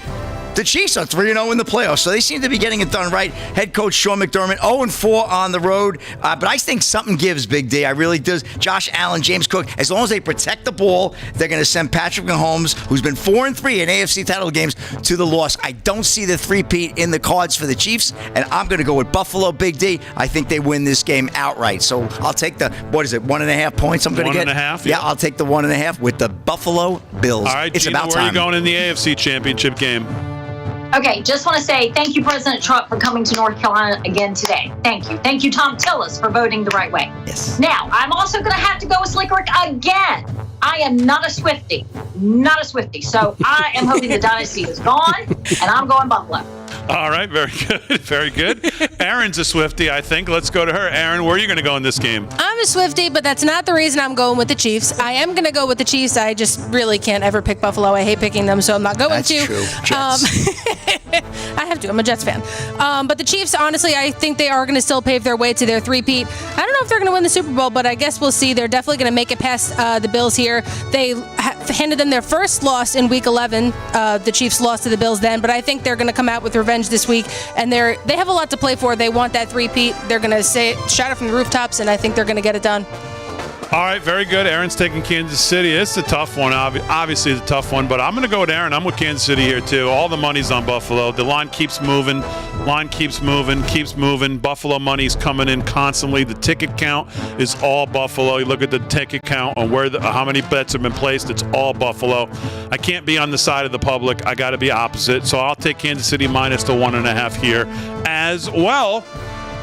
U: the Chiefs are 3-0 in the playoffs, so they seem to be getting it done right. Head coach Sean McDermott, 0-4 on the road. But I think something gives, Big D. I really do. Josh Allen, James Cook, as long as they protect the ball, they're going to send Patrick Mahomes, who's been 4-3 in AFC title games, to the loss. I don't see the three-peat in the cards for the Chiefs, and I'm going to go with Buffalo, Big D. I think they win this game outright. So I'll take the, 1.5 points I'm going to get?
S: 1.5?
U: Yeah, I'll take the 1.5 with the Buffalo Bills.
S: All right,
U: it's
S: Gina,
U: about
S: where
U: time.
S: are you going in the AFC Championship game?
J: Okay, just want to say thank you, President Trump, for coming to North Carolina again today. Thank you. Thank you, Tom Tillis, for voting the right way.
U: Yes.
J: Now, I'm also going to have to go with Slick Rick again. I am not a Swiftie. Not a Swiftie. So I am hoping the dynasty is gone, and I'm going Buffalo.
S: All right, very good. Very good. Aaron's a Swiftie, I think. Let's go to her. Aaron, where are you going to go in this game?
M: I'm a Swiftie, but that's not the reason I'm going with the Chiefs. I am going to go with the Chiefs. I just really can't ever pick Buffalo. I hate picking them, so I'm not going to.
U: That's true. Jets.
M: I have to. I'm a Jets fan. But the Chiefs, honestly, I think they are going to still pave their way to their three-peat. I don't know if they're going to win the Super Bowl, but I guess we'll see. They're definitely going to make it past the Bills here. They handed them their first loss in Week 11. The Chiefs lost to the Bills then, but I think they're going to come out with revenge this week, and they have a lot to play for. They want that three-peat. They're going to shout it from the rooftops, and I think they're going to get it done.
S: All right, very good. Aaron's taking Kansas City. It's a tough one. Obviously, it's a tough one, but I'm going to go with Aaron. I'm with Kansas City here, too. All the money's on Buffalo. The line keeps moving. Keeps moving. Buffalo money's coming in constantly. The ticket count is all Buffalo. You look at the ticket count on how many bets have been placed. It's all Buffalo. I can't be on the side of the public. I got to be opposite. So I'll take Kansas City minus the 1.5 here as well.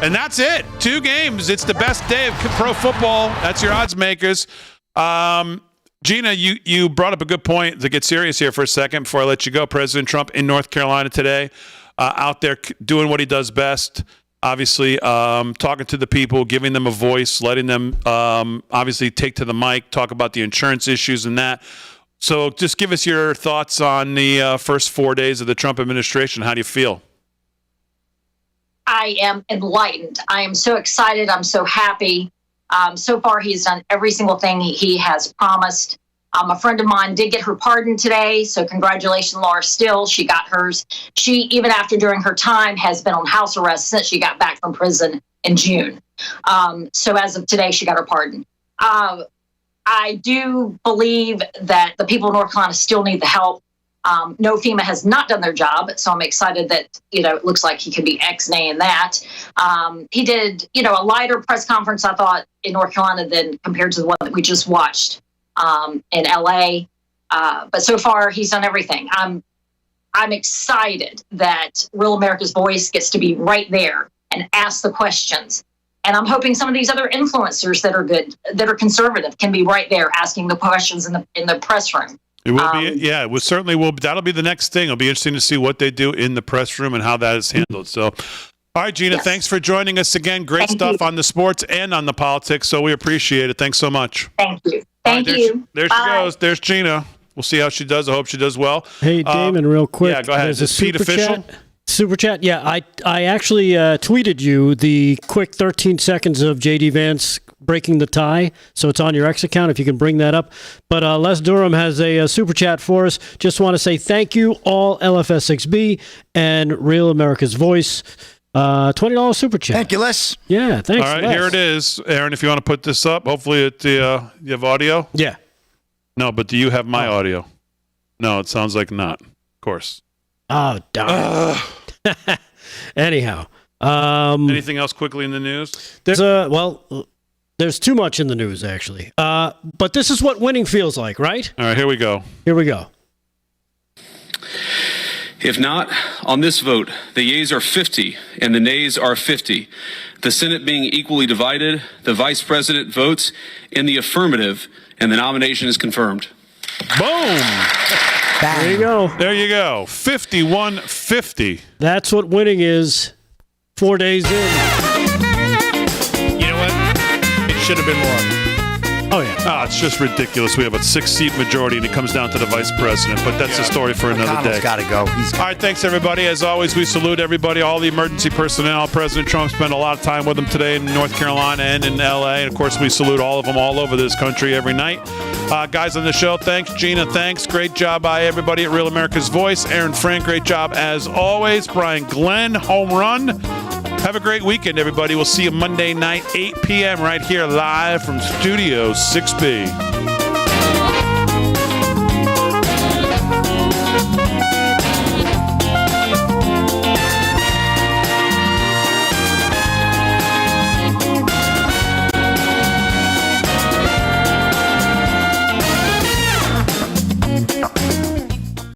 S: And that's it. 2 games. It's the best day of pro football. That's your odds makers. Gina, you brought up a good point. To get serious here for a second before I let you go, President Trump in North Carolina today, out there doing what he does best. Obviously, talking to the people, giving them a voice, letting them obviously take to the mic, talk about the insurance issues and that. So just give us your thoughts on the first 4 days of the Trump administration. How do you feel?
J: I am enlightened. I am so excited. I'm so happy. So far, he's done every single thing he has promised. A friend of mine did get her pardon today, so congratulations, Laura Still. She got hers. She, even after during her time, has been on house arrest since she got back from prison in June. So as of today, she got her pardon. I do believe that the people of North Carolina still need the help. No, FEMA has not done their job, so I'm excited that, it looks like he could be ex-nay that. He did, a lighter press conference, I thought, in North Carolina than compared to the one that we just watched in L.A. But so far, he's done everything. I'm excited that Real America's Voice gets to be right there and ask the questions. And I'm hoping some of these other influencers that are good, that are conservative, can be right there asking the questions in the press room.
S: It will be, it certainly will. That'll be the next thing. It'll be interesting to see what they do in the press room and how that is handled. So, all right, Gina, thanks for joining us again. Great stuff on the sports and on the politics. So we appreciate it. Thanks so much.
J: Thank you.
S: Thank you. There she goes. There's Gina. We'll see how she does. I hope she does well.
T: Hey, Damon, real quick.
S: Yeah, go ahead.
T: There's a
S: Is Pete
T: super
S: official?
T: chat. Super chat. Yeah, I actually tweeted you the quick 13 seconds of J.D. Vance breaking the tie. So it's on your X account if you can bring that up. But Les Durham has a super chat for us. Just want to say thank you, all LFS6B and Real America's Voice. $20 super chat.
U: Thank you, Les.
T: Yeah, thanks.
S: All right,
T: Les.
S: here it is. Aaron, if you want to put this up, hopefully you have audio?
T: Yeah.
S: No, but do you have my audio? No, it sounds like not. Of course.
T: Oh, darn. Anyhow.
S: Anything else quickly in the news?
T: There's too much in the news, actually. But this is what winning feels like, right?
S: All right, here we go.
T: Here we go.
O: If not, on this vote, the yeas are 50 and the nays are 50. The Senate being equally divided, the Vice President votes in the affirmative, and the nomination is confirmed.
S: Boom!
T: There you go.
S: There you go. 51-50.
T: That's what winning is 4 days in.
S: You know what? It should have been more.
T: Oh, yeah.
S: Oh, it's just ridiculous. We have a 6-seat majority, and it comes down to the vice president. But that's a story for another day.
U: Got to go.
S: All right, thanks, everybody. As always, we salute everybody, all the emergency personnel. President Trump spent a lot of time with them today in North Carolina and in L.A. And, of course, we salute all of them all over this country every night. Guys on the show, thanks. Gina, thanks. Great job by everybody at Real America's Voice. Aaron Frank, great job as always. Brian Glenn, home run. Have a great weekend, everybody. We'll see you Monday night, 8 p.m. right here live from Studio 6B.